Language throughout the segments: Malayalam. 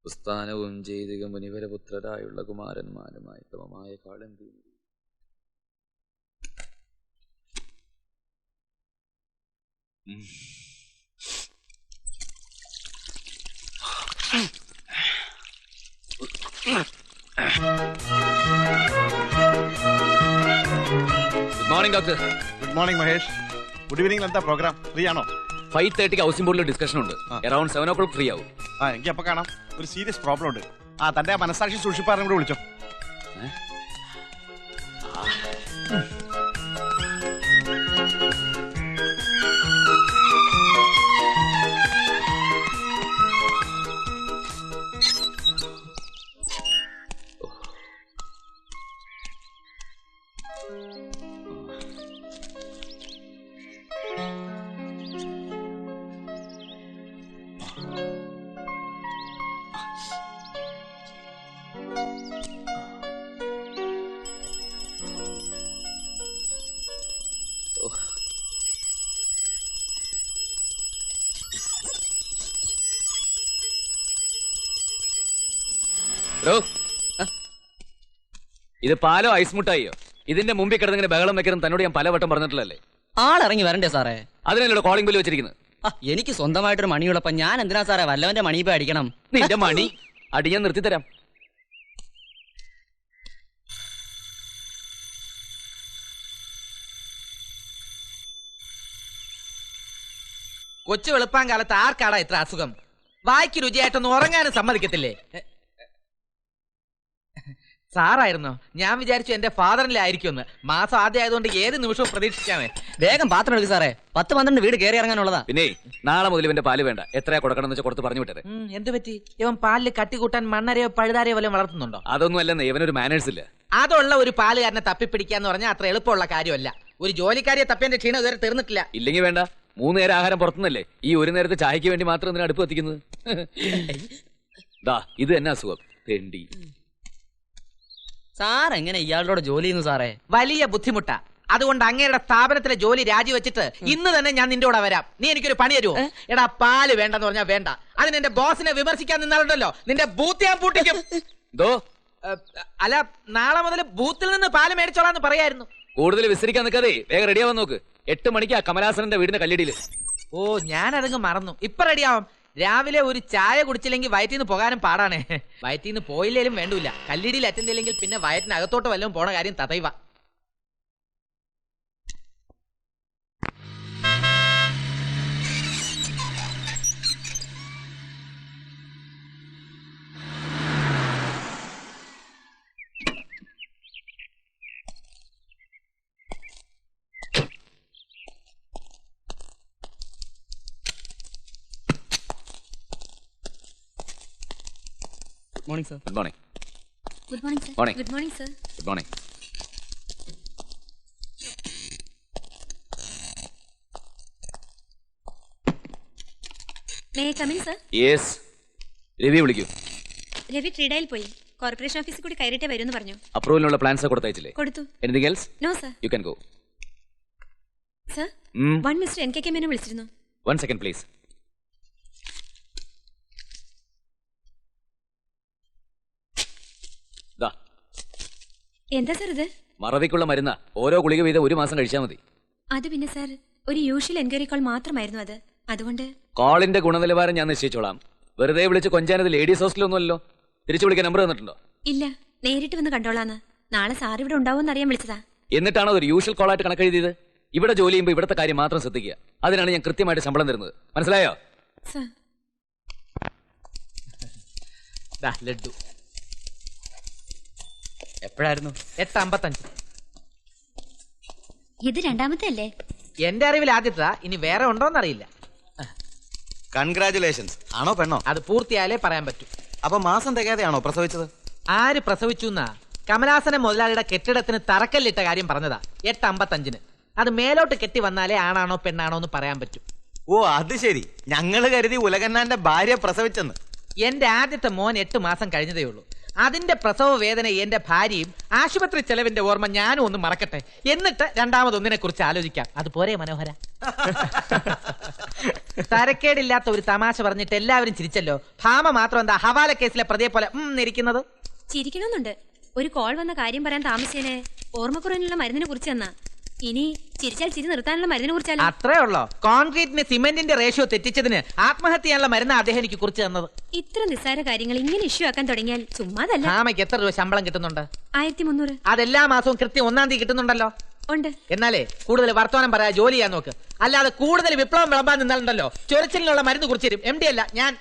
സ്ഥാനവും ചെയ്തിക മുനിവരപുത്രരായുള്ള കുമാരന്മാരുമായി തമമായ കാളന്തി good morning doctor. Good morning Mahesh. Good evening. എന്താ പ്രോഗ്രാം? ഫ്രീ ആണോ? 5:30 ഹൗസിംഗ് ബോർഡിൽ ഡിസ്കഷൻ ഉണ്ട്. അറൌണ്ട് 7 o'clock ഫ്രീ ആവും. എനിക്ക് അപ്പൊ കാണാം. ഒരു സീരിയസ് പ്രോബ്ലം ഉണ്ട്. തന്റെ മനസ്സാക്ഷി സൂക്ഷിപ്പാറിനെ കൂടെ വിളിച്ചോ. ഇത് പാലോ ഐസ് മുട്ടായിയോ? ഇതിന്റെ മുമ്പിൽ കിടന്നിങ്ങനെ ബഹളം വെക്കണം തന്നോട് ഞാൻ പലവട്ടം പറഞ്ഞിട്ടില്ലല്ലേ? ആളിറങ്ങി വരണ്ടേ സാറേ? അതിനല്ലോ കോളിംഗ് ബെല്ല് വെച്ചിരിക്കുന്നത്. എനിക്ക് സ്വന്തമായിട്ടൊരു മണിയുള്ളപ്പോ ഞാൻ എന്തിനാ സാറേ വല്ലവന്റെ മണിയിപ്പോ അടിക്കണം? നിന്റെ മണി അടി ഞാൻ നിർത്തിത്തരാം. കൊച്ചു വെളുപ്പാൻ കാലത്ത് ആർക്കാടാ ഇത്ര അസുഖം? വായിക്ക് രുചിയായിട്ടൊന്നും ഉറങ്ങാനും സമ്മതിക്കത്തില്ലേ? സാറായിരുന്നോ? ഞാൻ വിചാരിച്ചു എന്റെ ഫാദറിലെ ആയിരിക്കുമെന്ന്. മാസം ആദ്യം ആയതുകൊണ്ട് ഏത് നിമിഷവും പ്രതീക്ഷിക്കാമേ. വേഗം പാത്രം എടുക്കും സാറേ. 10-12 വീട് കയറി ഇറങ്ങാനുള്ളതാ. പിന്നെ നാളെ മുതൽ ഇവന്റെ പാല് വേണ്ട. എത്രയാ കൊടുക്കണം എന്ന് വെച്ചാൽ കൊടുത്ത് പറഞ്ഞു വിട്ടത്. എന്ത് പറ്റി? ഇവൻ പാലിൽ കട്ടി കൂട്ടാൻ മണ്ണരയോ പഴുതാരയോ വല്ലതും വളർത്തുന്നുണ്ടോ? അതൊന്നും അല്ലെന്ന്. ഇവനൊരു മാനേഴ്സ് ഇല്ല. അതുള്ള ഒരു പാലുകാരനെ തപ്പിപ്പിടിക്കാന്ന് പറഞ്ഞാൽ അത്ര എളുപ്പമുള്ള കാര്യമല്ല. ഒരു ജോലിക്കാരിയെ തപ്പിന്റെ ക്ഷീണം ഇതുവരെ തീർന്നിട്ടില്ല. ഇല്ലെങ്കിൽ വേണ്ട. 3 നേരം ആഹാരം പുറത്തുനിന്നല്ലേ. ഈ ഒരു നേരത്തെ ചായക്ക് വേണ്ടി മാത്രം എന്തിനാ അടുപ്പ് എത്തിക്കുന്നത്? ഇത് തന്നെ അസുഖം. തെണ്ടി. സാർ എങ്ങനെ ഇയാളോട് ജോലി ചെയ്യുന്നു സാറേ? വലിയ ബുദ്ധിമുട്ടാ. അതുകൊണ്ട് അങ്ങയുടെ സ്ഥാപനത്തിലെ ജോലി രാജിവെച്ചിട്ട് ഇന്ന് തന്നെ ഞാൻ നിന്റെ കൂടെ വരാം. നീ എനിക്കൊരു പണി തരുമോ? എടാ പാല് വേണ്ടെന്ന് പറഞ്ഞാൽ വേണ്ട. അതിന് എന്റെ ബോസിനെ വിമർശിക്കാൻ നിന്നാലുണ്ടല്ലോ നിന്റെ ബൂത്ത് ഞാൻ പൂട്ടിക്കും. അല്ല, നാളെ മുതൽ ബൂത്തിൽ നിന്ന് പാല് മേടിച്ചോളാന്ന് പറയായിരുന്നു. കൂടുതൽ വിസ്തരിക്കാൻ നിൽക്കാതെ വേഗം റെഡിയാവാൻ നോക്ക്. 8 മണിക്ക് കമലാസനന്റെ വീടിന്റെ കല്ലിടിയില്. ഓ, ഞാനതങ്ങ് മറന്നു. ഇപ്പൊ റെഡിയാവും. രാവിലെ ഒരു ചായ കുടിച്ചില്ലെങ്കിൽ വയറ്റിന്ന് പോകാനും പാടാണ്. വയറ്റിന്ന് പോയില്ലേലും വേണ്ടൂല. കല്ലിടിയിൽ അറ്റൻഡില്ലെങ്കിൽ പിന്നെ വയറ്റിനകത്തോട്ട് വല്ലതും പോണ കാര്യം തതൈവ. Morning sir. Good morning. Good morning sir. Morning. Good morning sir. Good morning. May I come in sir? Yes. Ravi വിളിക്കൂ. രവി ട്രീഡയിൽ പോയി. കോർപ്പറേഷൻ ഓഫീസിൽ കൂടി കയറിയിട്ടേ വരുമെന്ന് പറഞ്ഞു. അപ്രൂവലിനുള്ള പ്ലാൻസ് കൊടുത്തയച്ചില്ലേ? കൊടുത്തു. Anything else? No sir. You can go. Sir, 1 mister NKK Menon വിളിച്ചിരുന്നു. 1 second പ്ലീസ്. എന്താ സർ ഇത്? മറവിക്കുള്ള മരുന്ന. ഓരോ ഗുളിക വീതം 1 മാസം കഴിച്ചാൽ മതി. അത് പിന്നെ സർ, ഒരു യൂഷ്വൽ എൻക്വയറി കോൾ മാത്രമായിരുന്നു അത്. അതുകൊണ്ട് കോളിന്റെ ഗുണനിലവാരം ഞാൻ നിശ്ചയിച്ചോളാം. വെറുതെ വിളിച്ച് കൊഞ്ചാനത് ലേഡീസ് ഹോസ്റ്റലൊന്നുമല്ലോ. തിരിച്ചു വിളിക്കാൻ നമ്പർ തന്നിട്ടുണ്ടോ? ഇല്ല, നേരിട്ട് വന്ന് കണ്ടോളാന്ന്. നാളെ സാർ ഇവിടെ ഉണ്ടാവുമെന്ന് അറിയാൻ വിളിച്ചതാ. എന്നിട്ടാണോ ഒരു യൂഷ്വൽ കോളായിട്ട് കണക്കെഴുതിയത്? ഇവിടെ ജോലി ചെയ്യുമ്പോൾ ഇവിടുത്തെ കാര്യം മാത്രം ശ്രദ്ധിക്കുക. അതിനാണ് ഞാൻ കൃത്യമായിട്ട് ശമ്പളം തരുന്നത്. മനസ്സിലായോ? സർ. ലഡ്ഡു എപ്പോഴായിരുന്നു? 8:55. ഇത് രണ്ടാമത്തെ അല്ലേ? എന്റെ അറിവിൽ ആദ്യത്താ. ഇനി വേറെ ഉണ്ടോന്നറിയില്ല. കൺഗ്രാറ്റുലേഷൻസ്. ആണോ പെണ്ണോ? അത് പൂർത്തിയായാലേ പറയാൻ പറ്റൂ. അപ്പൊ മാസം തികയാതെയാണോ പ്രസവിച്ചത്? ആര് പ്രസവിച്ചു എന്നാ? കമലാസന മുതലാളിയുടെ കെട്ടിടത്തിന് തറക്കല്ലിട്ട കാര്യം പറഞ്ഞതാ. 8:55. അത് മേലോട്ട് കെട്ടി വന്നാലേ ആണാണോ പെണ്ണാണോ എന്ന് പറയാൻ പറ്റും. ഓ, അത് ശരി. ഞങ്ങള് കരുതി ഉലകന്നാന്റെ ഭാര്യ പ്രസവിച്ചെന്ന്. എന്റെ ആദ്യത്തെ മോൻ 8 മാസം കഴിഞ്ഞതേ ഉള്ളൂ. അതിന്റെ പ്രസവ വേദന എന്റെ ഭാര്യയും ആശുപത്രി ചെലവിന്റെ ഓർമ്മ ഞാനും ഒന്ന് മറക്കട്ടെ. എന്നിട്ട് രണ്ടാമതൊന്നിനെ കുറിച്ച് ആലോചിക്കാം. അതുപോലെ മനോഹര. തരക്കേടില്ലാത്ത ഒരു തമാശ പറഞ്ഞിട്ട് എല്ലാവരും ചിരിച്ചല്ലോ. ഭാമ മാത്രം എന്താ ഹവാല കേസിലെ പ്രതിയെ പോലെ ഇരിക്കുന്നത്? ചിരിക്കണമെന്നുണ്ട്. ഒരു കോൾ വന്ന കാര്യം പറയാൻ താമസിച്ചേനെ ഓർമ്മക്കുറവിനുള്ള മരുന്നിനെ കുറിച്ച് തന്നാ. ഇനി ചിരിച്ചാൽ ചിരി നിർത്താനുള്ള മരുന്നിനെ കുറിച്ചാലോ? അത്രേ ഉള്ളോ? കോൺക്രീറ്റിന് സിമെന്റിന്റെ റേഷ്യോ തെറ്റിച്ചതിന് ആത്മഹത്യ ചെയ്യാനുള്ള മരുന്ന് അദ്ദേഹം എനിക്ക് കുറിച്ച് തന്നത്. ഇത്ര നിസ്സാര കാര്യങ്ങൾ ഇങ്ങനെ ഇഷ്യൂ ആക്കാൻ തുടങ്ങിയാൽ ചുമ്മാതല്ല. ഭാമയ്ക്ക് എത്ര രൂപ ശമ്പളം കിട്ടുന്നുണ്ട്? 1300. അതെല്ലാ മാസവും കൃത്യം 1-ാം തീയതി കിട്ടുന്നുണ്ടല്ലോ. ഉണ്ട്. എന്നാലേ കൂടുതൽ വർത്തമാനം പറയാ, ജോലി ചെയ്യാൻ നോക്ക്. അല്ലാതെ കൂടുതൽ വിപ്ലവം വിളമ്പാൻ നിന്നാലുണ്ടല്ലോ ചൊരച്ചിലിനുള്ള മരുന്ന് കുറിച്ച് തരും. MD അല്ല ഞാൻ.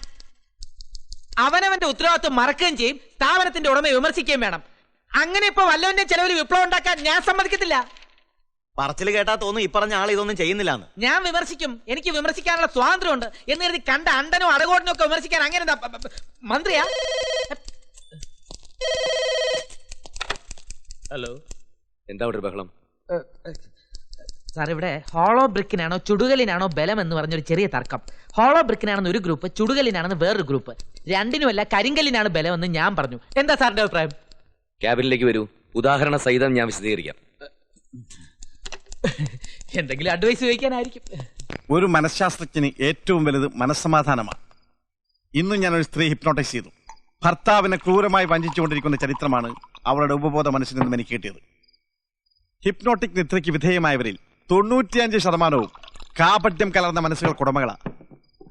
അവനവന്റെ ഉത്തരവാദിത്വം മറക്കുകയും ചെയ്യും, സ്ഥാപനത്തിന്റെ ഉടമയെ വിമർശിക്കുകയും വേണം. അങ്ങനെ ഇപ്പൊ വല്ലവന്റെ ചെലവിൽ വിപ്ലവം ഉണ്ടാക്കാൻ ഞാൻ സമ്മതിക്കത്തില്ല. പറച്ചില് കേട്ടാ തോന്നും ഈ പറഞ്ഞ ആൾ ഇതൊന്നും ചെയ്യുന്നില്ലാന്ന്. ഞാൻ വിമർശിക്കും, എനിക്ക് വിമർശിക്കാനുള്ള സ്വാതന്ത്ര്യമുണ്ട്. എന്ന് കരുതി കണ്ട അണ്ടനോ അടകോടനോ ഒക്കെ വിമർശിക്കാൻ അങ്ങനെ മന്ത്രിയാ? ഹലോ, എന്താ അവിടെ ഒരു ബഹളം? സാർ, ഇവിടെ ഹോളോ ബ്രിക്കിനാണോ ചുടുകലിനാണോ ബലം എന്ന് പറഞ്ഞൊരു ചെറിയ തർക്കം. ഹോളോ ബ്രിക്കിനാണെന്ന് ഒരു ഗ്രൂപ്പ്, ചുടുകലിനാണെന്ന് വേറൊരു ഗ്രൂപ്പ്. രണ്ടിനുമല്ല കരിങ്കല്ലിനാണ് ബലം എന്ന് ഞാൻ പറഞ്ഞു. എന്താ സാറിന്റെ അഭിപ്രായം? ക്യാബിനിലേക്ക് വരൂ, ഉദാഹരണ സഹിതം ഞാൻ വിശദീകരിക്കാം. എന്തെങ്കിലും അഡ്വൈസ് ചോദിക്കാനായിരിക്കും. ഒരു മനഃശാസ്ത്രജ്ഞന് ഏറ്റവും വലുത് മനസ്സമാധാനമാണ്. ഇന്നും ഞാൻ ഒരു സ്ത്രീ ഹിപ്നോട്ടൈസ് ചെയ്തു. ഭർത്താവിനെ ക്രൂരമായി വഞ്ചിച്ചുകൊണ്ടിരിക്കുന്ന ചരിത്രമാണ് അവളുടെ ഉപബോധ മനസ്സിൽ നിന്നും എനിക്ക് കിട്ടിയത്. ഹിപ്നോട്ടിക് നിദ്രയ്ക്ക് വിധേയമായവരിൽ 95% കാപട്യം കലർന്ന മനസ്സുകൾക്കുടമകളാ.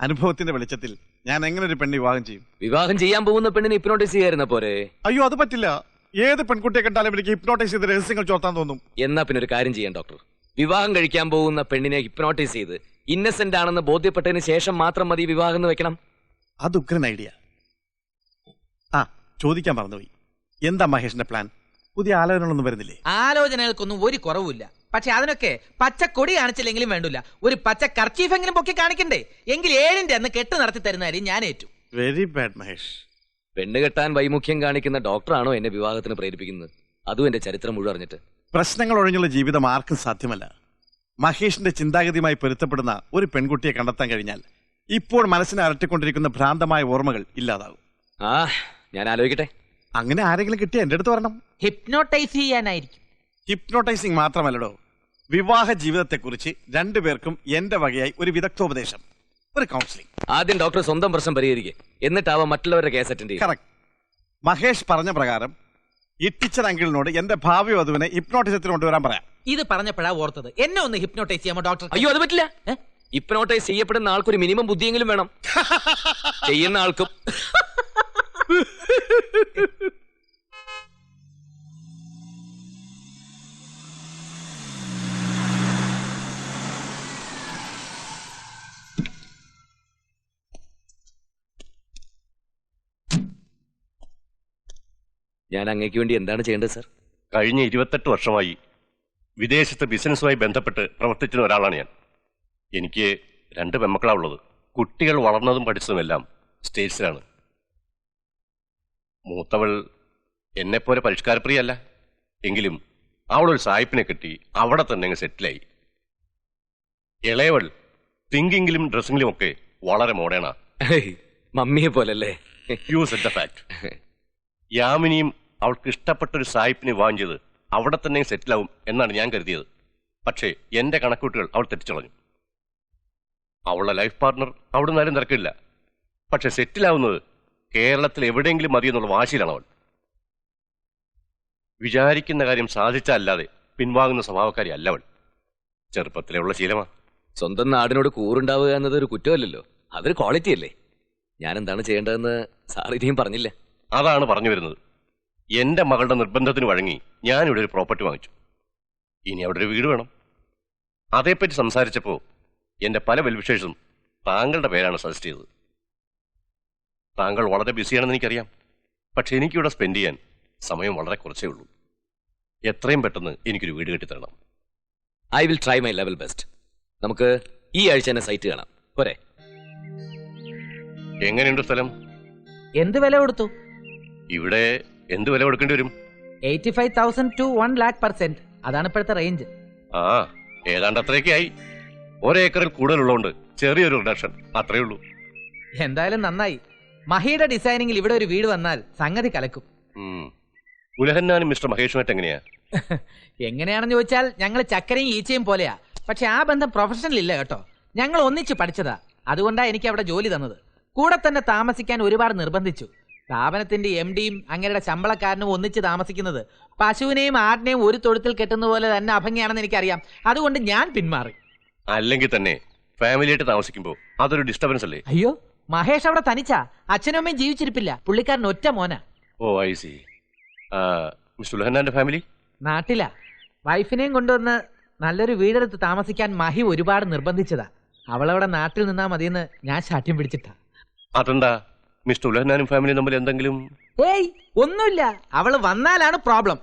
അനുഭവത്തിന്റെ വെളിച്ചത്തിൽ ഞാൻ എങ്ങനെ ഒരു പെണ്ണ് വിവാഹം ചെയ്യും? വിവാഹം ചെയ്യാൻ പോകുന്ന പെണ്ണിനെ ഹിപ്നോട്ടൈസ് ചെയ്യായിരുന്ന പോരെ? അയ്യോ, അത് പറ്റില്ല. ഏത് പെൺകുട്ടിയെ കണ്ടാലും എനിക്ക് ഹിപ്നോട്ടൈസ് ചെയ്ത് രഹസ്യങ്ങൾ ചോർത്താൻ തോന്നും. എന്നാ പിന്നെ ഒരു കാര്യം ചെയ്യാം ഡോക്ടർ. വിവാഹം കഴിക്കാൻ പോകുന്ന പെണ്ണിനെ ഹിപ്നോട്ടൈസ് ചെയ്ത് ഇന്നസെന്റ് ആണെന്ന് ബോധ്യപ്പെട്ടതിന് ശേഷം മാത്രം മതി വിവാഹം എന്ന് വെക്കണം. അത് ഉഗ്രൻ ഐഡിയ. ചോദിക്കാൻ മറന്നുപോയി, എന്താ മഹേഷിന്റെ പ്ലാൻ? പുതിയ ആലോചനകളൊന്നും വരുന്നില്ലേ? ആലോചനകൾക്കൊന്നും ഒരു കുറവുമില്ല. പക്ഷെ അതിനൊക്കെ പച്ചക്കൊടി കാണിച്ചില്ലെങ്കിലും വേണ്ടില്ല, ഒരു പച്ച കർച്ചീഫെങ്കിലും പൊക്കി കാണിക്കണ്ടേ? എങ്കിൽ 7-ന്റെ അന്ന് കെട്ട് നടത്തി തരുന്ന കാര്യം ഞാൻ ഏറ്റു. Very bad Mahesh. പെണ്ണ് കെട്ടാൻ വൈമുഖ്യം കാണിക്കുന്ന ഡോക്ടറാണോ എന്നെ വിവാഹത്തിന് പ്രേരിപ്പിക്കുന്നത്? അതും എന്റെ ചരിത്രം മുഴുവൻ അറിഞ്ഞിട്ട്. പ്രശ്നങ്ങൾ ഒഴിഞ്ഞുള്ള ജീവിതം ആർക്കും സാധ്യമല്ല. മഹേഷിന്റെ ചിന്താഗതിയുമായി പൊരുത്തപ്പെടുന്ന ഒരു പെൺകുട്ടിയെ കണ്ടെത്താൻ കഴിഞ്ഞാൽ ഇപ്പോൾ മനസ്സിനെ അലട്ടിക്കൊണ്ടിരിക്കുന്ന ഭ്രാന്തമായ ഓർമ്മകൾ ഇല്ലാതാകും. ഞാൻ ആലോചിക്കട്ടെ. അങ്ങനെ ആരെങ്കിലും കിട്ടിയ എന്റെ അടുത്ത് വരണം. ഹിപ്നോട്ടൈസ് ചെയ്യാനായിരിക്കും. ഹിപ്നോട്ടൈസിംഗ് മാത്രമല്ലടോ, വിവാഹ ജീവിതത്തെക്കുറിച്ച് രണ്ടുപേർക്കും എന്റെ വകയായി ഒരു വിദഗ്ധോപദേശം, ഒരു കൗൺസിലിംഗ്. ആദ്യം ഡോക്ടർ സ്വന്തം പ്രശ്നം പരിഹരിക്കുക, എന്നിട്ടാവാം മറ്റുള്ളവരുടെ കേസ് അറ്റൻഡ് ചെയ്യുക. കറക്റ്റ്. മഹേഷ് പറഞ്ഞ പ്രകാരം ഈ ടീച്ചർ അങ്കിളിനോട് എന്റെ ഭാവി വധുവിനെ ഹിപ്നോട്ടിസത്തിന് കൊണ്ടുവരാൻ പറയാം. ഇത് പറഞ്ഞപ്പോഴാ ഓർത്തത്, എന്നെ ഒന്ന് ഹിപ്നോട്ടൈസ് ചെയ്യാമോ ഡോക്ടർ? അയ്യോ, അത് പറ്റില്ല. ഹിപ്നോട്ടൈസ് ചെയ്യപ്പെടുന്ന ആൾക്കൊരു മിനിമം ബുദ്ധിയെങ്കിലും വേണം. ചെയ്യുന്ന ആൾക്കും. ഞാൻ അങ്ങേക്ക് വേണ്ടി എന്താണ് ചെയ്യേണ്ടത് സർ? കഴിഞ്ഞ 28 വർഷമായി വിദേശത്ത് ബിസിനസ്സുമായി ബന്ധപ്പെട്ട് പ്രവർത്തിച്ചിരുന്ന ഒരാളാണ് ഞാൻ. എനിക്ക് 2 പെൺമക്കളാണ് ഉള്ളത്. കുട്ടികൾ വളർന്നതും പഠിച്ചതുമെല്ലാം സ്റ്റേറ്റ്സിലാണ്. മൂത്തവൾ എന്നെപ്പോലെ പരിഷ്കാരപ്രിയല്ല. എങ്കിലും അവളൊരു സായിപ്പിനെ കിട്ടി അവിടെ തന്നെ അങ്ങ് സെറ്റിലായി. ഇളയവൾ തിങ്കിങ്ങിലും ഡ്രസ്സിങ്ങിലും ഒക്കെ വളരെ മോഡേണാ. മമ്മിയെ പോലല്ലേ? You said the fact. യാമിനിയും അവൾക്ക് ഇഷ്ടപ്പെട്ടൊരു സായിപ്പിനെ വിവാഹം ചെയ്ത് അവിടെ തന്നെ സെറ്റിലാവും എന്നാണ് ഞാൻ കരുതിയത്. പക്ഷേ എന്റെ കണക്കൂട്ടുകൾ അവൾ തെറ്റിച്ചളഞ്ഞു. അവളുടെ ലൈഫ് പാർട്ണർ അവിടെ നിന്നാലും തിരക്കില്ല. പക്ഷെ സെറ്റിലാവുന്നത് കേരളത്തിൽ എവിടെയെങ്കിലും മതിയെന്നുള്ള വാശിയിലാണ് അവൾ. വിചാരിക്കുന്ന കാര്യം സാധിച്ചല്ലാതെ പിൻവാങ്ങുന്ന സ്വഭാവക്കാരി അല്ല അവൾ. ചെറുപ്പത്തിലെ ഉള്ള ശീലമാ. സ്വന്തം നാടിനോട് കൂറുണ്ടാവുക എന്നത് ഒരു കുറ്റമല്ലല്ലോ, അതൊരു ക്വാളിറ്റി അല്ലേ? ഞാൻ എന്താണ് ചെയ്യേണ്ടതെന്ന് സാർ ഇനിയും പറഞ്ഞില്ല. അതാണ് പറഞ്ഞു വരുന്നത്. എന്റെ മകളുടെ നിർബന്ധത്തിന് വഴങ്ങി ഞാനിവിടെ ഒരു പ്രോപ്പർട്ടി വാങ്ങിച്ചു. ഇനി അവിടെ ഒരു വീട് വേണം. അതേപ്പറ്റി സംസാരിച്ചപ്പോൾ എന്റെ പല വെൽവിഷേഴ്സും താങ്കളുടെ പേരാണ് സജസ്റ്റ് ചെയ്തത്. താങ്കൾ വളരെ ബിസിയാണെന്ന് എനിക്കറിയാം. പക്ഷെ എനിക്കിവിടെ സ്പെൻഡ് ചെയ്യാൻ സമയം വളരെ കുറച്ചേ ഉള്ളൂ. എത്രയും പെട്ടെന്ന് എനിക്കൊരു വീട് കെട്ടിത്തരണം. I will try my level best. നമുക്ക് ഈ ആഴ്ച തന്നെ സൈറ്റ് കാണാം, പോരെ? എങ്ങനെയുണ്ട് സ്ഥലം? എന്ത് വില കൊടുത്തു? ഇവിടെ എന്ത് വില കൊടുക്കേണ്ടി വരും? 85,000 to 1,00,000%. അതാണ് ഇപ്പോഴത്തെ റേഞ്ച്. ഏതാണ്ട് അത്രയൊക്കെ ആയി. 1 ഏക്കറിൽ കൂടുതലുള്ളതുകൊണ്ട് ചെറിയൊരു റിഡക്ഷൻ, അത്രേ ഉള്ളൂ. എന്തായാലും നന്നായി. മഹിയുടെ ഡിസൈനിങ്ങിൽ ഇവിടെ ഒരു വീട് വന്നാൽ സംഗതി കലക്കും. ഉലഹന്നാനും മിസ്റ്റർ മഹേഷുമായിട്ട് എങ്ങനെയാ? എങ്ങനെയാണെന്ന് ചോദിച്ചാൽ ഞങ്ങൾ ചക്കരയും ഈച്ചയും പോലെയാ. പക്ഷെ ആ ബന്ധം പ്രൊഫഷണൽ ഇല്ല കേട്ടോ. ഞങ്ങൾ ഒന്നിച്ച് പഠിച്ചതാ. അതുകൊണ്ടാ എനിക്ക് അവിടെ ജോലി തന്നത്. കൂടെ തന്നെ താമസിക്കാൻ ഒരുപാട് നിർബന്ധിച്ചു. സ്ഥാപനത്തിന്റെ MDയും അങ്ങയുടെ ശമ്പളക്കാരനും ഒന്നിച്ച് താമസിക്കുന്നത് പശുവിനെയും ആടിനെയും ഒരു തൊഴുത്തിൽ കെട്ടുന്ന പോലെ തന്നെ അഭംഗിയാണെന്ന് എനിക്കറിയാം. അതുകൊണ്ട് ഞാൻ പിന്മാറി. അല്ലെങ്കിൽ തന്നെ ഫാമിലിയായിട്ട് താമസിക്കുമ്പോ അതൊരു ഡിസ്റ്റർബൻസ് അല്ലേ? അയ്യോ, മഹേഷ് അവിടെ തനിച്ചാ. അച്ഛനും അമ്മയും ജീവിച്ചിരിപ്പില്ല. പുള്ളിക്കാരൻ ഒറ്റ മോനാ. ഓ ഐ സി. മിസ്റ്റർ ഉലഹന്നാന്റെ ഫാമിലി നാട്ടിലാ. വൈഫിനെയും കൊണ്ടുവന്ന് നല്ലൊരു വീടെടുത്ത് താമസിക്കാൻ മഹി ഒരുപാട് നിർബന്ധിച്ചതാ. അവളവിടെ നാട്ടിൽ നിന്നാ മതിയെന്ന് ഞാൻ ശാഠ്യം പിടിച്ചിട്ടാ. അതെന്താ മിസ്റ്റർ ഉലഹന്നാനും ഫാമിലിയും തമ്മിൽ എന്തെങ്കിലും? ഏയ് ഒന്നുമില്ല. അവള് വന്നാലാണ് പ്രോബ്ലം.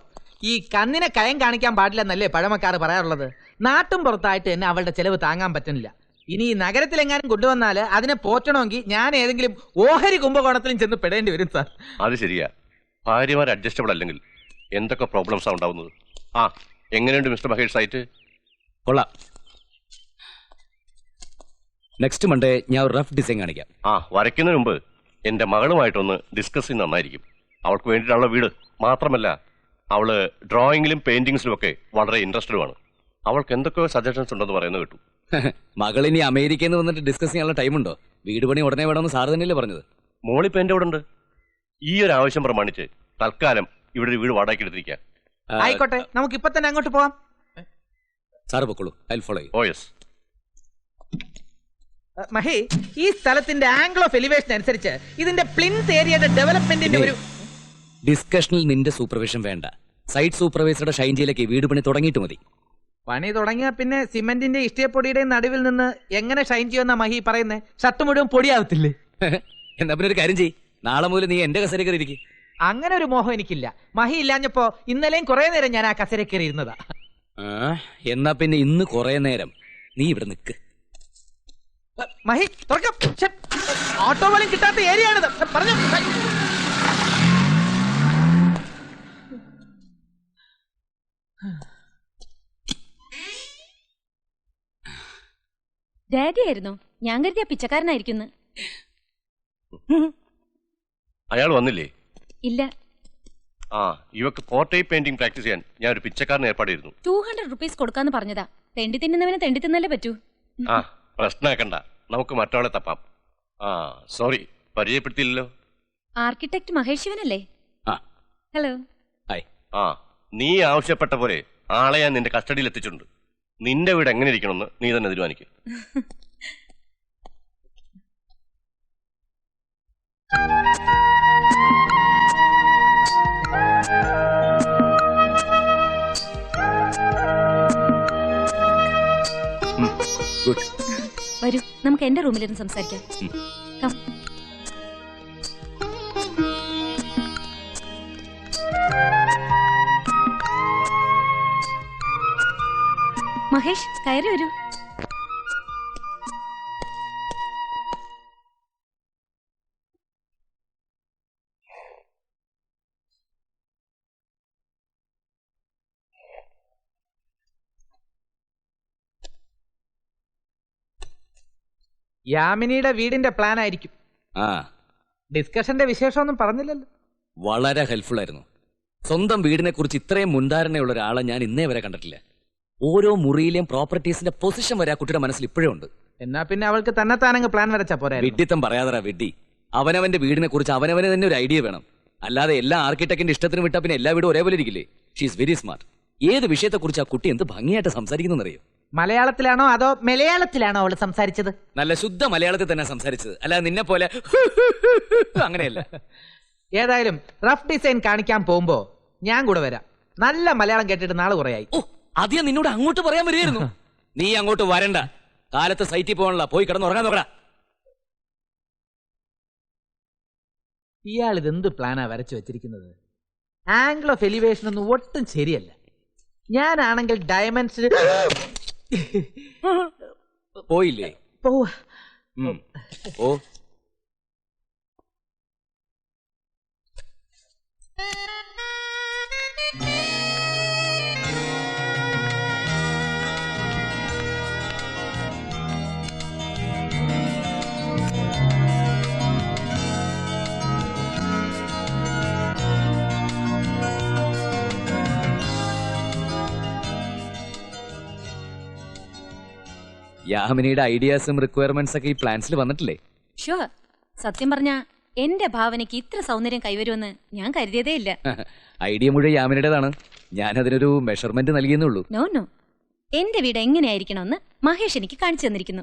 ഈ കണ്ണിനെ കയം കാണിക്കാൻ പാടില്ലെന്നല്ലേ പഴമക്കാർ പറയാറുള്ളത്. നാട്ടും പുറത്തായിട്ട് തന്നെ അവളുടെ ചെലവ് താങ്ങാൻ പറ്റുന്നില്ല. ഇനി ഈ നഗരത്തിലെങ്ങാനും കൊണ്ടുവന്നാല് അതിനെ പോറ്റണമെങ്കിൽ ഞാൻ ഏതെങ്കിലും ഓഹരി കുംഭകോണത്തിലും ചെന്ന് പെടേണ്ടി വരും സാർ. അത് ശരിയാ. ഭാര്യമാർ അഡ്ജസ്റ്റബിൾ അല്ലെങ്കിൽ എന്തൊക്കെ പ്രോബ്ലംസാണ് ഉണ്ടാവുന്നത്. എങ്ങനെയുണ്ട് മിസ്റ്റർ മഹേഷ് സൈറ്റ്? കൊള്ളാം. നെക്സ്റ്റ് മൺഡേ ഞാൻ ഒരു റഫ് ഡിസൈൻ കാണിക്കാം. വരയ്ക്കുന്നതിന് മുമ്പ് എന്റെ മകളുമായിട്ടൊന്ന് ഡിസ്കസ് ചെയ്യുന്ന നന്നായിരിക്കും. അവൾക്ക് വേണ്ടിയിട്ടുള്ള വീട് മാത്രമല്ല, അവള് ഡ്രോയിങ്ങിലും പെയിന്റിങ്സിലും ഒക്കെ വളരെ ഇൻട്രസ്റ്റഡുമാണ്. അവൾക്ക് എന്തൊക്കെയോ സജഷൻസ് ഉണ്ടെന്ന് പറയുന്നത് കേട്ടു. മകളിനി അമേരിക്കയിൽ നിന്ന് വന്നിട്ട് ഡിസ്കസ് ചെയ്യാനുള്ള ടൈമുണ്ടോ? വീട് പണി ഉടനെ വേണമെന്ന് സാറ് തന്നെയല്ലേ പറഞ്ഞത്? മോളിപ്പോ എന്റെ അവിടെ ഉണ്ട്. ഈ ഒരു ആവശ്യം പ്രമാണിച്ച് തൽക്കാലം ഇവിടെ ഒരു വീട് വാടകയ്ക്ക് എടുത്തിരിക്കാം. ആയിക്കോട്ടെ, നമുക്ക് ഇപ്പൊ തന്നെ അങ്ങോട്ട് പോവാം. സാറ് പൊക്കോളൂ, I will follow you. Oh yes. Mahi, ഈ സ്ഥലത്തിന്റെ ആംഗിൾ ഓഫ് എലിവേഷൻ അനുസരിച്ച് ഇതിന്റെ പ്ലിൻത്ത് ഏരിയയുടെ ഡെവലപ്മെന്റിന്റെ ഒരു ഡിസ്കഷനിൽ നിന്റെ സൂപ്പർവിഷൻ വേണ്ട. സൈറ്റ് സൂപ്പർവൈസറുടെ ഷൈൻജിയിലേക്ക് വീട് പണി തുടങ്ങിയിട്ട് മതി. പണി തുടങ്ങിയ പിന്നെ സിമെന്റിന്റെ ഇഷ്ടിയപ്പൊടിയുടെ നടുവിൽ നിന്ന് എങ്ങനെ ഷൈൻ ചെയ്യുന്ന മഹി പറയുന്നേ? ഷർട്ട് മുഴുവൻ പൊടിയാവത്തില്ലേ? എന്നാ പിന്നെ ഒരു കാര്യം ചെയ്യ്, നാളെ മുതൽ നീ എന്റെ കസേര കയറി ഇരിക്കും. അങ്ങനെ ഒരു മോഹം എനിക്കില്ല. മഹി ഇല്ലാഞ്ഞപ്പോ ഇന്നലെയും കുറെ നേരം ഞാൻ ആ കസേര കയറി ഇരുന്നതാ. എന്നാ പിന്നെ ഇന്ന് കുറെ നേരം നീ ഇവിടെ നിൽക്ക്. മഹി തുറക്കാം. ഓട്ടോ പോലും കിട്ടാത്ത ഏരിയ ആണിത്. പറഞ്ഞു. ഡാഡി ആയിരുന്നോ? ഞാൻ കരുതിയ പിച്ചക്കാരനായിരിക്കുന്നു. അയാൾ വന്നില്ലേ? ഇല്ല. ഇവക്ക് പോർട്രേറ്റ് പെയിന്റിംഗ് പ്രാക്ടീസ് ചെയ്യാൻ ഞാൻ ഒരു പിച്ചക്കാരനെ ഏർപ്പാട് ചെയ്തിരുന്നു. 200 rupees കൊടുക്കാന്ന് പറഞ്ഞതാ. തെണ്ടി തിന്നുന്നവനെ തെണ്ടി തിന്നല്ലേ പറ്റൂ. പ്രശ്നമാക്കണ്ട, നമുക്ക് മറ്റൊരാളെ തപ്പാം. സോറി, പരിചയപ്പെടുത്തിയില്ലല്ലോ. ആർക്കിടെക്ട് മഹേഷ് ശിവനല്ലേ? ഹലോ. ഹായ്. നീ ആവശ്യപ്പെട്ട പോലെ ആളെ ഞാൻ നിന്റെ കസ്റ്റഡിയിൽ എത്തിച്ചിട്ടുണ്ട്. നിന്റെ വീട് എങ്ങനെ ഇരിക്കണമെന്ന് നീ തന്നെ തീരുമാനിക്കും. ഗുഡ്. വരൂ, നമുക്ക് എന്റെ റൂമിലിരുന്ന് സംസാരിക്കാം. കം. മഹേഷ് കയറി വരൂ. യാമിനിയുടെ വീടിന്റെ പ്ലാൻ ആയിരിക്കും. ഡിസ്കഷന്റെ വിശേഷമൊന്നും പറഞ്ഞില്ലല്ലോ. വളരെ ഹെൽപ്ഫുൾ ആയിരുന്നു. സ്വന്തം വീടിനെ കുറിച്ച് ഇത്രയും മുൻധാരണയുള്ള ഒരാളെ ഞാൻ ഇന്നേ വരെ കണ്ടിട്ടില്ല. ഓരോ മുറിയിലെയും പ്രോപ്പർട്ടീസിന്റെ പൊസിഷൻ വരെ ആ കുട്ടിയുടെ മനസ്സിൽ ഇപ്പോഴേ ഉണ്ട്. എന്നാ പിന്നെ അവൾക്ക് തന്നെത്താനങ്ങ് പ്ലാൻ വരച്ചാ പോരാ? വിഡ്ഢിത്തം പറയാതറാ വിഡ്ഢി. അവനവന്റെ വീടിനെ കുറിച്ച് അവനവന് തന്നെ ഒരു ഐഡിയ വേണം. അല്ലാതെ എല്ലാ ആർക്കിടെക്ടിന്റെ ഇഷ്ടത്തിന് വിട്ടാ പിന്നെ എല്ലാ വീടും ഒരേപോലെ ഇരിക്കില്ലേ? She's very smart. ഏത് വിഷയത്തെ കുറിച്ച് ആ കുട്ടി എന്ത് ഭംഗിയായിട്ട് സംസാരിക്കുന്നറിയോ? മലയാളത്തിലാണോ അതോ മലയാളത്തിലാണോ അവള് സംസാരിച്ചത്? നല്ല ശുദ്ധ മലയാളത്തിൽ തന്നെ സംസാരിച്ചത്, അല്ലാതെ നിന്നെ പോലെ അങ്ങനെയല്ല. ഏതായാലും റഫ് ഡിസൈൻ കാണിക്കാൻ പോകുമ്പോ ഞാൻ കൂടെ വരാം. നല്ല മലയാളം കേട്ടിട്ട് നാളെ കുറയായി. ഓ, അത് നിന്നോട് അങ്ങോട്ട് പറയാൻ വരികയായിരുന്നു. നീ അങ്ങോട്ട് വരണ്ട. കാലത്ത് സൈറ്റിൽ പോകാനുള്ള, പോയി കിടന്നുറങ്ങാൻ നോക്കടാ. ഇയാൾ ഇതെന്ത് പ്ലാനാ വരച്ചു വെച്ചിരിക്കുന്നത്? ആംഗിൾ ഓഫ് എലിവേഷൻ ഒന്നും ഒട്ടും ശരിയല്ല. ഞാനാണെങ്കിൽ ഡയമെൻഷൻ പോയില്ലേ? പോവാ. ഓ, യാമിനിയുടെ ഐഡിയാസും റിക്വയർമെന്റ്സ് ഒക്കെ ഈ പ്ലാൻസിൽ വന്നിട്ടില്ലേ? ഷുവർ. സത്യം പറഞ്ഞ എന്റെ ഭാവനയ്ക്ക് ഇത്ര സൗന്ദര്യം കൈവരുമെന്ന് ഞാൻ കരുതിയതേ ഇല്ല. ഐഡിയ മുഴുവൻ യാമിനിയുടേതാണ്. ഞാൻ അതിനൊരു മെഷർമെന്റ് നൽകിയെന്നേ ഉള്ളൂ. നോ നോ, എന്റെ വീട് എങ്ങനെയായിരിക്കണമെന്ന് മഹേഷ് എനിക്ക് കാണിച്ചു തന്നിരിക്കുന്നു.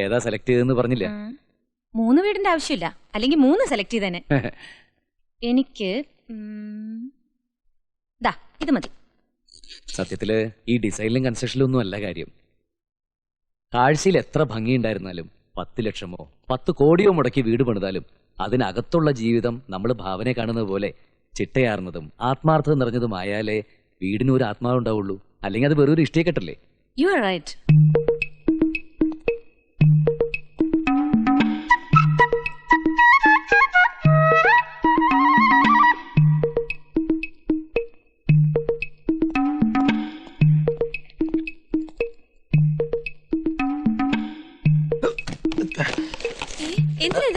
ഏതാ സെലക്ട് ചെയ്തെന്ന് പറഞ്ഞില്ല. 3 വീടിന്റെ ആവശ്യമില്ല, അല്ലെങ്കിൽ 3 സെലക്ട് ചെയ്തേനെ. എനിക്ക് ദാ ഇത് മതി. സത്യത്തില് ഈ ഡിസൈനിലും കൺസ്ട്രക്ഷനിലും ഒന്നും അല്ല കാര്യം. കാഴ്ചയിൽ എത്ര ഭംഗിയുണ്ടായിരുന്നാലും 10 ലക്ഷമോ 10 കോടിയോ മുടക്കി വീട് പണിതാലും അതിനകത്തുള്ള ജീവിതം നമ്മൾ ഭാവനയെ കാണുന്നത് പോലെ ചിട്ടയാർന്നതും ആത്മാർത്ഥത നിറഞ്ഞതുമായാലേ വീടിന് ഒരു ആത്മാവ് ഉണ്ടാവുള്ളൂ. അല്ലെങ്കിൽ അത് വെറൊരു ഇഷ്ടേക്കെട്ടല്ലേ? You are right.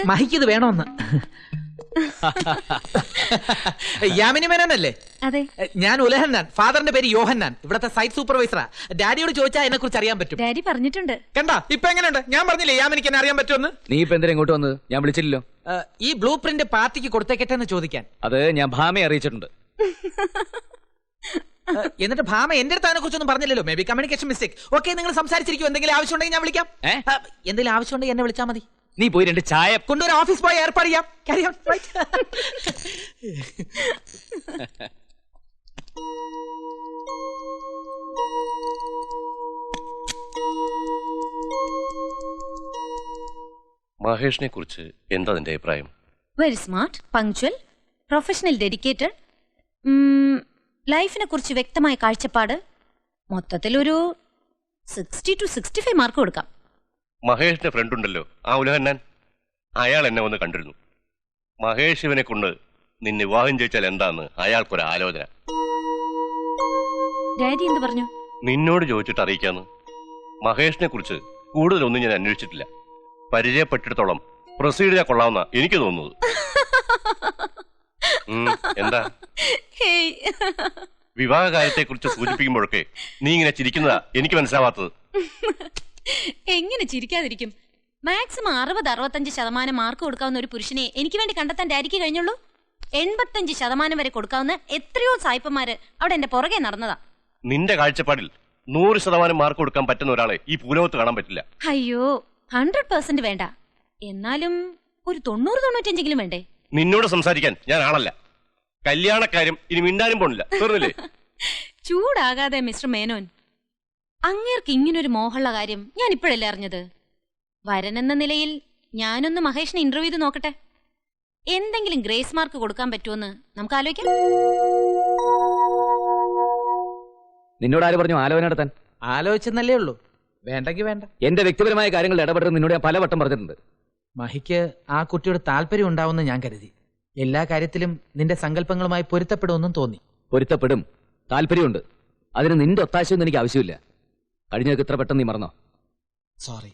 മഹിക്കത് വേണോന്ന്. യാമിനി മേനോനല്ലേ? അതെ. ഞാൻ ഉലഹന്നാൻ, ഫാദറിന്റെ പേര് യോഹന്നാൻ, ഇവിടത്തെ സൈറ്റ് സൂപ്പർവൈസറാ. ഡാഡിയോട് ചോദിച്ചാൽ എന്നെ കുറിച്ച് അറിയാൻ പറ്റും. ഡാഡി പറഞ്ഞിട്ടുണ്ട്. കണ്ടാ ഇപ്പൊ എങ്ങനെയുണ്ട്? ഞാൻ പറഞ്ഞില്ലേ യാമിനിക്ക് എന്നെ അറിയാൻ പറ്റുമെന്ന്. നീ ഇപ്പൊ എന്തിനാ ഇങ്ങോട്ട് വന്നത്? ഞാൻ വിളിച്ചില്ലല്ലോ. ഈ ബ്ലൂ പ്രിന്റ് പാർട്ടിക്ക് കൊടുത്തേക്കട്ടെ എന്ന് ചോദിക്കാൻ. അത് ഞാൻ ഭാമയെ അറിയിച്ചിട്ടുണ്ട്. എന്നിട്ട് ഭാമ എന്റെ അടുത്ത് അതിനെ കുറിച്ചൊന്നും പറഞ്ഞില്ലല്ലോ. May be communication mistake. Okay, നിങ്ങൾ സംസാരിച്ചിരിക്കും. എന്തെങ്കിലും ആവശ്യം ഉണ്ടെങ്കിൽ ഞാൻ വിളിക്കാം. എന്തെങ്കിലും ആവശ്യം ഉണ്ടെങ്കിൽ എന്നെ വിളിച്ചാൽ മതി. നീ പോയി 2 ചായ കൊണ്ടുവരാൻ ഓഫീസ് പോയി ഏർപ്പാട് ചെയ്യാം. Carry on, right? മഹേഷിനെ കുറിച്ച് എന്താ നിന്റെ അഭിപ്രായം? Very smart, punctual, professional, dedicated, ലൈഫിനെ കുറിച്ച് വ്യക്തമായ കാഴ്ചപ്പാട്. മൊത്തത്തിൽ ഒരു 60 to 65 മാർക്ക് കൊടുക്കാം. മഹേഷിന്റെ ഫ്രണ്ട് ഉണ്ടല്ലോ, ആ ഉലഹന്നാൻ, അയാൾ എന്നെ വന്ന് കണ്ടിരുന്നു. മഹേഷ് ഇവനെ കൊണ്ട് നിന്നെ വിവാഹം ചെയ്യിച്ചാൽ എന്താന്ന് അയാൾക്കൊരു ആലോചന. ഡാഡി എന്ത് പറഞ്ഞു? നിന്നോട് ചോദിച്ചിട്ട് അറിയിക്കാന്ന്. മഹേഷിനെ കുറിച്ച് കൂടുതലൊന്നും ഞാൻ അന്വേഷിച്ചിട്ടില്ല. പരിചയപ്പെട്ടിടത്തോളം പ്രൊസീഡ് ചെയ്യാൻ കൊള്ളാവുന്ന എനിക്ക് തോന്നുന്നത്. എന്താ വിവാഹ കാര്യത്തെ കുറിച്ച് സൂചിപ്പിക്കുമ്പോഴൊക്കെ നീ ഇങ്ങനെ ചിരിക്കുന്നതാ എനിക്ക് മനസ്സിലാവാത്തത്. എങ്ങനെ ചിരിക്കാതിരിക്കും? മാക്സിമം 60-65% മാർക്ക് കൊടുക്കാവുന്ന ഒരു പുരുഷനെ എനിക്ക് വേണ്ടി കണ്ടെത്താൻ ഡാഡിക്ക് കഴിഞ്ഞുള്ളൂ. 85% വരെ കൊടുക്കാവുന്ന എത്രയോ സായിപ്പന്മാര് അവിടെ എന്റെ പുറകെ നടന്നതാ. നിന്റെ കാഴ്ചപ്പാടിൽ 100% മാർക്ക് കൊടുക്കാൻ പറ്റുന്ന ഒരാളെ ഈ ഭൂലോകത്ത് കാണാൻ പറ്റില്ല. അയ്യോ, 100% വേണ്ട, എന്നാലും ഒരു 90-95 വേണ്ടേ? നിന്നോട് സംസാരിക്കാൻ ഞാൻ ആളല്ല. കല്യാണക്കാര്യം ഇനി മിണ്ടാനും പോണില്ല. തീർന്നില്ലേ? ചൂടാകാതെ മിസ്റ്റർ മേനോൻ. അങ്ങേർക്ക് ഇങ്ങനൊരു മോഹമുള്ള കാര്യം ഞാൻ ഇപ്പോഴല്ലേ അറിഞ്ഞത്. വരനെന്ന നിലയിൽ ഞാനൊന്ന് മഹേഷിനെ ഇന്റർവ്യൂ ചെയ്ത് നോക്കട്ടെ. എന്തെങ്കിലും ഗ്രേസ് മാർക്ക് കൊടുക്കാൻ പറ്റുമെന്ന് നമുക്ക് ആലോചിക്കാം. നിന്നോട് ആര് പറഞ്ഞു ആലോചന നടത്താൻ? ആലോചിച്ചെന്നല്ലേ ഉള്ളൂ, വേണ്ടെങ്കിൽ വേണ്ട. എന്റെ വ്യക്തിപരമായ കാര്യങ്ങളിൽ ഇടപെടുന്നത് നിന്നോട് ഞാൻ പലവട്ടം പറഞ്ഞിട്ടുണ്ട്. മഹിക്ക് ആ കുട്ടിയോട് താല്പര്യം ഉണ്ടാവുമെന്ന് ഞാൻ കരുതി. എല്ലാ കാര്യത്തിലും നിന്റെ സങ്കല്പങ്ങളുമായി പൊരുത്തപ്പെടുമെന്നും തോന്നി. പൊരുത്തപ്പെടും, താല്പര്യമുണ്ട്. അതിന് നിന്റെ ഒത്താശയൊന്നും എനിക്ക് ആവശ്യമില്ല. കഴിഞ്ഞതൊക്കെ ഇത്ര പെട്ടെന്ന് നീ മറന്നോ? സോറി,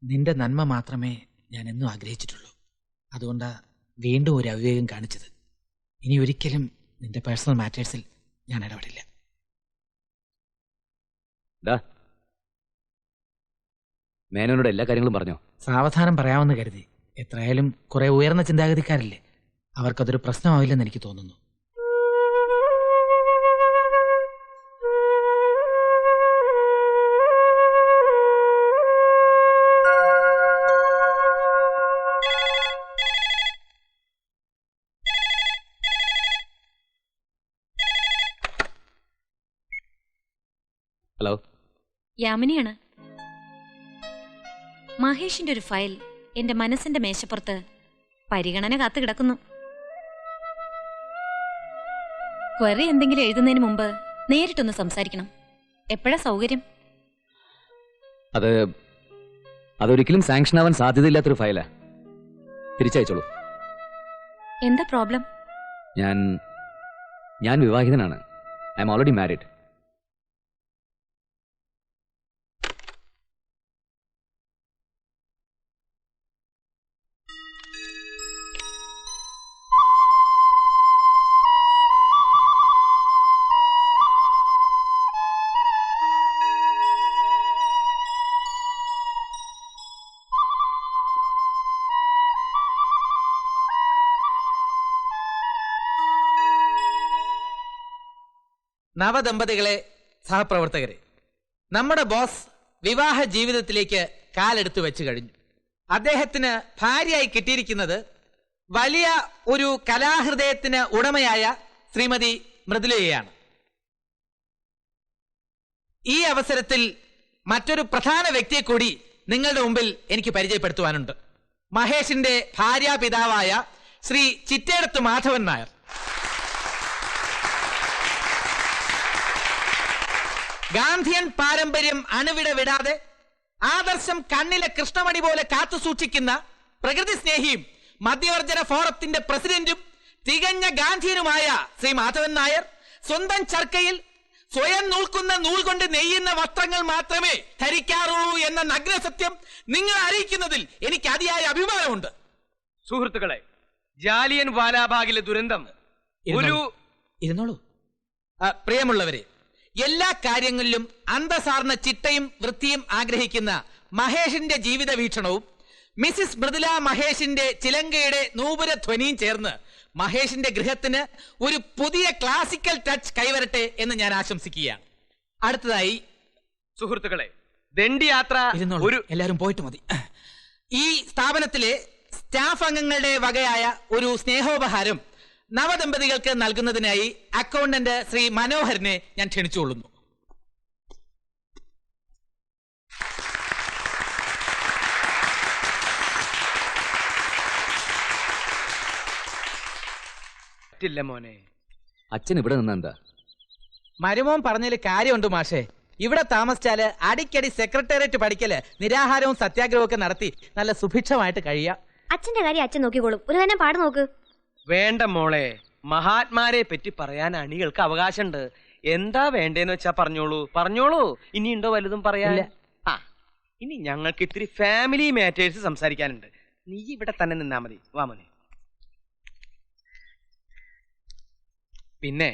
നിന്റെ നന്മ മാത്രമേ ഞാൻ എന്നും ആഗ്രഹിച്ചിട്ടുള്ളൂ. അതുകൊണ്ടാ വീണ്ടും ഒരു അവിവേകം കാണിച്ചത്. ഇനി ഒരിക്കലും നിന്റെ പേഴ്സണൽ മാറ്റേഴ്സിൽ ഞാൻ ഇടപെടില്ല. മേനോനോട് എല്ലാ കാര്യങ്ങളും പറഞ്ഞോ? സാവധാനം പറയാമെന്ന് കരുതി. എത്രയായാലും കുറെ ഉയർന്ന ചിന്താഗതിക്കാരില്ലേ, അവർക്കതൊരു പ്രശ്നമാവില്ലെന്ന് എനിക്ക് തോന്നുന്നു. ഹലോ, യാമിനിയാണ്. മഹേഷിന്റെ ഒരു ഫയൽ എന്റെ മനസ്സിന്റെ മേശപ്പുറത്ത് പരിഗണന കാത്തു കിടക്കുന്നു. ക്വറി എന്തെങ്കിലും എഴുതുന്നതിന് മുമ്പ് നേരിട്ടൊന്ന് സംസാരിക്കണം. എപ്പോഴാ സൗകര്യം? അതൊരിക്കലും സാങ്ഷൻ ആവാൻ സാധ്യതയില്ലാത്തൊരു ഫയലാ. തിരിച്ചയച്ചോളൂ. എന്താ പ്രോബ്ലം? ഞാൻ വിവാഹിതനാണ്. I am already married. നവദമ്പതികളെ, സഹപ്രവർത്തകരെ, നമ്മുടെ ബോസ് വിവാഹ ജീവിതത്തിലേക്ക് കാലെടുത്ത് വെച്ച് കഴിഞ്ഞു. അദ്ദേഹത്തിന് ഭാര്യയായി കിട്ടിയിരിക്കുന്നത് വലിയ ഒരു കലാഹൃദയത്തിന് ഉടമയായ ശ്രീമതി മൃദുലയെയാണ്. ഈ അവസരത്തിൽ മറ്റൊരു പ്രധാന വ്യക്തിയെ കൂടി നിങ്ങളുടെ മുമ്പിൽ എനിക്ക് പരിചയപ്പെടുത്തുവാനുണ്ട്. മഹേഷിന്റെ ഭാര്യാപിതാവായ ശ്രീ ചിറ്റേടത്ത് മാധവൻ നായർ. ഗാന്ധിയൻ പാരമ്പര്യം അണുവിട വിടാതെ ആദർശം കണ്ണിലെ കൃഷ്ണമണി പോലെ കാത്തു സൂക്ഷിക്കുന്ന പ്രകൃതി സ്നേഹിയും മധ്യവർജന ഫോറത്തിന്റെ പ്രസിഡന്റും തികഞ്ഞ ഗാന്ധിയനുമായ ശ്രീ മാധവൻ നായർ സ്വന്തം ചർക്കയിൽ സ്വയം നൂൽക്കുന്ന നൂൽ കൊണ്ട് നെയ്യുന്ന വസ്ത്രങ്ങൾ മാത്രമേ ധരിക്കാറുള്ളൂ എന്ന നഗ്നസത്യം നിങ്ങളെ അറിയിക്കുന്നതിൽ എനിക്ക് അതിയായ അഭിമാനമുണ്ട്. സുഹൃത്തുക്കളെ, ജാലിയൻ വാലാബാഗിലെ ദുരന്തം ഇരുന്നോളൂ. പ്രിയമുള്ളവരെ, എല്ലാ കാര്യങ്ങളിലും അന്തസാർന്ന ചിട്ടയും വൃത്തിയും ആഗ്രഹിക്കുന്ന മഹേഷിന്റെ ജീവിത വീക്ഷണവും മിസിസ് മൃദുല മഹേഷിന്റെ ചിലങ്കയുടെ നൂപുര ധ്വനിയും ചേർന്ന് മഹേഷിന്റെ ഗൃഹത്തിന് ഒരു പുതിയ ക്ലാസിക്കൽ ടച്ച് കൈവരട്ടെ എന്ന് ഞാൻ ആശംസിക്കുകയാണ്. അടുത്തതായി സുഹൃത്തുക്കളെ, ദണ്ഡി യാത്ര എല്ലാവരും പോയിട്ട് മതി. ഈ സ്ഥാപനത്തിലെ സ്റ്റാഫ് അംഗങ്ങളുടെ വകയായ ഒരു സ്നേഹോപഹാരം നവദമ്പതികൾക്ക് നൽകുന്നതിനായി അക്കൗണ്ടന്റ് ശ്രീ മനോഹരനെ ഞാൻ ക്ഷണിച്ചുകൊള്ളുന്നു. മോനെ, അച്ഛൻ ഇവിടെ നിന്നെന്താ? മരുമോൻ പറഞ്ഞതിൽ കാര്യമുണ്ട് മാഷേ. ഇവിടെ താമസിച്ചാല് അടിക്കടി സെക്രട്ടേറിയറ്റ് പഠിക്കല്, നിരാഹാരവും സത്യാഗ്രഹവും ഒക്കെ നടത്തി നല്ല സുഭിക്ഷമായിട്ട് കഴിയാം. അച്ഛന്റെ കാര്യം അച്ഛൻ നോക്കിക്കോളും. ഒരു തന്നെ പാട് നോക്ക്. വേണ്ട മോളെ, മഹാത്മാരെ പറ്റി പറയാൻ അണികൾക്ക് അവകാശമുണ്ട്. എന്താ വേണ്ടേന്ന് വെച്ചാ പറഞ്ഞോളൂ. ഇനി ഉണ്ടോ വലുതും പറയാൻ? ഇനി ഞങ്ങൾക്ക് ഇത്തിരി ഫാമിലി മാറ്റേഴ്സ് സംസാരിക്കാനുണ്ട്. നീ ഇവിടെ തന്നെ നിന്നാ മതി. വാ മോനെ. പിന്നെ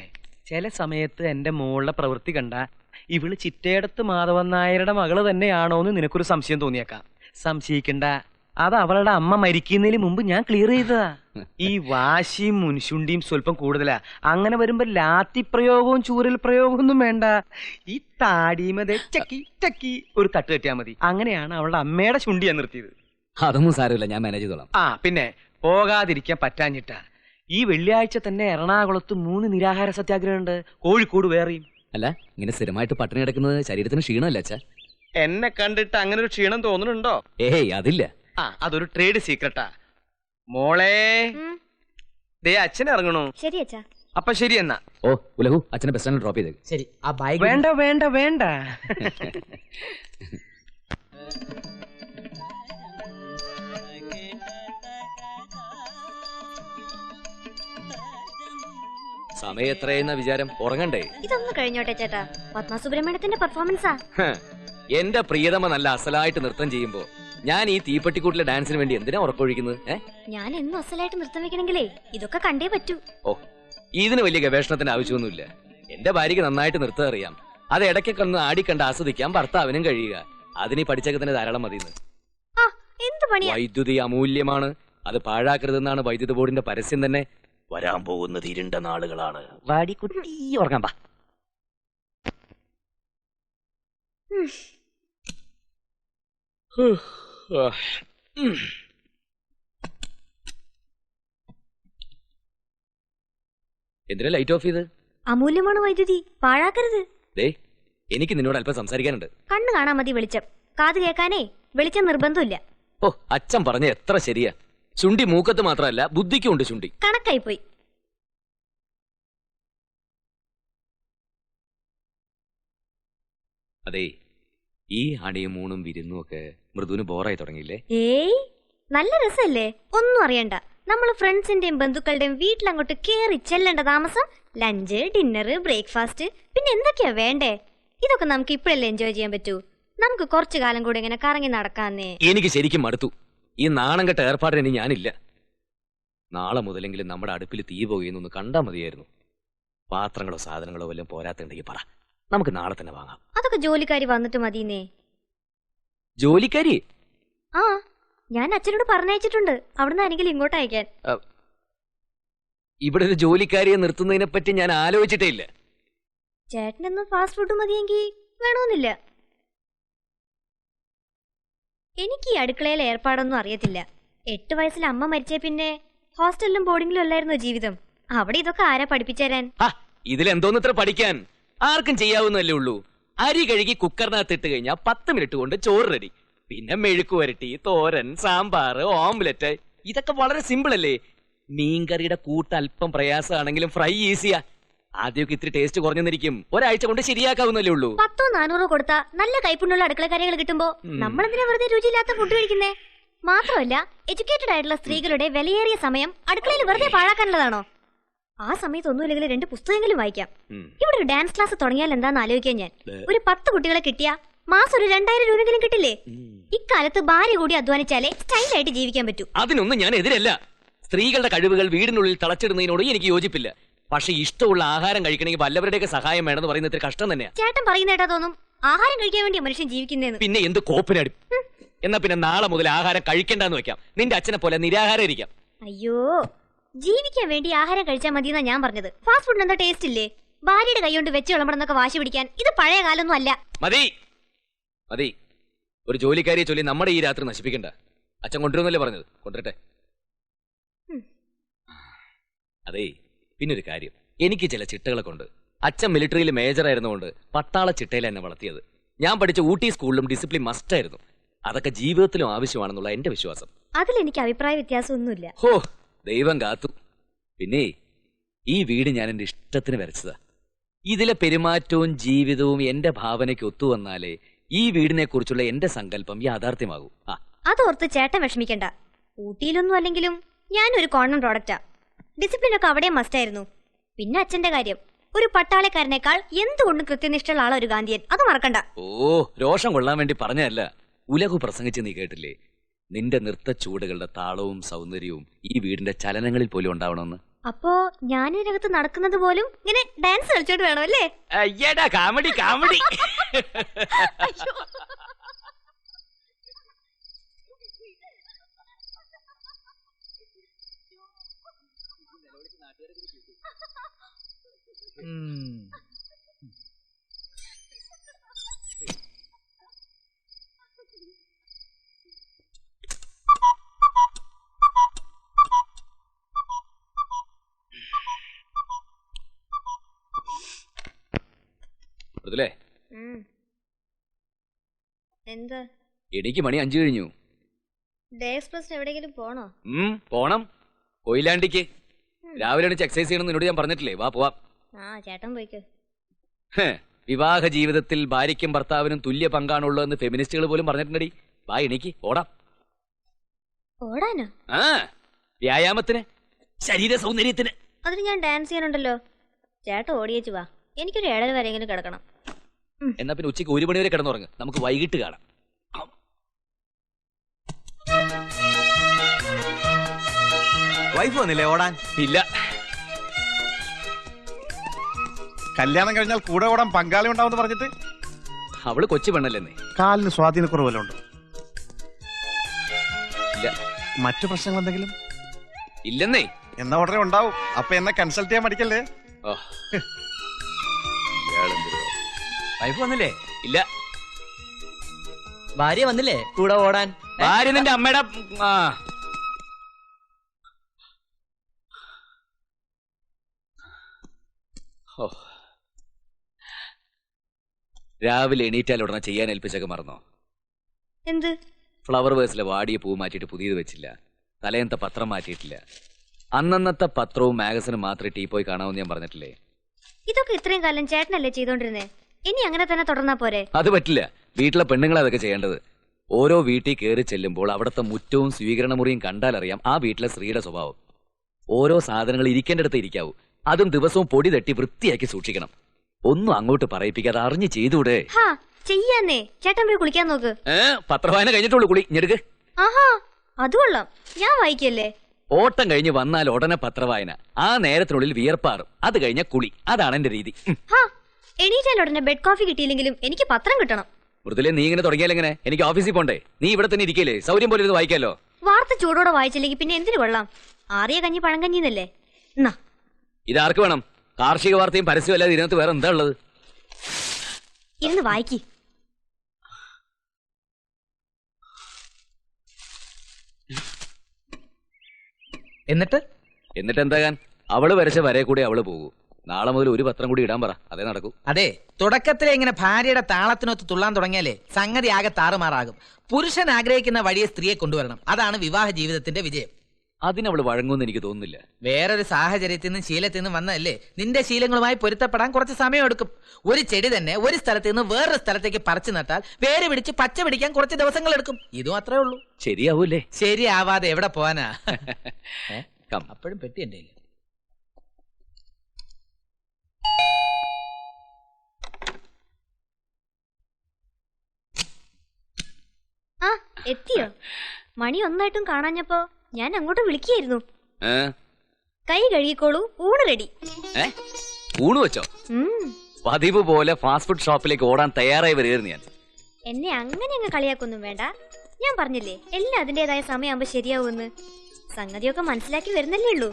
ചില സമയത്ത് എന്റെ മോളുടെ പ്രവൃത്തി കണ്ട ഇവള് ചിറ്റേടത്ത് മാധവൻ നായരുടെ മകള് തന്നെയാണോന്ന് നിനക്കൊരു സംശയം തോന്നിയേക്കാം. സംശയിക്കണ്ട, അത് അവളുടെ അമ്മ മരിക്കുന്നതിന് മുമ്പ് ഞാൻ ക്ലിയർ ചെയ്തതാ. ഈ വാശിയും മുൻശുണ്ടിയും സ്വല്പം കൂടുതലാ. അങ്ങനെ വരുമ്പോ ലാത്തി പ്രയോഗവും ചൂരൽ പ്രയോഗവും ഒന്നും വേണ്ട. ഈ താടിമതെ ചക്കി ചക്കി ഒരു തട്ട് കെട്ടിയാ മതി. അങ്ങനെയാണ് അവളുടെ അമ്മയുടെ ശുണ്ടി ഞാൻ നിർത്തിയത്. അതൊന്നും സാരമില്ല, ഞാൻ മാനേജ് ചെയ്തോളാം. പിന്നെ പോകാതിരിക്കാൻ പറ്റാഞ്ഞിട്ടാ. ഈ വെള്ളിയാഴ്ച തന്നെ എറണാകുളത്ത് 3 നിരാഹാര സത്യാഗ്രഹം ഉണ്ട്. കോഴിക്കോട് വേറെയും. അല്ല, ഇങ്ങനെ സ്ഥിരമായിട്ട് പട്ടിണി കിടക്കുന്നത് ശരീരത്തിന് ക്ഷീണമല്ല അച്ഛാ? എന്നെ കണ്ടിട്ട് അങ്ങനെ ഒരു ക്ഷീണം തോന്നുന്നുണ്ടോ? ഏയ്, അതില്ല. അതൊരു ട്രേഡ് സീക്രട്ടാ. മോളെ, ദേ അച്ഛൻ ഇറങ്ങണു. ശരി അച്ഛാ. അപ്പൊ ശരി എന്നാ. ഓ ഉലഹു, അച്ഛനെ ബസ് സ്റ്റാൻഡിൽ ഡ്രോപ്പ് ചെയ്തേക്ക്. ശരി. ആ ബൈക്ക് വേണ്ട. സമയം എത്രയെന്ന വിചാരം? ഉറങ്ങണ്ടേ? ഇതൊന്ന് കഴിഞ്ഞോട്ടെ ചേട്ടാ. പത്മ സുബ്രഹ്മണ്യത്തിന്റെ പെർഫോമൻസാ. എന്റെ പ്രിയതമ നല്ല അസലായിട്ട് നൃത്തം ചെയ്യുമ്പോ ഞാൻ ഈ തീപ്പെട്ടിക്കൂട്ടിലെ ഡാൻസിന് വേണ്ടി എന്തിനാ ഉറക്കൊഴിക്കുന്നത്? ഞാൻ എന്നും അസലായിട്ട് നൃത്തം വെക്കണെങ്കിലേ ഇതൊക്കെ കണ്ടേ പറ്റൂ. ഓ, ഇതിന് വലിയ ഗവേഷണത്തിന് ആവശ്യമൊന്നുമില്ല. എന്റെ ഭാര്യക്ക് നന്നായിട്ട് നൃത്തം അറിയാം. അത് ഇടയ്ക്കൊക്കെ ഒന്ന് ആടിക്കണ്ട് ആസ്വദിക്കാൻ ഭർത്താവിനും കഴിയുക. അതിന് പഠിച്ചൊക്കെ തന്നെ ധാരാളം മതിയെന്ന്. എന്ത് പണിയാ? വൈദ്യുതി അമൂല്യമാണ്, അത് പാഴാക്കരുതെന്നാണ് വൈദ്യുതി ബോർഡിന്റെ പരസ്യം തന്നെ. വരാൻ പോകുന്നത് ഇരുണ്ട നാളുകളാണ്. വാടിക്കുട്ടി ഉറങ്ങാൻ പാ. എന്തിനാ ലൈറ്റ് ഓഫ് ചെയ്ത്? അമൂല്യമാണ് വൈദ്യുതി, പാഴാക്കരുത്. ദേ, എനിക്ക് നിന്നോട് അല്പം സംസാരിക്കാനുണ്ട്. കണ്ണു കാണാൻ മതി വെളിച്ചം, കാത് കേൾക്കാനേ വെളിച്ചം നിർബന്ധമില്ല. ഓ, അച്ഛൻ പറഞ്ഞ എത്ര ശരിയാ. ചുണ്ടി മൂക്കത്ത് മാത്രമല്ല, ബുദ്ധിക്കും ഉണ്ട് ചുണ്ടി. കണക്കായി പോയി. അതെ, ഈ അണിയും മൂണും വിരുന്നും ഒക്കെ മൃദുവിന് ബോറായി തുടങ്ങിയില്ലേ? ഏയ്, നല്ല രസല്ലേ. ഒന്നും അറിയണ്ട. നമ്മൾ ഫ്രണ്ട്സിന്റെയും ബന്ധുക്കളുടെയും വീട്ടിലങ്ങോട്ട് കേറി ചെല്ലേണ്ട താമസം. ലഞ്ച്, ഡിന്നർ, ബ്രേക്ക്ഫാസ്റ്റ്, പിന്നെ എന്തൊക്കെയാ വേണ്ടേ? ഇതൊക്കെ നമുക്ക് ഇപ്പോഴല്ലേ എൻജോയ് ചെയ്യാൻ പറ്റൂ. നമുക്ക് കുറച്ചു കാലം കൂടെ ഇങ്ങനെ കറങ്ങി നടക്കാന്നേ. എനിക്ക് ശരിക്കും മടുത്തു. ഈ നാണം കെട്ട ഏർപ്പാടിന് ഇനി ഞാനില്ല. നാളെ മുതലെങ്കിലും നമ്മുടെ അടുപ്പിൽ തീ പോകുന്നൊന്ന് കണ്ടാ മതിയായിരുന്നു. പാത്രങ്ങളോ സാധനങ്ങളോ വല്ലതും പോരാത്തുണ്ടെങ്കിൽ പറ, നമുക്ക് നാളെ തന്നെ വാങ്ങാം. അതൊക്കെ ജോലിക്കാരി വന്നിട്ട് മതിന്നേ. ജോലിക്കാരി? ഞാൻ അച്ഛനോട് പറഞ്ഞയച്ചിട്ടുണ്ട്, അവിടുന്ന് ആരെങ്കിലും ഇങ്ങോട്ട് അയക്കാൻ. ഇവിടെ ഒരു ജോലിക്കാരിയെ നിർത്തുന്നതിനെ പറ്റി ഞാൻ ആലോചിച്ചിട്ടേ ഇല്ല. ചേട്ടനൊന്നും ഫാസ്റ്റ് ഫുഡ് മതിയെങ്കിൽ വേണമെന്നില്ല. എനിക്ക് ഈ അടുക്കളയിലെ ഏർപ്പാടൊന്നും അറിയത്തില്ല. 8 വയസ്സിൽ അമ്മ മരിച്ചേ പിന്നെ ഹോസ്റ്റലിലും ബോർഡിങ്ങിലും അല്ലായിരുന്നോ ജീവിതം. അവിടെ ഇതൊക്കെ ആരാ പഠിപ്പിച്ചുതരാൻ? ഇതിലെന്തോന്ന് ഇത്ര പഠിക്കാൻ? ആർക്കും ചെയ്യാവുന്നല്ലേ ഉള്ളൂ. അരി കഴുകി കുക്കറിനകത്ത് ഇട്ട് കഴിഞ്ഞാൽ 10 മിനിറ്റ് കൊണ്ട് ചോറ് റെഡി. പിന്നെ മെഴുക്ക് വരട്ടി, തോരൻ, സാമ്പാർ, ഓംലെറ്റ്, ഇതൊക്കെ വളരെ സിമ്പിൾ അല്ലേ? മീൻകറിയുടെ കൂട്ട് അല്പം പ്രയാസമാണെങ്കിലും ഫ്രൈ ഈസിയാ. ആദ്യമൊക്കെ ഇത്തിരി ടേസ്റ്റ് കുറഞ്ഞെന്നിരിക്കും, ഒരാഴ്ച കൊണ്ട് ശരിയാക്കാവുന്നല്ലേ ഉള്ളൂ. 100-400 കൊടുത്താ നല്ല കൈപ്പുണ്യുള്ള അടുക്കളക്കാരികൾ കിട്ടുമ്പോ നമ്മളെന്തിനാ വെറുതെ രുചിയില്ലാത്ത ഫുഡ് കഴിക്കുന്നേ? മാത്രമല്ല, എഡ്യൂക്കേറ്റഡ് ആയിട്ടുള്ള സ്ത്രീകളുടെ വിലയേറിയ സമയം അടുക്കളയിൽ വെറുതെ പാഴാക്കാനുള്ളതാണോ? ആ സമയത്ത് ഒന്നുമില്ലെങ്കിൽ 2 പുസ്തകങ്ങളും വായിക്കാം. ഇവിടെ ഒരു ഡാൻസ് ക്ലാസ് തുടങ്ങിയാൽ എന്താന്ന് ആലോചിക്കാൻ ഞാൻ. ഒരു 10 കുട്ടികളെ കിട്ടിയാ മാസം ഒരു 2000 രൂപയെങ്കിലും കിട്ടില്ലേ? ഇക്കാലത്ത് ഭാര്യ കൂടി അധ്വാനിച്ചാലേ സ്റ്റൈലായിട്ട് ജീവിക്കാൻ പറ്റൂ. അതിനൊന്നും ഞാൻ എതിരല്ല. സ്ത്രീകളുടെ കഴിവുകൾ വീടിനുള്ളിൽ തളച്ചിടുന്നതിനോട് എനിക്ക് യോജിപ്പില്ല. പക്ഷെ ഇഷ്ടമുള്ള ആഹാരം കഴിക്കണമെങ്കിൽ വല്ലവരുടെയൊക്കെ സഹായം വേണമെന്ന് പറയുന്നത് ഇത്ര കഷ്ടം തന്നെയാ. ചേട്ടൻ പറയുന്നേട്ടാ തോന്നും ആഹാരം കഴിക്കാൻ വേണ്ടി മനുഷ്യൻ ജീവിക്കുന്നേന്ന്. പിന്നെ എന്ത് കോപ്പിനടി? എന്നാ പിന്നെ നാളെ മുതൽ ആഹാരം കഴിക്കണ്ടെന്ന് വെക്കാം. നിന്റെ അച്ഛനെ പോലെ നിരാഹാരം ഇരിക്കാം. അയ്യോ, ജീവിക്കാൻ വേണ്ടി ആഹാരം കഴിച്ചാൽ മതിയെന്നാ ഞാൻ പറഞ്ഞത്. ഫാസ്റ്റ് ഫുഡിന് എന്താ ടേസ്റ്റ് ഇല്ലേ? ഭാര്യയുടെ കൈകൊണ്ട് വെച്ച് വിളമ്പണമെന്നൊക്കെ വാശി പിടിക്കാൻ ഇത് പഴയ കാലൊന്നും അല്ല. മതി മതി, ഒരു ജോലിക്കാരിയെ ചൊല്ലി നമ്മുടെ ഈ രാത്രി നശിപ്പിക്കണ്ട. അച്ഛൻ കൊണ്ടുവരുന്നല്ലേ പറഞ്ഞത്, കൊണ്ടുവരട്ടെ. അതേ, പിന്നൊരു കാര്യം, എനിക്ക് ചില ചിട്ടകളൊക്കെ ഉണ്ട്. അച്ഛൻ മിലിറ്ററിയിൽ മേജർ ആയിരുന്നുകൊണ്ട് പട്ടാള ചിട്ടയിൽ എന്നെ വളർത്തിയത്. ഞാൻ പഠിച്ച ഊട്ടി സ്കൂളിലും ഡിസിപ്ലിൻ മസ്റ്റ് ആയിരുന്നു. അതൊക്കെ ജീവിതത്തിലും ആവശ്യമാണെന്നുള്ള എന്റെ വിശ്വാസം. അതിലെനിക്ക് അഭിപ്രായ വ്യത്യാസമൊന്നുമില്ല. ഹോ, ദൈവം കാത്തു. പിന്നെ ഈ വീട് ഞാൻ എന്റെ ഇഷ്ടത്തിന് വരച്ചതാ. ഇതിലെ പെരുമാറ്റവും ജീവിതവും എന്റെ ഭാവനയ്ക്ക് ഒത്തുവന്നാലേ ഈ വീടിനെ കുറിച്ചുള്ള എന്റെ സങ്കല്പം യാഥാർത്ഥ്യമാകൂ. അതോർത്ത് ചേട്ടൻ വിഷമിക്കണ്ട. ഊട്ടിയിലൊന്നും അല്ലെങ്കിലും ഞാനൊരു കോമൺ പ്രോഡക്റ്റാ. ഡിസിപ്ലിൻ ഒക്കെ അവിടെ മസ്റ്റ് ആയിരുന്നു. പിന്നെ അച്ഛന്റെ കാര്യം, ഒരു പട്ടാളക്കാരനേക്കാൾ എന്തുകൊണ്ടും കൃത്യനിഷ്ഠയുള്ള ആളാ ഒരു ഗാന്ധിയൻ. അത് മറക്കണ്ട. ഓ, രോഷം കൊള്ളാൻ വേണ്ടി പറഞ്ഞതല്ല. ഉലകു പ്രസംഗിച്ച് നീ കേട്ടില്ലേ? നിന്റെ നൃത്ത ചൂടുകളുടെ താളവും സൗന്ദര്യവും ഈ വീടിന്റെ ചലനങ്ങളിൽ പോലും ഉണ്ടാവണമെന്ന്. അപ്പോ ഞാൻ ഇതിനകത്ത് നടക്കുന്നത് പോലും ഇങ്ങനെ ഡാൻസ് കളിച്ചോണ്ട് വേണം അല്ലേ? അയ്യടാ, കാമഡി കാമഡി. എന്താ? എനിക്ക് മണി 5 കഴിഞ്ഞു. ഡേ എക്സ്പ്രസ് എവിടെയെങ്കിലും പോണോ? പോണം, കൊയിലാണ്ടിക്ക്. രാവിലെ എക്സസൈസ് ചെയ്യണം എന്നോട് ഞാൻ പറഞ്ഞിട്ടില്ലേ? വാ പോവാം. ചേട്ടൻ പോയിക്കോ. വിവാഹ ജീവിതത്തിൽ ഭാര്യയ്ക്കും ഭർത്താവിനും തുല്യ പങ്കാണുള്ളതെന്ന് ഫെമിനിസ്റ്റുകൾ പോലും പറഞ്ഞിട്ടുണ്ടടി. വാ, എനിക്ക് ഓടാം. ഓടാനോ? വ്യായാമത്തിന്, ശരീര സൗന്ദര്യത്തിന്. അതിന് ഞാൻ ഡാൻസ് ചെയ്യാനുണ്ടല്ലോ. ചേട്ടൻ ഓടിയേച്ചു വാ, എനിക്കൊരു 7:30 വരെയെങ്കിലും കിടക്കണം. എന്നാ പിന്നെ ഉച്ചയ്ക്ക് 1 മണി വരെ കിടന്നുറങ്ങ്, നമുക്ക് വൈകിട്ട് കാണാം. വൈഫ് വന്നില്ലേ ഓടാൻ? ഇല്ല. കല്യാണം കഴിഞ്ഞാൽ കൂടെ ഓടാൻ പങ്കാളി ഉണ്ടാവും പറഞ്ഞിട്ട് അവള് കൊച്ചു പെണ്ണല്ലെന്നേ. കാലിന് സ്വാധീനക്കുറവല്ലോ ഉണ്ട്? ഇല്ല. മറ്റു പ്രശ്നങ്ങൾ എന്തെങ്കിലും? ഇല്ലെന്നേ. എന്നാ ഉടനെ ഉണ്ടാവും. അപ്പൊ എന്നെ കൺസൾട്ട് ചെയ്യാൻ പഠിക്കല്ലേ? വൈഫ് വന്നില്ലേ? ഇല്ല. ഭാര്യ വന്നില്ലേ കൂടെ ഓടാൻ? ഭാര്യ നിന്റെ അമ്മയുടെ. രാവിലെ എണീറ്റാൽ ഉടനെ ചെയ്യാൻ ഏൽപ്പിച്ചൊക്കെ മറന്നോ? എന്ത്? ഫ്ലവർ വേഴ്സിലെ വാടിയ പൂ മാറ്റിയിട്ട് പുതിയത് വെച്ചില്ല. തലേന്നത്തെ പത്രം മാറ്റിയിട്ടില്ല. അന്നന്നത്തെ പത്രവും മാഗസിനും മാത്രമേ ടീ പോയി കാണാമെന്ന് ഞാൻ പറഞ്ഞിട്ടില്ലേ? ഇതൊക്കെ ഇത്രയും കാലം ചേട്ടനല്ലേ ചെയ്തോണ്ടിരുന്നേ? ഇനി അങ്ങനെ തന്നെ തുടർന്നാ പോരെ? അത് പറ്റില്ല. വീട്ടിലെ പെണ്ണുങ്ങളെ അതൊക്കെ ചെയ്യേണ്ടത്. ഓരോ വീട്ടിൽ കയറി ചെല്ലുമ്പോൾ അവിടുത്തെ മുറ്റവും സ്വീകരണ മുറിയും കണ്ടാലറിയാം ആ വീട്ടിലെ സ്ത്രീയുടെ സ്വഭാവം. ഓരോ സാധനങ്ങൾ ഇരിക്കേണ്ടടുത്ത് ഇരിക്കാവൂ. അതും ദിവസവും പൊടി തട്ടി വൃത്തിയാക്കി സൂക്ഷിക്കണം. ഒന്നും അങ്ങോട്ട് പറയിപ്പിക്കാതെ അറിഞ്ഞു ചെയ്തൂടെ? ചെയ്യാന്നേ. ചേട്ടൻ പോയി കുളിക്കാൻ നോക്ക്. പത്രവായന കഴിഞ്ഞിട്ടുള്ളൂ കുളി. ഞെടുക്ക്. ആഹാ, അത് കൊള്ളാം. ഞാൻ വായിക്കല്ലേ? ഓട്ടം കഴിഞ്ഞ് വന്നാൽ ഉടനെ പത്രവായന. ആ നേരത്തിനുള്ളിൽ വിയർപ്പാറും. അത് കഴിഞ്ഞ കുളി. അതാണ് എന്റെ രീതി. എണീറ്റാൽ ഉടനെ ബെഡ് കോഫി കിട്ടിയില്ലെങ്കിലും എനിക്ക് പത്രം കിട്ടണം. മൃദുലെ, നീ ഇങ്ങനെ തുടങ്ങിയാലെങ്ങനെ? എനിക്ക് ഓഫീസിൽ പോണ്ടേ? നീ ഇവിടെ തന്നെ ഇരിക്കല്ലേ? സൗകര്യം പോലെ ഇത് വായിക്കാലോ. വാർത്ത ചൂടോടെ വായിച്ചില്ലെങ്കിൽ പിന്നെ എന്തിനു കൊള്ളാം? ആറിയ കഞ്ഞി പഴങ്കഞ്ഞിന്നല്ലേ? ഇതാർക്ക് വേണം? കാർഷിക വാർത്തയും പരസ്യം അല്ലാതെ ഇതിനകത്ത് വേറെ എന്താ ഉള്ളത്? ഇരുന്ന് വായിക്കി. എന്നിട്ട് എന്താകാൻ, അവള് വരച്ച വരെ കൂടി അവള് പോകൂ. നാളെ മുതൽ ഒരു പത്രം കൂടി ഇടാൻ പറ, അതേ നടക്കൂ. അതെ, തുടക്കത്തിലെ ഇങ്ങനെ ഭാര്യയുടെ താളത്തിനൊത്ത് തുള്ളാൻ തുടങ്ങിയാലേ സംഗതി ആകെ താറുമാറാകും. പുരുഷൻ ആഗ്രഹിക്കുന്ന വഴിയെ സ്ത്രീയെ കൊണ്ടുവരണം. അതാണ് വിവാഹ ജീവിതത്തിന്റെ വിജയം. അതിനവള് വഴങ്ങുമെന്ന് എനിക്ക് തോന്നുന്നില്ല. വേറൊരു സാഹചര്യത്തിൽ നിന്നും ശീലത്തിൽ നിന്നും വന്നതല്ലേ. നിന്റെ ശീലങ്ങളുമായി പൊരുത്തപ്പെടാൻ കുറച്ച് സമയം എടുക്കും. ഒരു ചെടി തന്നെ ഒരു സ്ഥലത്ത് നിന്ന് വേറൊരു സ്ഥലത്തേക്ക് പറിച്ചു നട്ടാൽ വേര് പിടിച്ച് പച്ച പിടിക്കാൻ കുറച്ച് ദിവസങ്ങൾ എടുക്കും. ഇതും അത്രേ ഉള്ളൂ. ശരിയാവൂലേ? ശരിയാവാതെ എവിടെ പോവാനാ? അപ്പോഴും പെട്ടി എന്റെ കയ്യില്. ആ എത്തിയോ? മണി ഒന്നായിട്ടും കാണാഞ്ഞപ്പോ ഞാൻ അങ്ങോട്ട് വിളിക്കുകയായിരുന്നു. കൈ കഴുകിക്കോളൂ, ഊണ് റെഡി. ഊണ് വെച്ചോ? പതിവ് പോലെ ഫാസ്റ്റ് ഫുഡ് ഷോപ്പിലേക്ക് ഓടാൻ തയ്യാറായി വരികയായിരുന്നു ഞാൻ. എന്നെ അങ്ങനെ അങ്ങ് കളിയാക്കൊന്നും വേണ്ട. ഞാൻ പറഞ്ഞില്ലേ എല്ലാം അതിന്റേതായ സമയമാകുമ്പോ ശരിയാവുമെന്ന്. സംഗതിയൊക്കെ മനസ്സിലാക്കി വരുന്നല്ലേ ഉള്ളൂ.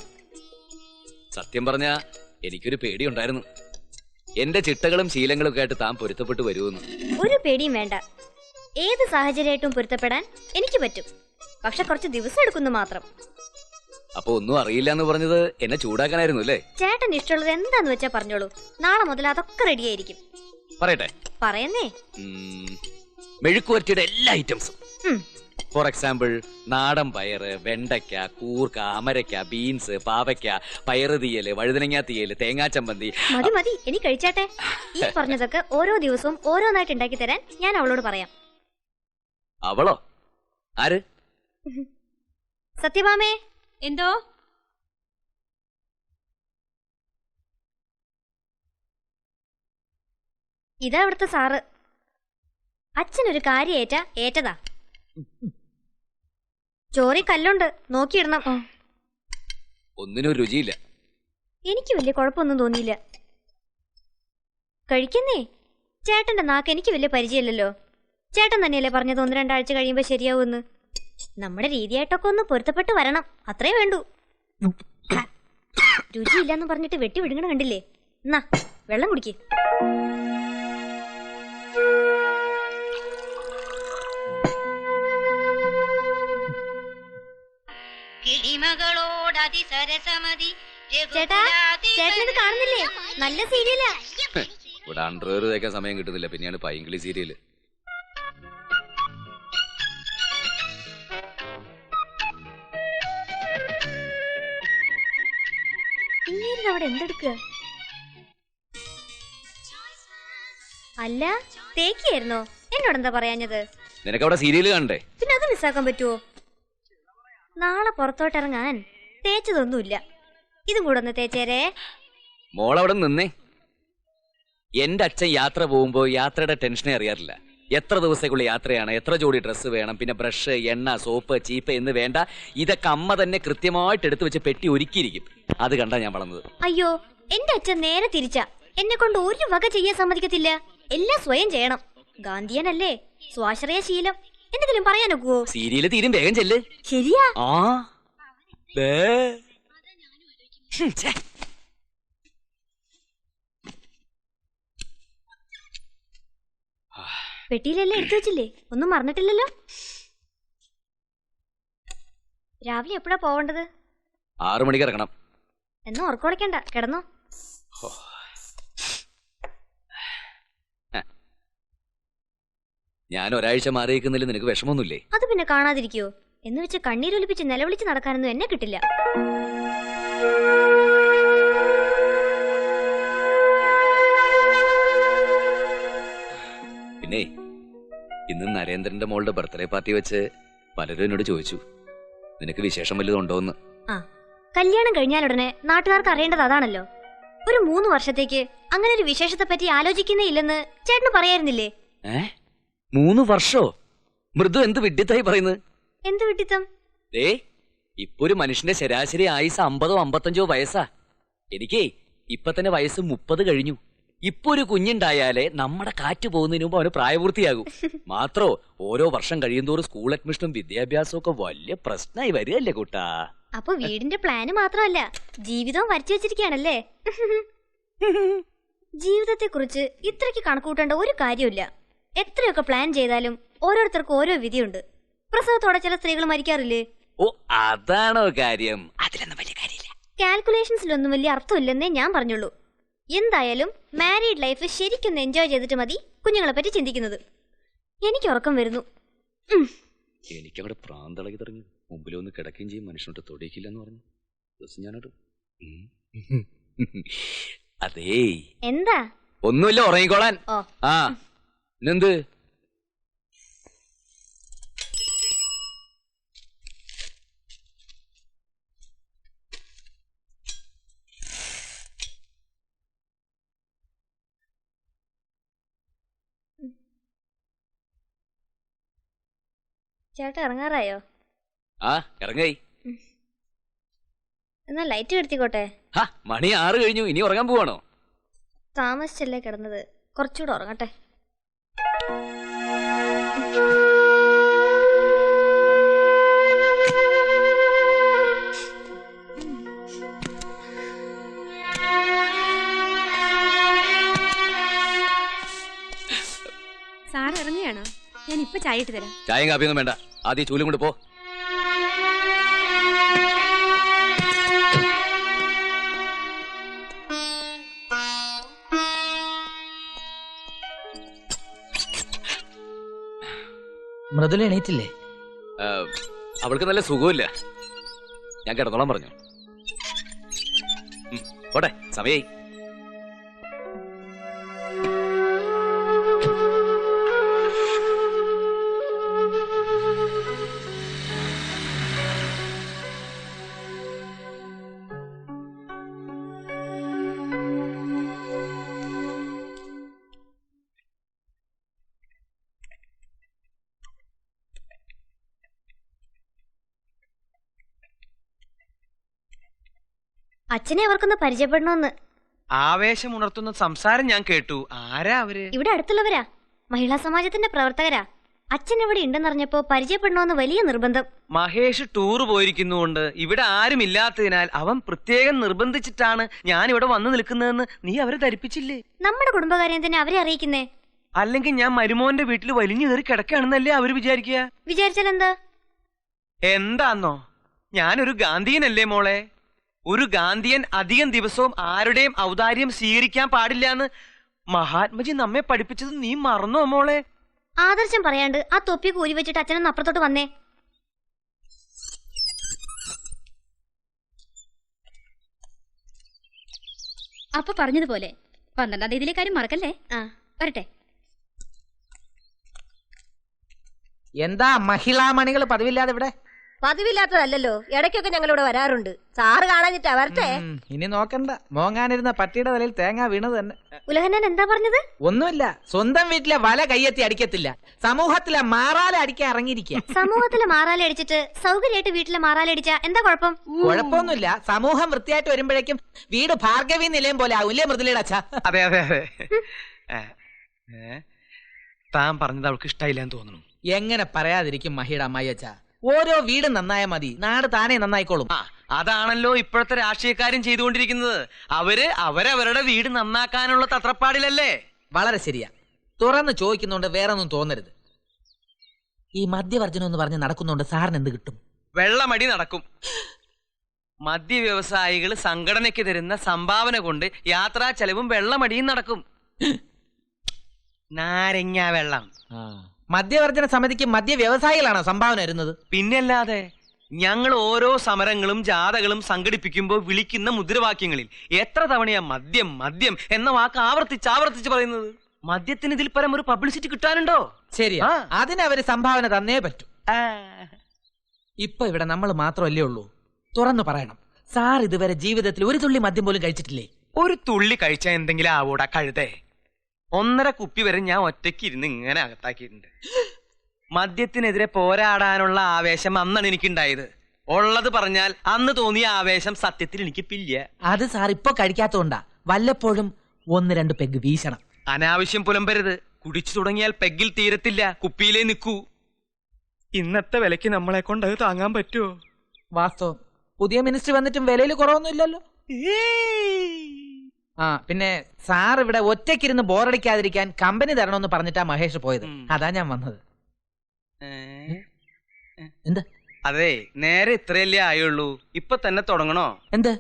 സത്യം പറഞ്ഞ എനിക്കൊരു പേടിയുണ്ടായിരുന്നു, എന്റെ ചിട്ടകളും ശീലങ്ങളും ഒക്കെ ആയിട്ട് താൻ പൊരുത്തപ്പെട്ടു വരുമെന്ന്. ഒരു പേടിയും വേണ്ട. ഏത് സാഹചര്യമായിട്ടും പൊരുത്തപ്പെടാൻ എനിക്ക് പറ്റും. പക്ഷെ കുറച്ച് ദിവസം എടുക്കുന്നു മാത്രം. അപ്പൊ ഒന്നും അറിയില്ല എന്ന് പറഞ്ഞത് എന്നെ ചൂടാക്കാനായിരുന്നു അല്ലേ? ചേട്ടൻ ഇഷ്ടമുള്ളത് എന്താന്ന് വെച്ചാ പറഞ്ഞോളൂ. നാളെ മുതൽ അതൊക്കെ റെഡി ആയിരിക്കും. പറയട്ടെ? പറയുന്നേ. മെഴുക്കുവരട്ടിയുടെ എല്ലാ ഐറ്റംസും. ഫോർ എക്സാമ്പിൾ നാടൻ പയറ്, വെണ്ടയ്ക്ക, കൂർക്ക, അമരയ്ക്ക, ബീൻസ്, പാവയ്ക്ക, പയറ് തീയല്, വഴുതനങ്ങ തീയല്, തേങ്ങാച്ചമ്പന്തി. മതി മതി, ഇനി കഴിച്ചാട്ടെ. ഈ പറഞ്ഞതൊക്കെ ഓരോ ദിവസവും ഓരോന്നായിട്ട് ഉണ്ടാക്കി തരാൻ ഞാൻ അവളോട് പറയാം. അവളോ? ആര്? സത്യഭാമേ. എന്തോ? ഇതാ ഇവിടുത്തെ സാറ്. അച്ഛനൊരു കാര്യം ഏറ്റതാ. ചോറി കല്ലുണ്ട്, നോക്കിയിടണം. ഒന്നിനും രുചിയില്ല. എനിക്ക് വലിയ കുഴപ്പമൊന്നും തോന്നിയില്ല. കഴിക്കുന്നേ. ചേട്ടന്റെ നാക്ക് എനിക്ക് വലിയ പരിചയമില്ലല്ലോ. ചേട്ടൻ തന്നെയല്ലേ പറഞ്ഞത് 1-2 ആഴ്ച കഴിയുമ്പോ ശരിയാവുമെന്ന്. നമ്മുടെ രീതിയായിട്ടൊക്കെ ഒന്ന് പൊരുത്തപ്പെട്ട് വരണം, അത്രേ വേണ്ടൂ. രുചിയില്ലാന്ന് പറഞ്ഞിട്ട് വെട്ടി വിടുങ്ങണ കണ്ടില്ലേ? എന്നാ വെള്ളം കുടിക്ക്. ചേട്ടാ, ചേട്ടനത് കാണുന്നില്ലേ? നല്ല സീരിയലാ. ഇവിടെ അണ്ടർവെയർ തേക്കാൻ സമയം കിട്ടുന്നില്ല, പിന്നെയാണ് പൈങ്കിളി സീരിയല്. അവിടെ എന്തെടുക്കുക? അല്ല, തേക്കിയായിരുന്നോ? എന്നോടെന്താ പറയാഞ്ഞത്? നിനക്ക് അവിടെ സീരിയല് കാണണ്ടേ? പിന്നെ അത് മിസ്സാക്കാൻ പറ്റുമോ? നാളെ പുറത്തോട്ടിറങ്ങാൻ തേച്ചതൊന്നുമില്ല. ഇതും കൂടെ ഒന്ന് തേച്ചേരേ. മോളവിടെ നിന്നേ. എന്റെ അച്ഛൻ യാത്ര പോകുമ്പോ യാത്രയുടെ ടെൻഷനെ അറിയാറില്ല. എത്ര ദിവസത്തേക്കുള്ള യാത്രയാണ്, എത്ര ജോഡി ഡ്രസ്സ് വേണം, പിന്നെ ബ്രഷ്, എണ്ണ, സോപ്പ്, ചീപ്പ് എന്ന് വേണ്ട, ഇതൊക്കെ അമ്മ തന്നെ കൃത്യമായിട്ട് എടുത്തു വെച്ച് പെട്ടി ഒരുക്കിയിരിക്കും. അത് കണ്ടാ ഞാൻ വളർന്നത്. അയ്യോ, എന്റെ അച്ഛൻ നേരെ തിരിച്ചാ. എന്നെ കൊണ്ട് ഒരു വക ചെയ്യാൻ സമ്മതിക്കത്തില്ല. എല്ലാം സ്വയം ചെയ്യണം. ഗാന്ധിയനല്ലേ, സ്വാശ്രയശീലം. എന്തെങ്കിലും പറയാനൊക്കുവോ? സീരിയല് തീരും, വേഗം ചെല്ല്. ശരിയാ. പെട്ടിയിലെല്ലാം എടുത്തു വെച്ചില്ലേ? ഒന്നും മറന്നിട്ടില്ലല്ലോ. രാവിലെ എപ്പോഴാ പോവേണ്ടത്? 6 മണിക്ക് ഇറങ്ങണം. എന്നാ ഉറക്കൊളക്കണ്ട, കിടന്നോ. ഞാൻ ഒരാഴ്ച മാറിയിരിക്കുന്നില്ല, നിനക്ക് വിഷമൊന്നുമില്ലേ? അത് പിന്നെ കാണാതിരിക്കോ? എന്ന് വെച്ച് കണ്ണീരൊലിപ്പിച്ച് നിലവിളിച്ച് നടക്കാനൊന്നും എന്നെ കിട്ടില്ല. പിന്നെ ഇന്ന് നരേന്ദ്രന്റെ മോളുടെ ബർത്ത്ഡേ പാർട്ടി വെച്ച് പലരും എന്നോട് ചോദിച്ചു, നിനക്ക് വിശേഷം വല്ലതുണ്ടോന്ന്. ആ, കല്യാണം കഴിഞ്ഞാലുടനെ നാട്ടുകാർക്ക് അറിയേണ്ടത് അതാണല്ലോ. ഒരു 3 വർഷത്തേക്ക് അങ്ങനെ ഒരു വിശേഷത്തെ പറ്റി ആലോചിക്കുന്നേ ഇല്ലെന്ന് ചേട്ടന് പറയായിരുന്നില്ലേ? 3 വർഷോ? മൃദു എന്ത് വിഡ്ഢിത്തായി പറയുന്നത്? എന്ത് വിഡ്ഢിത്തം? ഇപ്പൊ ഒരു മനുഷ്യന്റെ ശരാശരി ആയുസ് 50ഓ 55ഓ വയസ്സാ. എനിക്കേ ഇപ്പൊ തന്നെ വയസ്സ് 30 കഴിഞ്ഞു. ഇപ്പൊ ഒരു കുഞ്ഞുണ്ടായാലേ നമ്മുടെ കാറ്റ് പോകുന്നതിന് മുമ്പ് അവന് പ്രായപൂർത്തിയാകും. മാത്രോ ഓരോ വർഷം കഴിയുന്തോറും സ്കൂൾ അഡ്മിഷനും വിദ്യാഭ്യാസവും ഒക്കെ വലിയ പ്രശ്നമായി വരികയല്ലേ കൂട്ടാ. അപ്പൊ വീടിന്റെ പ്ലാന് മാത്രമല്ല, ജീവിതവും വരച്ചു വെച്ചിരിക്കുകയാണല്ലേ? ജീവിതത്തെക്കുറിച്ച് ഇത്രയ്ക്ക് കണക്കൂട്ടേണ്ട ഒരു കാര്യമില്ല. എത്രയൊക്കെ പ്ലാൻ ചെയ്താലും ഓരോരുത്തർക്കും ഓരോ വിധിയുണ്ട്. പ്രസവത്തോടെ ചില സ്ത്രീകൾ മരിക്കാറില്ലേ? ഓ അതാണോ കാര്യം? അതിലൊന്നും വലിയ കാര്യമില്ല. കാൽക്കുലേഷൻസിലൊന്നും വലിയ അർത്ഥമില്ലെന്നേ ഞാൻ പറഞ്ഞുള്ളൂ. എന്തായാലും മാരീഡ് ലൈഫ് ശരിക്കൊന്ന് എൻജോയ് ചെയ്തിട്ട് മതി കുഞ്ഞുങ്ങളെ പറ്റി ചിന്തിക്കുന്നത്. എനിക്ക് ഉറക്കം വരുന്നു. എനിക്കവിടെ പ്രാന്തളകി തുടങ്ങി. മുമ്പിലൊന്ന് കിടക്കുകയും ചെയ്യും, മനുഷ്യനോട്ട് തൊടിയിക്കില്ല എന്ന് പറഞ്ഞു. ദിവസം ഞാനോട് അതേ എന്താ? ഒന്നുമില്ല, ഉറങ്ങിക്കോളാൻ. ഓ ആ എന്ത്? ചേട്ടാ ഇറങ്ങാറായോ? ആ ഇറങ്ങായി. എന്നാ ലൈറ്റ് കെടുത്തിക്കോട്ടെ. ഹാ മണി 6 കഴിഞ്ഞു. ഇനി ഉറങ്ങാൻ പോവാണോ? താമസിച്ചല്ലേ കിടന്നത്, കുറച്ചുകൂടെ ഉറങ്ങട്ടെ. സാർ ഇറങ്ങുകയാണോ? ഞാൻ ഇപ്പൊ ചായ ഇട്ട് തരാം. ചായയും കാപ്പിയൊന്നും വേണ്ട, ആദ്യം ചൂലും കൊണ്ട് പോ. മൃദുല എണീറ്റില്ലേ? അവൾക്ക് നല്ല സുഖമില്ല. ഞാൻ കിടന്നോളാൻ പറഞ്ഞു. പോട്ടെ, സമയായി. അച്ഛനെ അവർക്കൊന്ന് പരിചയപ്പെടണമെന്ന്. ആവേശമുണർത്തുന്ന സംസാരം ഞാൻ കേട്ടു. ആരാ അവര്? ഇവിടെ അടുത്തുള്ളവരാ, മഹിളാ സമാജത്തിന്റെ പ്രവർത്തകരാ. അച്ഛൻ ഇവിടെ ഉണ്ടെന്നറിഞ്ഞപ്പോ പരിചയപ്പെടണമെന്ന് വലിയ നിർബന്ധം. മഹേഷ് ടൂർ പോയിരിക്കുന്നുകൊണ്ട് ഇവിടെ ആരും ഇല്ലാത്തതിനാൽ അവൻ പ്രത്യേകം നിർബന്ധിച്ചിട്ടാണ് ഞാൻ ഇവിടെ വന്നു നിൽക്കുന്നതെന്ന് നീ അവരെ ധരിപ്പിച്ചില്ലേ? നമ്മുടെ കുടുംബകാര്യം തന്നെ അവരെ അറിയിക്കുന്നേ. അല്ലെങ്കിൽ ഞാൻ മരുമോന്റെ വീട്ടിൽ വലിഞ്ഞു കയറി കിടക്കുകയാണെന്നല്ലേ അവര് വിചാരിക്കുക? വിചാരിച്ചാൽ എന്താ? എന്താന്നോ, ഞാനൊരു ഗാന്ധിയനല്ലേ മോളെ. ഒരു ഗാന്ധിയൻ അധികം ദിവസവും ആരുടെയും ഔദാര്യം സ്വീകരിക്കാൻ പാടില്ല എന്ന് മഹാത്മജി നമ്മെ പഠിപ്പിച്ചത് നീ മറന്നോ മോളെ? ആദർശം പറയാണ്ട് ആ തൊപ്പി കൂരി വെച്ചിട്ട് അച്ഛനൊന്ന് അപ്പുറത്തോട്ട് വന്നേ. അപ്പൊ പറഞ്ഞതുപോലെ 12-ാം തീയതിയിലെ കാര്യം മറക്കല്ലേ. വരട്ടെ. എന്താ മഹിളാമണികൾ പതിവില്ലാതെ ഇവിടെ? പതിവില്ലാത്തതല്ലോ, ഇടയ്ക്കൊക്കെ ഞങ്ങൾ ഇവിടെ വരാറുണ്ട്. സാറ് കാണാഞ്ഞിട്ടാ. വരട്ടെ. ഇനി നോക്കണ്ട, മോങ്ങാനിരുന്ന പട്ടിയുടെ തലയിൽ തേങ്ങ വീണത് തന്നെ. ഉലഹന്നാൻ എന്താ പറഞ്ഞത്? ഒന്നുമില്ല, സ്വന്തം വീട്ടിലെ വല കയ്യെത്തി അടിക്കത്തില്ല, സമൂഹത്തിലെ മാറാല അടിക്കാൻ ഇറങ്ങിയിരിക്കുക. സമൂഹത്തിലെ മാറാല അടിച്ചിട്ട് സൗകര്യമായിട്ട് വീട്ടിലെ മാറാല അടിച്ചാ എന്താ കുഴപ്പം? കുഴപ്പമൊന്നുമില്ല, സമൂഹം വൃത്തിയായിട്ട് വരുമ്പോഴേക്കും വീട് ഭാർഗവി നിലയം പോലെ ആവൂല്ലേ മൃദുലയുടെ അച്ഛാ? അതെ അതെ അതെ. താൻ പറഞ്ഞത് അവൾക്ക് ഇഷ്ടായില്ലെന്ന് തോന്നുന്നു. എങ്ങനെ പറയാതിരിക്കും മഹിയുടെ അമ്മായി അച്ഛാ? ഓരോ വീട് നന്നായ മതി, നാട് താനേ നന്നായിക്കോളും. അതാണല്ലോ ഇപ്പോഴത്തെ രാഷ്ട്രീയക്കാരും ചെയ്തുകൊണ്ടിരിക്കുന്നത്. അവരവരുടെ വീട് നന്നാക്കാനുള്ള തത്രപ്പാടിലല്ലേ? വളരെ ശരിയാ. തുറന്ന് ചോദിക്കുന്നുണ്ട്, വേറെ ഒന്നും തോന്നരുത്. ഈ മദ്യവർജനം എന്ന് പറഞ്ഞ് നടക്കുന്നുണ്ട്, സാറിന് എന്ത് കിട്ടും? വെള്ളമടി നടക്കും. മദ്യ വ്യവസായികൾ സംഘടനയ്ക്ക് തരുന്ന സംഭാവന കൊണ്ട് യാത്രാ ചെലവും വെള്ളമടിയും നടക്കും. നാരങ്ങ വെള്ളം. മദ്യവർജന സമിതിക്ക് മദ്യ വ്യവസായികളാണോ സംഭാവന വരുന്നത്? പിന്നല്ലാതെ. ഞങ്ങൾ ഓരോ സമരങ്ങളും ജാഥകളും സംഘടിപ്പിക്കുമ്പോൾ വിളിക്കുന്ന മുദ്രാവാക്യങ്ങളിൽ എത്ര തവണയാ മദ്യം മദ്യം എന്ന വാക്ക് ആവർത്തിച്ച് പറയുന്നത്? മദ്യത്തിന് ഇതിൽ പരം ഒരു പബ്ലിസിറ്റി കിട്ടാനുണ്ടോ? ശരിയാ, അതിനവര് സംഭാവന തന്നേ പറ്റൂ. ഇപ്പൊ ഇവിടെ നമ്മൾ മാത്രമല്ലേ ഉള്ളൂ. തുറന്നു പറയണം, സാർ ഇതുവരെ ജീവിതത്തിൽ ഒരു തുള്ളി മദ്യം പോലും കഴിച്ചിട്ടില്ലേ? ഒരു തുള്ളി കഴിച്ചാൽ എന്തെങ്കിലും ആവൂടാ കഴുതേ. 1.5 കുപ്പി വരെ ഞാൻ ഒറ്റയ്ക്ക് ഇരുന്ന് ഇങ്ങനെ അകത്താക്കിയിട്ടുണ്ട്. മദ്യത്തിനെതിരെ പോരാടാനുള്ള ആവേശം അന്നാണ് എനിക്കുണ്ടായത്. ഉള്ളത് പറഞ്ഞാൽ അന്ന് തോന്നിയ ആവേശം സത്യത്തിൽ എനിക്കിപ്പില്ല. അത് സാർ ഇപ്പൊ കഴിക്കാത്തോണ്ടാ. വല്ലപ്പോഴും 1-2 പെഗ് വീശണം. അനാവശ്യം പുലമ്പരുത്. കുടിച്ചു തുടങ്ങിയാൽ പെഗ്ഗിൽ തീരത്തില്ല, കുപ്പിയിലേ നിൽക്കൂ. ഇന്നത്തെ വിലക്ക് നമ്മളെ കൊണ്ട് അത് താങ്ങാൻ പറ്റുമോ? വാസ്തവം, പുതിയ മിനിസ്റ്റർ വന്നിട്ടും വിലയിൽ കുറവൊന്നും ഇല്ലല്ലോ. ആ പിന്നെ സാർ ഇവിടെ ഒറ്റയ്ക്കിരുന്ന് ബോറടിക്കാതിരിക്കാൻ കമ്പനി തരണമെന്ന് പറഞ്ഞിട്ടാ മഹേഷ് പോയത്. അതാ ഞാൻ വന്നത്. എന്ത്? അതെ, നേരെ ഇത്രയല്ലേ ആയുള്ളൂ, ഇപ്പൊ തന്നെ തുടങ്ങണോ? എന്ത്?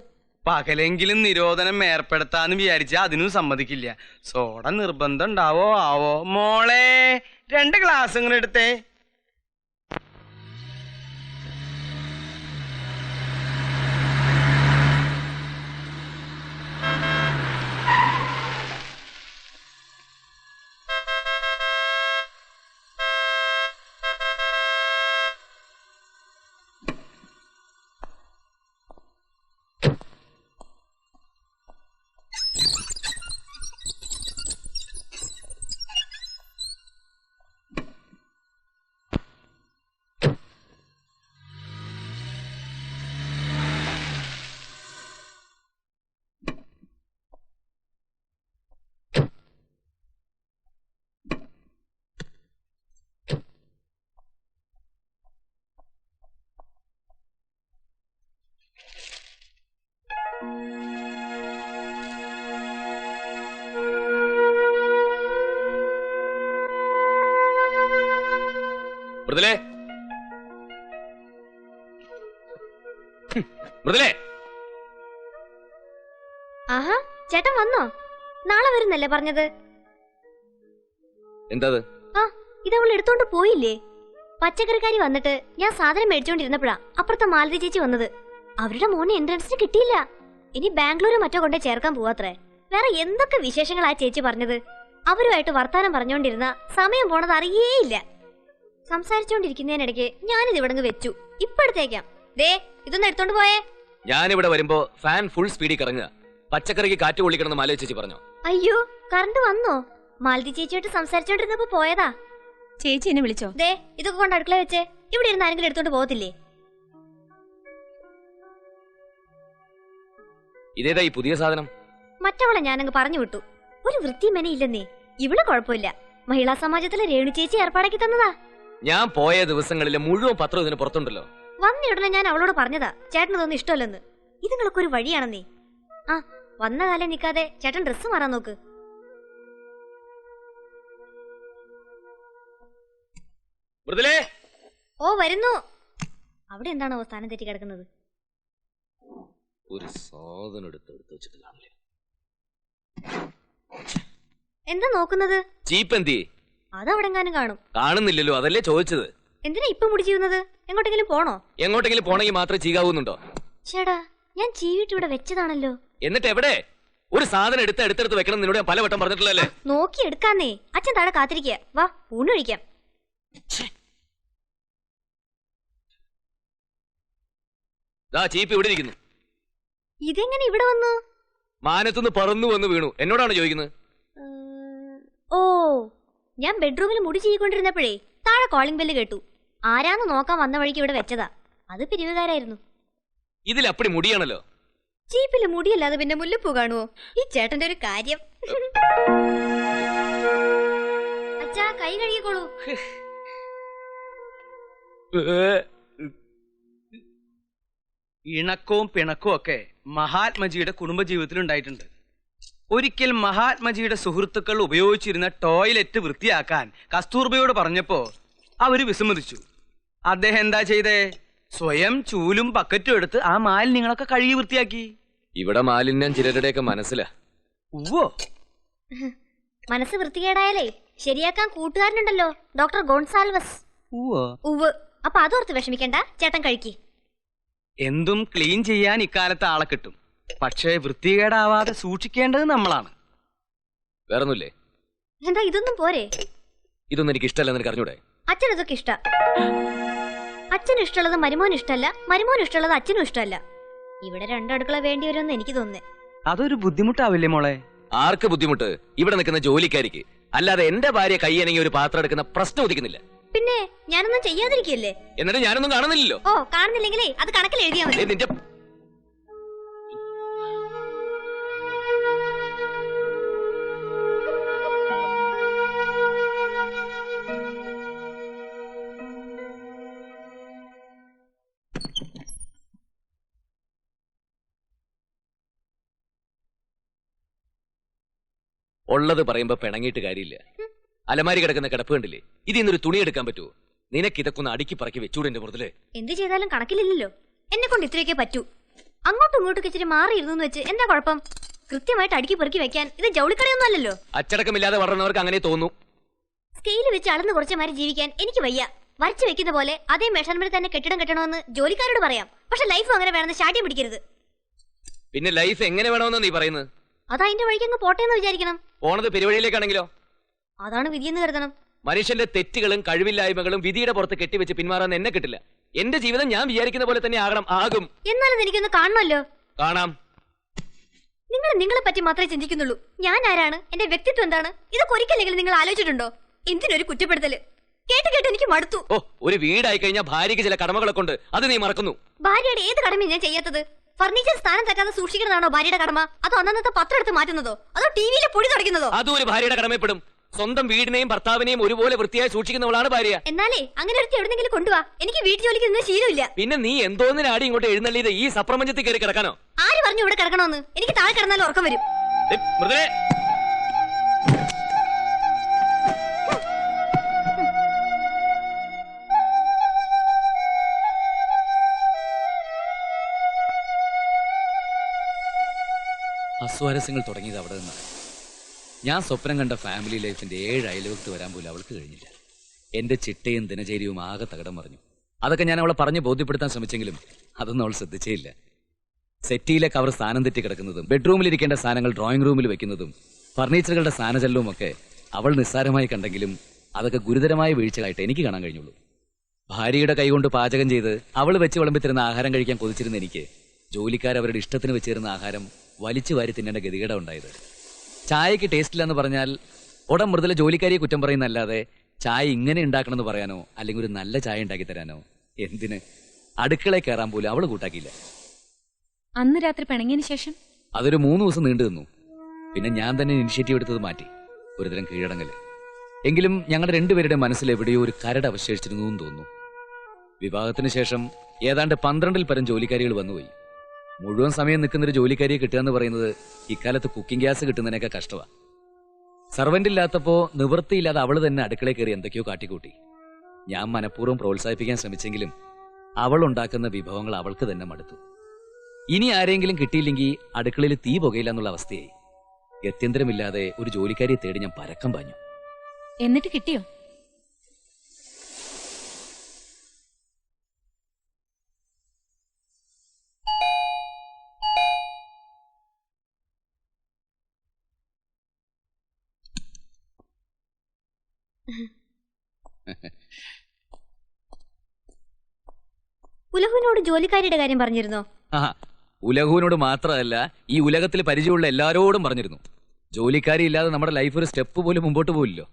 പകലെങ്കിലും നിരോധനം ഏർപ്പെടുത്താന്ന് വിചാരിച്ചാ അതിനും സമ്മതിക്കില്ല. സോഡ നിർബന്ധം ഉണ്ടാവോ ആവോ? മോളെ 2 ഗ്ലാസ് ഇങ്ങനെ എടുത്തേ. മൃദുലേ, മൃദുലേ. ആഹാ, ചേട്ടൻ വന്നോ? നാളെ വരുന്നല്ലേ പറഞ്ഞത്? എന്താ ആ, ഇതവൾ എടുത്തോണ്ട് പോയില്ലേ? പച്ചക്കറിക്കാരി വന്നിട്ട് ഞാൻ സാധനം മേടിച്ചോണ്ടിരുന്നപ്പോഴാ അപ്പുറത്തെ മാലതി ചേച്ചി വന്നത്. അവരുടെ മോനെ എൻട്രൻസിന് കിട്ടിയില്ല. ഇനി ബാംഗ്ലൂർ മറ്റോ കൊണ്ടേ ചേർക്കാൻ പോവാത്രേ. വേറെ എന്തൊക്കെ വിശേഷങ്ങളാ ചേച്ചി പറഞ്ഞത്. അവരുമായിട്ട് വർത്താനം പറഞ്ഞോണ്ടിരുന്ന സമയം പോണത് അറിയേയില്ല. സംസാരിച്ചോണ്ടിരിക്കുന്നതിനിടയ്ക്ക് ഞാനിത് ഇവിടെ വെച്ചു. ഇപ്പൊ എടുത്തേക്കാം. ദേ, ഇതൊന്ന് എടുത്തോണ്ട് പോയേ. ഞാനിവിടെ വരുമ്പോ ഫാൻ ഫുൾ സ്പീഡിൽ കറങ്ങുക. പച്ചക്കറിക്ക് കാറ്റ് കൊള്ളിക്കണമെന്ന് മാലതി ചേച്ചി പറഞ്ഞു. അയ്യോ, കറണ്ട് വന്നോ? മാലതി ചേച്ചിയായിട്ട് സംസാരിച്ചോണ്ടിരുന്നപ്പോ പോയതാ. ചേച്ചി എന്നെ വിളിച്ചോ? ദേ, ഇതൊക്കെ കൊണ്ട് അടുക്കള വെച്ചേ. ഇവിടെ ഇരുന്ന് ആരെങ്കിലും എടുത്തോണ്ട് പോകത്തില്ലേ? ഇതേതാ ഈ പുതിയ സാധനം? മറ്റവളെ ഞാനങ്ങ് പറഞ്ഞു വിട്ടു. ഒരു വൃത്തി മെനയില്ലെന്നേ. ഇവള് കുഴപ്പമില്ല. മഹിളാ സമാജത്തിലെ രേണു ചേച്ചി ഏർപ്പാടാക്കി തന്നതാ. ഞാൻ പോയ ദിവസങ്ങളിലെ മുഴുവൻ പത്രം ഇതിന് പുറത്തുണ്ടല്ലോ. വന്ന ഉടനെ ഞാൻ അവളോട് പറഞ്ഞതാ ചേട്ടന് തോന്നുന്നു ഇഷ്ടമല്ലെന്ന്. ഇതുങ്ങളൊക്കെ ഒരു വഴിയാണെന്നേ. ആ, വന്ന കാലം നിക്കാതെ ചേട്ടൻ ഡ്രസ്സ് മാറാൻ നോക്ക്. മൃദുലേ. ഓ, വരുന്നു. അവിടെ എന്താണോ സ്ഥാനം തെറ്റി കിടക്കുന്നത്? ഒരു സാധനം എടുത്ത് വെച്ചിട്ട് കാണില്ലേ? എന്താ നോക്കുന്നത്? ചീപ്പ് എന്തി? അതവിടെങ്ങാനും കാണും. കാണുന്നില്ലല്ലോ, അതല്ലേ ചോദിച്ചത്. എന്തിനാ ഇപ്പൊ മുടി ചെയ്യുന്നത്? എങ്ങോട്ടെങ്കിലും പോണോ? എങ്ങോട്ടെങ്കിലും പോണെങ്കിൽ മാത്രമേ ചീകാവുന്നുണ്ടോ? ചേടാ, ഞാൻ ചീവിട്ട് ഇവിടെ വെച്ചതാണല്ലോ. എന്നിട്ട് എവിടെ? ഒരു സാധനം എടുത്ത് വെക്കണം നിന്നോട് ഞാൻ പലവട്ടം പറഞ്ഞിട്ടുള്ളല്ലേ. നോക്കി എടുക്കാന്നേ. അച്ഛൻ താഴെ കാത്തിരിക്കുക. വാ, ഊണ് കഴിക്കാം. ചീപ്പ് ഇവിടെ ഇരിക്കുന്നു. ഇതെങ്ങനെ ഇവിടെ വന്നു? മാനത്തുനിന്ന് പറന്നു വന്ന് വീണു. എന്നോടാണ് ചോദിക്കുന്നത്. ഓ, ഞാൻ ബെഡ്റൂമിൽ മുടി ചെയ്യിക്കൊണ്ടിരുന്നപ്പോഴേ താഴെ കോളിംഗ് ബെല്ല് കേട്ടു. ആരാന്ന് നോക്കാൻ വന്ന വഴിക്ക് ഇവിടെ വെച്ചതാ. അത് പിരിവുകാരായിരുന്നു. ഇതിൽ അപ്പടി മുടിയാണല്ലോ. ചീപ്പില് മുടിയല്ലാതെ പിന്നെ മുല്ലപ്പൂ കാണുവോ? ഈ ചേട്ടന്റെ ഒരു കാര്യം. അച്ഛാ, കൈ കഴുകിക്കോളൂ. ഇണക്കവും പിണക്കവും ഒക്കെ മഹാത്മജിയുടെ കുടുംബജീവിതത്തിൽ ഉണ്ടായിട്ടുണ്ട്. ഒരിക്കൽ മഹാത്മജിയുടെ സുഹൃത്തുക്കൾ ഉപയോഗിച്ചിരുന്ന ടോയ്ലറ്റ് വൃത്തിയാക്കാൻ കസ്തൂർബയോട് പറഞ്ഞപ്പോ അവര് വിസമ്മതിച്ചു. അദ്ദേഹം എന്താ ചെയ്തേ? സ്വയം ചൂലും ബക്കറ്റും എടുത്ത് ആ മാലിന്യങ്ങളൊക്കെ കഴുകി വൃത്തിയാക്കി. ഇവിടെ മാലിന്യം ചിലരുടെയൊക്കെ മനസ്സിലാ. ഉവ്വോ, മനസ്സ് വൃത്തികേടായാലേ ശരിയാക്കാൻ കൂട്ടുകാരനുണ്ടല്ലോ, ഡോക്ടർ ഗോൺസാൽവസ്. ഉവ്. അപ്പൊ അതോർത്ത് വിഷമിക്കണ്ട, ചേട്ടൻ കഴിക്കി. എന്തും ക്ലീൻ ചെയ്യാൻ ഇക്കാലത്ത് ആളെ കിട്ടും. പക്ഷേ വൃത്തികേടാവാതെ സൂക്ഷിക്കേണ്ടത് നമ്മളാണ്. വേറൊന്നുമില്ലേ? എന്താ ഇതൊന്നും പോരെ? ഇതൊന്നും എനിക്ക് ഇഷ്ടമല്ല. നിനക്ക് അറിഞ്ഞൂടെ? അച്ഛൻ ഇതൊക്കെ ഇഷ്ട. അച്ഛനും ഇഷ്ടമുള്ളത് മരുമോനും ഇഷ്ടമല്ല, മരുമോനും ഇഷ്ടമുള്ളത് അച്ഛനും ഇഷ്ടമല്ല. ഇവിടെ രണ്ടടുക്കള വേണ്ടി വരുമെന്ന് എനിക്ക് തോന്നുന്നേ. അതൊരു ബുദ്ധിമുട്ടാവില്ലേ മോളെ? ആർക്ക് ബുദ്ധിമുട്ട്? ഇവിടെ നിൽക്കുന്ന ജോലിക്കാരിക്ക്. അല്ലാതെ എന്റെ ഭാര്യ കൈയനങ്ങി ഒരു പാത്രം എടുക്കുന്ന പ്രശ്നം ഉദിക്കുന്നില്ല. പിന്നെ ഞാനൊന്നും ചെയ്യാതിരിക്കല്ലേ? എന്നിട്ട് ഞാനൊന്നും കാണുന്നില്ലല്ലോ. ഓ, കാണുന്നില്ലെങ്കിലേ അത് കണക്കിൽ എഴുതിയാ മതി. നിന്റെ ഉള്ളത് പറയുമ്പോ പിണങ്ങിയിട്ട് കാര്യമില്ല. അലമാരി കിടക്കുന്ന കിടപ്പ് കണ്ടില്ലേ? ഇതിന്നൊരു തുണി എടുക്കാൻ പറ്റുമോ? നിനക്ക് ഇതൊക്കെ ഒന്ന് അടുക്കി പറക്കി വെച്ചൂടെ എന്റെ മുതലേ? എന്ത് ചെയ്താലും കണക്കിലില്ലല്ലോ. എന്നെ കൊണ്ട് ഇത്രയൊക്കെ പറ്റൂ. അങ്ങോട്ടും ഇങ്ങോട്ടും ഇച്ചിരി മാറിയിരുന്നു വെച്ച് എന്താ കുഴപ്പം? കൃത്യമായിട്ട് അടുക്കി പെറുക്കി വെക്കാൻ ഇത് ജൗളിക്കടയൊന്നും അല്ലല്ലോ. അച്ചടക്കമില്ലാതെ വളർന്നവർക്ക് അങ്ങനെ തോന്നും. സ്കെയിൽ വെച്ച് അളന്ന് കുറച്ച് മാറി ജീവിക്കാൻ എനിക്ക് വയ്യ. വരച്ചു വെക്കുന്ന പോലെ അതേ മെഷർമെന്റ് തന്നെ കെട്ടിടം കെട്ടണമെന്ന് ജോലിക്കാരോട് പറയാം. പക്ഷെ ലൈഫ് അങ്ങനെ വേണമെന്ന് ശാഠ്യം പിടിക്കരുത്. പിന്നെ ലൈഫ് എങ്ങനെ വേണമെന്നാ നീ പറയുന്നത്? അത് അതിന്റെ വഴിക്ക് അങ്ങ് പോട്ടെ എന്ന് വിചാരിക്കണം. പോണത് പെരുവഴിയിലേക്കാണെങ്കിലോ? അതാണ് വിധിയെന്ന് കരുതണം. മനുഷ്യന്റെ തെറ്റുകളും കഴിവില്ലായ്മകളും വിധിയുടെ പുറത്ത് കെട്ടിവെച്ച് പിന്മാറാൻ എന്നെ കിട്ടില്ല. എന്റെ ജീവിതം ഞാൻ വിചാരിക്കുന്ന പോലെ തന്നെ ആകും. എന്നാലും എനിക്കൊന്ന് കാണണമല്ലോ. കാണാം. നിങ്ങളെ പറ്റി മാത്രമേ ചിന്തിക്കുന്നുള്ളൂ. ഞാൻ ആരാണ്, എന്റെ വ്യക്തിത്വം എന്താണ്, ഇതൊക്കെ ഒരിക്കലെങ്കിലും നിങ്ങൾ ആലോചിച്ചിട്ടുണ്ടോ? എന്തിനൊരു കുറ്റപ്പെടുത്തല്? കേട്ട് കേട്ട് എനിക്ക് മടുത്തു. ഓ, ഒരു വീടായി കഴിഞ്ഞാൽ ഭാര്യയ്ക്ക് ചില കടമകളൊക്കെ ഉണ്ട്, അത് നീ മറക്കുന്നു. ഭാര്യയുടെ ഏത് കടമയും ഞാൻ ചെയ്യാത്തത്? ഫർണിച്ചർ സ്ഥാനം തെറ്റാതെ സൂക്ഷിക്കുന്നതാണോ ഭാര്യയുടെ കടമ? അതോ അന്നത്തെ പത്രം എടുത്ത് മാറ്റുന്നതോ? അതോ ടിവിയിലെ പൊടി തുടയ്ക്കുന്നതോ? അതും ഒരു ഭാര്യയുടെ കടമപ്പെടും. സ്വന്തം വീടിനെയും ഭർത്താവിനെയും ഒരുപോലെ വൃത്തിയായി സൂക്ഷിക്കുന്നവളാണ് ഭാര്യ. എന്നാലേ അങ്ങനെ ഒരു എവിടെന്നെങ്കിലും കൊണ്ടുവാ. എനിക്ക് വീട്ടു ജോലിക്ക് നിന്ന് ശീലമില്ല. പിന്നെ നീ എന്തോന്നിനാടി ഇങ്ങോട്ട് എഴുന്നള്ളിയത് ഈ സപ്രപഞ്ചത്തിൽ കയറി കിടക്കാനോ? ആര് പറഞ്ഞു ഇവിടെ കിടക്കണമെന്ന്? എനിക്ക് താഴെ കിടന്നാലും ഉറക്കം വരും. മൃദുലേ, അസ്വാരസ്യങ്ങൾ തുടങ്ങിയത് അവിടെ നിന്നാണ്. ഞാൻ സ്വപ്നം കണ്ട ഫാമിലി ലൈഫിന്റെ 7 അയൽവക്കത്ത് വരാൻ പോലും അവൾക്ക് കഴിഞ്ഞില്ല. എന്റെ ചിട്ടയും ദിനചര്യവും ആകെ തകിടം മറിഞ്ഞു. അതൊക്കെ ഞാൻ അവളെ പറഞ്ഞ് ബോധ്യപ്പെടുത്താൻ ശ്രമിച്ചെങ്കിലും അതൊന്നും അവൾ ശ്രദ്ധിച്ചേയില്ല. സെറ്റിയിലെ കവർ സ്ഥാനം തെറ്റി കിടക്കുന്നതും ബെഡ്റൂമിൽ ഇരിക്കേണ്ട സാധനങ്ങൾ ഡ്രോയിങ് റൂമിൽ വെക്കുന്നതും ഫർണിച്ചറുകളുടെ സ്ഥാനചലനവും ഒക്കെ അവൾ നിസ്സാരമായി കണ്ടെങ്കിലും അതൊക്കെ ഗുരുതരമായ വീഴ്ചകളായിട്ട് എനിക്ക് കാണാൻ കഴിഞ്ഞുള്ളൂ. ഭാര്യയുടെ കൈകൊണ്ട് പാചകം ചെയ്ത് അവൾ വെച്ച് വിളമ്പിത്തിരുന്ന ആഹാരം കഴിക്കാൻ കൊതിച്ചിരുന്ന എനിക്ക് ജോലിക്കാരവരുടെ ഇഷ്ടത്തിന് വെച്ചിരുന്ന ആഹാരം വലിച്ചു വാരി തിന്നേണ്ട ഗതികേട ഉണ്ടായത്. ചായക്ക് ടേസ്റ്റ് ഇല്ലെന്ന് പറഞ്ഞാൽ ഉടൻ മൃദുല ജോലിക്കാരിയെ കുറ്റം പറയുന്നല്ലാതെ ചായ ഇങ്ങനെ ഉണ്ടാക്കണമെന്ന് പറയാനോ അല്ലെങ്കിൽ ഒരു നല്ല ചായ ഉണ്ടാക്കി തരാനോ എന്തിന് അടുക്കളയിൽ കയറാൻ പോലും അവള് കൂട്ടാക്കിയില്ല. അന്ന് രാത്രി പിണങ്ങിയതിന് ശേഷം അതൊരു 3 ദിവസം നീണ്ടു നിന്നു. പിന്നെ ഞാൻ തന്നെ ഇനിഷ്യേറ്റീവ് എടുത്തത് മാറ്റി. ഒരുതരം കീഴടങ്ങല്. എങ്കിലും ഞങ്ങളുടെ രണ്ടുപേരുടെ മനസ്സിൽ എവിടെയോ ഒരു കരട് അവശേഷിച്ചിരുന്നു എന്ന് തോന്നുന്നു. വിവാഹത്തിന് ശേഷം ഏതാണ്ട് 12-ൽ പരം ജോലിക്കാരികൾ വന്നുപോയി. മുഴുവൻ സമയം നിൽക്കുന്നൊരു ജോലിക്കാരിയെ കിട്ടുക എന്ന് പറയുന്നത് ഇക്കാലത്ത് കുക്കിംഗ് ഗ്യാസ് കിട്ടുന്നതിനൊക്കെ കഷ്ടമാണ്. സർവന്റ് ഇല്ലാത്തപ്പോ നിവൃത്തിയില്ലാതെ അവള് തന്നെ അടുക്കളയിൽ കയറി എന്തൊക്കെയോ കാട്ടിക്കൂട്ടി. ഞാൻ മനഃപൂർവ്വം പ്രോത്സാഹിപ്പിക്കാൻ ശ്രമിച്ചെങ്കിലും അവൾ ഉണ്ടാക്കുന്ന വിഭവങ്ങൾ അവൾക്ക് തന്നെ മടുത്തു. ഇനി ആരെങ്കിലും കിട്ടിയില്ലെങ്കിൽ അടുക്കളയിൽ തീ പുകയില്ല എന്നുള്ള അവസ്ഥയായി. ഗത്യന്തരമില്ലാതെ ഒരു ജോലിക്കാരിയെ തേടി ഞാൻ പരക്കം പാഞ്ഞു. എന്നിട്ട് കിട്ടിയോ? ഉലഹുവിനോട് ജോലിക്കാരിയുടെ കാര്യം പറഞ്ഞിരുന്നോ? ഉലഹുവിനോട് മാത്രമല്ല, ഈ ഉലകത്തിൽ പരിചയമുള്ള എല്ലാരോടും പറഞ്ഞിരുന്നു. ജോലിക്കാരി ഇല്ലാതെ നമ്മുടെ ലൈഫ് ഒരു സ്റ്റെപ്പ് പോലും മുമ്പോട്ട് പോവില്ലോ.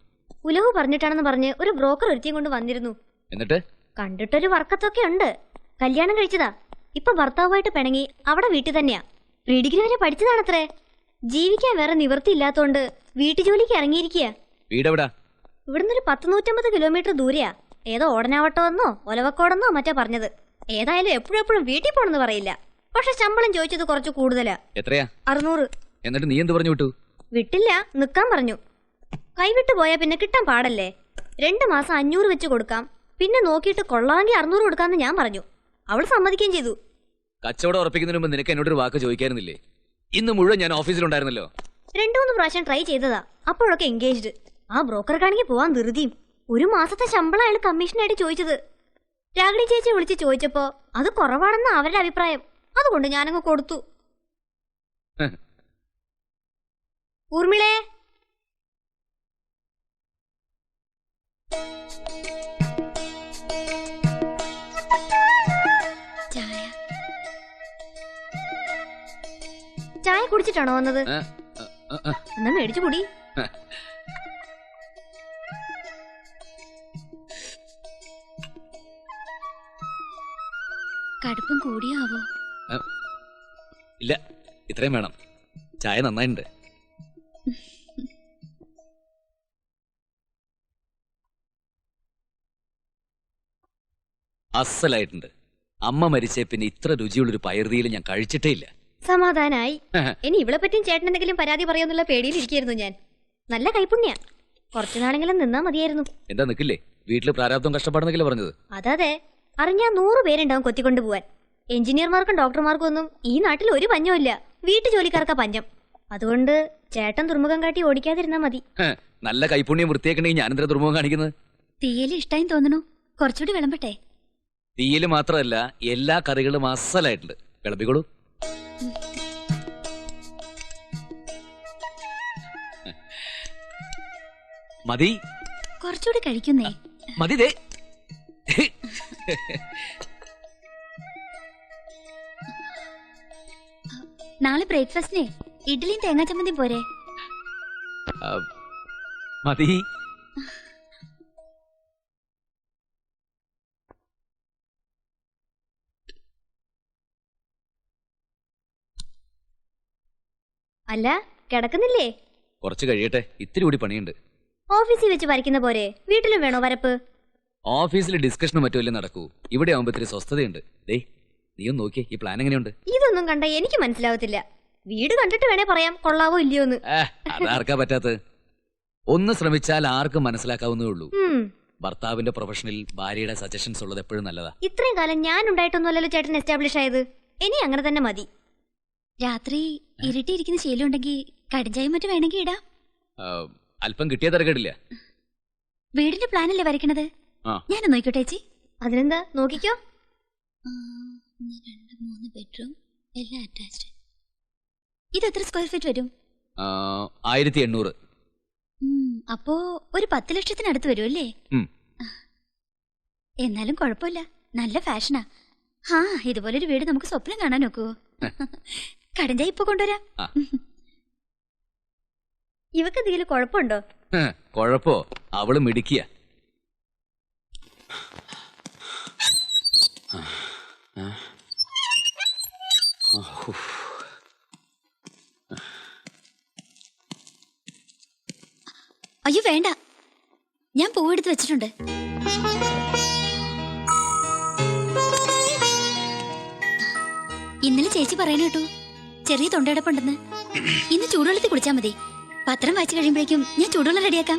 ഉലഹു പറഞ്ഞിട്ടാണെന്ന് പറഞ്ഞ് ഒരു ബ്രോക്കർ ഒരുത്തിയും കൊണ്ട് വന്നിരുന്നു. എന്നിട്ട് കണ്ടിട്ടൊരു വർക്കത്തൊക്കെ ഉണ്ട്. കല്യാണം കഴിച്ചതാ. ഇപ്പൊ ഭർത്താവുമായിട്ട് പിണങ്ങി അവിടെ വീട്ടിൽ തന്നെയാ. പ്രീ ഡിഗ്രി വരെ പഠിച്ചതാണത്രേ. ജീവിക്കാൻ വേറെ നിവൃത്തി ഇല്ലാത്തോണ്ട് വീട്ടു ജോലിക്ക് ഇറങ്ങിയിരിക്കുക. വീടെവിടാ? ഇവിടുന്ന് ഒരു 100-150 കിലോമീറ്റർ ദൂരെയാ. ഏതോ ഓടനാവട്ടമെന്നോ ഒലവക്കോടെന്നോ മറ്റാ പറഞ്ഞത്. ഏതായാലും എപ്പോഴും വീട്ടിൽ പോണെന്ന് പറയില്ല. പക്ഷെ ശമ്പളം ചോദിച്ചത് കുറച്ച് കൂടുതലാ. എത്രയാ? 600. എന്നിട്ട് നീ എന്ത് പറഞ്ഞു വിട്ടു? വിട്ടില്ല, നിക്കാൻ പറഞ്ഞു. കൈവിട്ടു പോയാ പിന്നെ കിട്ടാൻ പാടല്ലേ. 2 മാസം 500 വെച്ച് കൊടുക്കാം, പിന്നെ നോക്കിയിട്ട് കൊള്ളാമെങ്കിൽ 600 കൊടുക്കാന്ന് ഞാൻ പറഞ്ഞു. അവൾ സമ്മതിക്കുകയും ചെയ്തു. കച്ചവടം ഉറപ്പിക്കുന്നതിന് മുമ്പ് നിനക്ക് എന്നോടൊരു വാക്ക് ചോദിക്കായിരുന്നില്ലേ? ഇന്ന് മുഴുവൻ ഞാൻ ഓഫീസിലുണ്ടായിരുന്നല്ലോ. 2-3 പ്രാവശ്യം ട്രൈ ചെയ്തതാ. അപ്പോഴൊക്കെ എൻഗേജ്ഡ്. ആ ബ്രോക്കർക്കാണെങ്കിൽ പോവാൻ ധൃതിയും. 1 മാസത്തെ ശമ്പളം അയാൾ കമ്മീഷനായിട്ട് ചോദിച്ചത്. രാഗിണി ചേച്ചി വിളിച്ച് ചോദിച്ചപ്പോ അത് കുറവാണെന്ന് അവരുടെ അഭിപ്രായം. അതുകൊണ്ട് ഞാനങ്ങ് കൊടുത്തു. ഊർമിളേ, ചായ കുടിച്ചിട്ടാണോ വന്നത്? എന്നാ മേടിച്ചു കുടി. കടുപ്പം കൂടിയാവോ? ഇല്ല, ഇത്രയും വേണം. ചായ നന്നായിട്ടുണ്ട്. അസലായിട്ടുണ്ട്. അമ്മ മരിച്ചേ പിന്നെ ഇത്ര രുചിയുള്ളൊരു പയർതിയിൽ ഞാൻ കഴിച്ചിട്ടേ ഇല്ല. സമാധാനായി. ഇനി ഇവളെ പറ്റിയും ചേട്ടൻ എന്തെങ്കിലും പരാതി പറയുമെന്നുള്ള പേടിയിലിരിക്കുന്നു ഞാൻ. നല്ല കൈപുണ്യ. കുറച്ചു നാളെങ്കിലും നിന്നാ മതിയായിരുന്നു. എന്താ നിക്കില്ലേ? വീട്ടില് പ്രാരാബ്ദം കഷ്ടപ്പാടെന്നൊക്കെ പറഞ്ഞത്. അതെ, അറിഞ്ഞാ 100 പേരുണ്ടാവും കൊത്തിക്കൊണ്ട് പോവാൻ. എഞ്ചിനീയർമാർക്കും ഡോക്ടർമാർക്കും ഒന്നും ഈ നാട്ടിൽ ഒരു പഞ്ഞമില്ല. വീട്ടു ജോലിക്കാർക്കാ പഞ്ഞം. അതുകൊണ്ട് ചേട്ടൻ ദുർമുഖം കാട്ടി ഓടിക്കാതിരുന്നാ മതി. നല്ല കൈപുണ്യം വൃത്തിയാക്കണെങ്കിൽ ഞാനെന്താ ദുർമുഖം കാണിക്കുന്നത്? തീയല് ഇഷ്ടായി തോന്നണു. കുറച്ചുകൂടി വിളമ്പട്ടെ? തീയല് മാത്രമല്ല, എല്ലാ കറികളും അസലായിട്ടുണ്ട്. വിളമ്പിക്കോളൂ. മതി, കുറച്ചുകൂടി കഴിക്കുന്നേ. മതി. ദേ നാളെ ബ്രേക്ക്ഫാസ്റ്റിന് ഇഡ്ഡലിയും തേങ്ങാ ചമ്മന്തി പോരെ? മതി. അല്ല, കിടക്കുന്നില്ലേ? കുറച്ച് കഴിയട്ടെ, ഇത്തിരി കൂടി പണിയുണ്ട്. ഓഫീസിൽ വെച്ച് വരയ്ക്കുന്ന പോരെ വീട്ടിലും വേണോ വരപ്പ്? ഓഫീസിൽ ഡിസ്കഷനും മറ്റുമല്ലേ നടക്കൂ. ഇവിടെ ആവുമ്പോ ഇത്തിരി സ്വസ്ഥതയുണ്ട്. ദേ നീ ഒന്ന് നോക്കിയേ, ഈ പ്ലാൻ എങ്ങനെയുണ്ട്? ഇതൊന്നും കണ്ട എനിക്ക് മനസ്സിലാവത്തില്ല. വീട് കണ്ടിട്ട് വേണേ പറയാം കൊള്ളാവോ ഇല്ലയോന്ന്. അതാർക്കാ പറ്റാത്തത്? ഒന്ന് ശ്രമിച്ചാൽ ആർക്കും മനസ്സിലാക്കാവുന്നേ ഉള്ളൂ. ഭർത്താവിന്റെ പ്രൊഫഷനിൽ ഭാര്യയുടെ സജഷൻസ് ഉള്ളത് എപ്പോഴും നല്ലതാ. ഇത്രയും കാലം ഞാൻ ഉണ്ടായിട്ടൊന്നുമല്ലല്ലോ ചേട്ടൻ എസ്റ്റാബ്ലിഷ് ആയത്. ഇനി അങ്ങനെ തന്നെ മതി. രാത്രി ഇരുട്ടിയിരിക്കുന്ന ശീലമുണ്ടെങ്കിൽ കടിഞ്ചായും മറ്റും വേണമെങ്കിൽ ഇടാം. അല്പം കിട്ടിയ തിരക്കേടില്ല. വീടിന്റെ പ്ലാനല്ലേ വരയ്ക്കണത്? ഞാൻ നോക്കിക്കോട്ടെ ചേച്ചി. അതിനെന്താ, നോക്കിക്കോ. 2-3 ബെഡ്റൂം, എല്ലാം അറ്റാച്ച്ഡ്. ഇത് എത്ര സ്ക്വയർ ഫീറ്റ് വരും? 1800. അപ്പോ ഒരു 10 ലക്ഷത്തിനടുത്ത് വരുമല്ലേ? എന്നാലും കുഴപ്പമില്ല, നല്ല ഫാഷനാ. ഇതുപോലൊരു വീട് നമുക്ക് സ്വപ്നം കാണാൻ നോക്കുവോ? കടഞ്ചായി ഇപ്പൊ കൊണ്ടുവരാം. ഇവക്ക് എന്തെങ്കിലും കുഴപ്പമുണ്ടോ? കുഴപ്പോ? അവള് മിടുക്കിയ. അയ്യോ വേണ്ട, ഞാൻ പൂവെടുത്ത് വെച്ചിട്ടുണ്ട്. ഇന്നലെ ചേച്ചി പറയുന്ന കേട്ടു ചെറിയ തൊണ്ടയടപ്പുണ്ടെന്ന്. ഇന്ന് ചൂടുവെള്ളത്തിൽ കുളിച്ചാൽ മതി. പത്രം വായിച്ചു കഴിയുമ്പോഴേക്കും ഞാൻ ചൂടുവെള്ളം റെഡിയാക്കാം.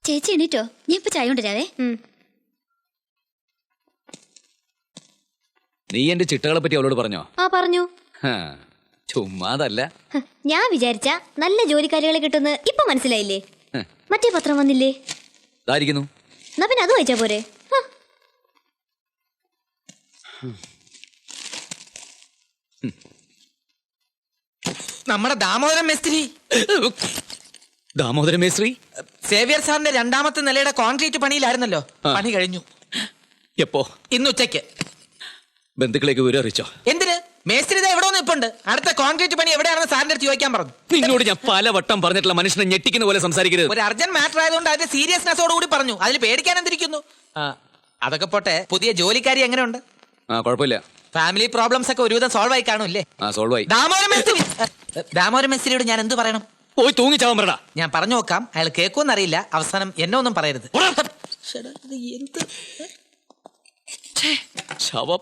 ചേച്ചി എണീറ്റോ? ഞാൻ ഇപ്പൊ ചായ കൊണ്ടുവരാവേ. നീ എന്റെ ചിട്ടകളെ പറ്റി അവളോട് പറഞ്ഞോ? പറഞ്ഞു. ചുമ്മാതല്ല, ഞാൻ വിചാരിച്ച നല്ല ജോലിക്കാരികളെ കിട്ടുന്ന ഇപ്പൊ മനസ്സിലായില്ലേ? മറ്റേ പത്രം വന്നില്ലേ? ഇതായിരിക്കുന്നു. എന്നാ പിന്നെ അത് വായിച്ചാ പോരെ? നമ്മുടെ ദാമോദരൻ മേസ്ത്രി. ദാമോദരൻ മേസ്ത്രി സേവ്യർ സാറിന്റെ 2ാമത്തെ നിലയുടെ കോൺക്രീറ്റ് പണിയിലായിരുന്നല്ലോ. പണി കഴിഞ്ഞു. എപ്പോ? ഇന്ന് ഉച്ചയ്ക്ക്. ബന്ധുക്കളേക്ക് വിവരം അറിയിച്ചോ? എന്തിന്? മേസ്ത്രി എവിടെ നിൽപ്പുണ്ട്. അടുത്ത കോൺക്രീറ്റ് പണി എവിടെയാണെന്ന് സാറിന്റെ അടുത്ത് ചോദിക്കാൻ പറഞ്ഞു. നിന്നോട് ഞാൻ പലവട്ടം പറഞ്ഞിട്ടുള്ള മനുഷ്യനെ ഞെട്ടിക്കുന്ന പോലെ സംസാരിക്കരുത്. ഒരു അർജന്റ് മാറ്റർ ആയതുകൊണ്ട് അതിന്റെ സീരിയസ്നെസ്സോട് കൂടി പറഞ്ഞു. അതിൽ പേടിക്കാൻ എന്തിരിക്കുന്നു? അതൊക്കെ പോട്ടെ, പുതിയ ജോലിക്കാരി എങ്ങനെയുണ്ട്? കുഴപ്പമില്ല. ഫാമിലി പ്രോബ്ലംസ് ഒക്കെ ഒരുവിധം സോൾവ് ആയി കാണൂല്ലേ? സോൾവ് ആയി. ദാമോദരൻ മേസ്ത്രിയോട് ഞാൻ എന്ത് പറയണം? പോയി തൂങ്ങിച്ചാവാൻ പറടാ. ഞാൻ പറഞ്ഞു നോക്കാം, അയാൾ കേൾക്കുമെന്നറിയില്ല. അവസാനം എന്നെ ഒന്നും പറയരുത്. ശവം.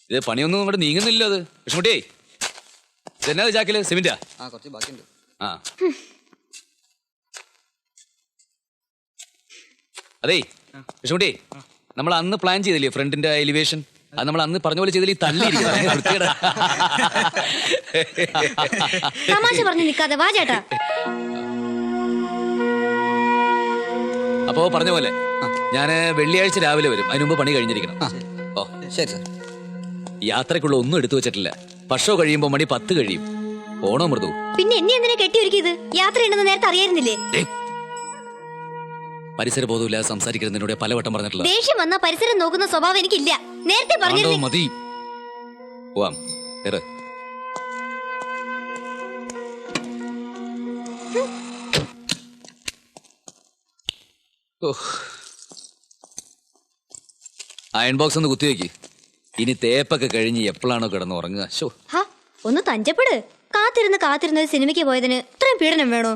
ഇത് പണിയൊന്നും അങ്ങോട്ട് നീങ്ങുന്നില്ല. അത് വിഷ്ണുട്ടിയേ, ഇതെന്നാ ചാക്കില്? സിമെന്റാ? കുറച്ച് ബാക്കിയുണ്ട്. അതേ വിഷ്ണുട്ടിയേ, നമ്മൾ അന്ന് പ്ലാൻ ചെയ്തില്ലേ ഫ്രണ്ടിന്റെ എലിവേഷൻ? അത് നമ്മൾ അന്ന് പറഞ്ഞ പോലെ ചെയ്തില്ലേ? തമാശ പറഞ്ഞു നിൽക്കാതെ വാ ചേട്ടാ. അപ്പോ പറഞ്ഞ പോലെ ഞാന് വെള്ളിയാഴ്ച രാവിലെ വരും. അതിന് മുമ്പ് പണി കഴിഞ്ഞിരിക്കണം. ഓ ശരി സാർ. യാത്രക്കുള്ള ഒന്നും എടുത്തു വെച്ചിട്ടില്ല. പക്ഷോ കഴിയുമ്പോ മണി 10 കഴിയും. ഓണോ മൃദു? പിന്നെ എന്നെ എന്തിനാ കെട്ടിയൊരുക്കിയത്? യാത്ര ഉണ്ടെന്ന് നേരത്തെ അറിയായിരുന്നില്ലേ? പരിസര ബോധമില്ലാതെ സംസാരിക്കരുത്. നിന്നോട് പലവട്ടം പറഞ്ഞിട്ടില്ല. ദേഷ്യം വന്ന പരിസരം നോക്കുന്ന സ്വഭാവം എനിക്കില്ല. നേരത്തെ പറഞ്ഞിരുന്നു. മതി. പോവാം. അയൺ ബോക്സ് ഒന്ന് കുത്തിവെക്ക്. ഇനി തേപ്പൊക്കെ കഴിഞ്ഞ് എപ്പോഴാണോ കിടന്ന് ഉറങ്ങുക? ഒന്ന് തഞ്ചപ്പെട്. കാത്തിരുന്ന് സിനിമയ്ക്ക് പോയതിന് ഇത്രയും പീഡനം വേണോ?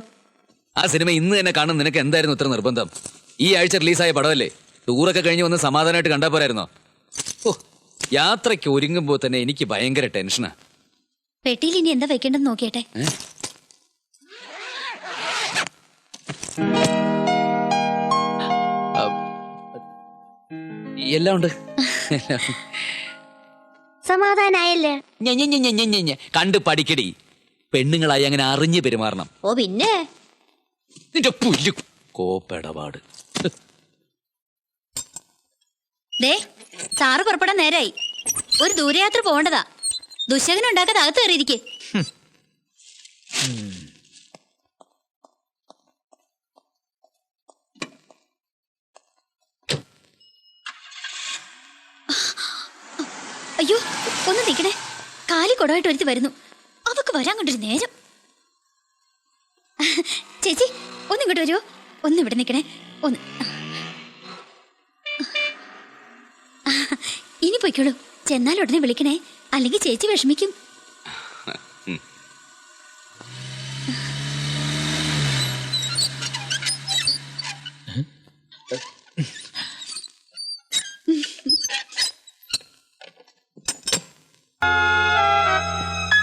ആ സിനിമ ഇന്ന് തന്നെ കാണും. നിനക്ക് എന്തായിരുന്നു ഇത്ര നിർബന്ധം? ഈ ആഴ്ച റിലീസായ പടമല്ലേ? ടൂറൊക്കെ കഴിഞ്ഞ് വന്ന് സമാധാനമായിട്ട് കണ്ടാ പോരായിരുന്നോ? ഓ, യാത്രയ്ക്ക് ഒരുങ്ങുമ്പോ തന്നെ എനിക്ക് ഭയങ്കര ടെൻഷനാ. പെട്ടിയിൽ ഇനി എന്താ വെക്കേണ്ടെന്ന് നോക്കിയട്ടെ. എല്ലാം ഉണ്ട്. സമാധാനായല്ലേ? കണ്ട് പഠിക്കടി. പെണ്ണുങ്ങളായി അങ്ങനെ അറിഞ്ഞു പെരുമാറണം. ഓ പിന്നെ നിന്റെ പുല്ല് കോപ്പെടപാട്. ദേ സാറ് പുറപ്പെടാൻ നേരായി. ഒരു ദൂരയാത്ര പോകേണ്ടതാ. ദുശകനം ഉണ്ടാക്കാതെ അകത്ത് കയറിയിരിക്കെ. അയ്യോ ഒന്ന് നിക്കണേ, കാലി കൊടവായിട്ട് ഒരുത്തി വരുന്നു. അവക്ക് വരാൻ കൊണ്ടൊരു നേരം. ചേച്ചി ഒന്നിങ്ങോട്ട് വരുമോ? ഒന്ന് ഇവിടെ നിക്കണേ. ഒന്ന് ഇനി പൊയ്ക്കോളൂ. ചെന്നാൽ ഉടനെ വിളിക്കണേ, അല്ലെങ്കിൽ ചേച്ചി വിഷമിക്കും.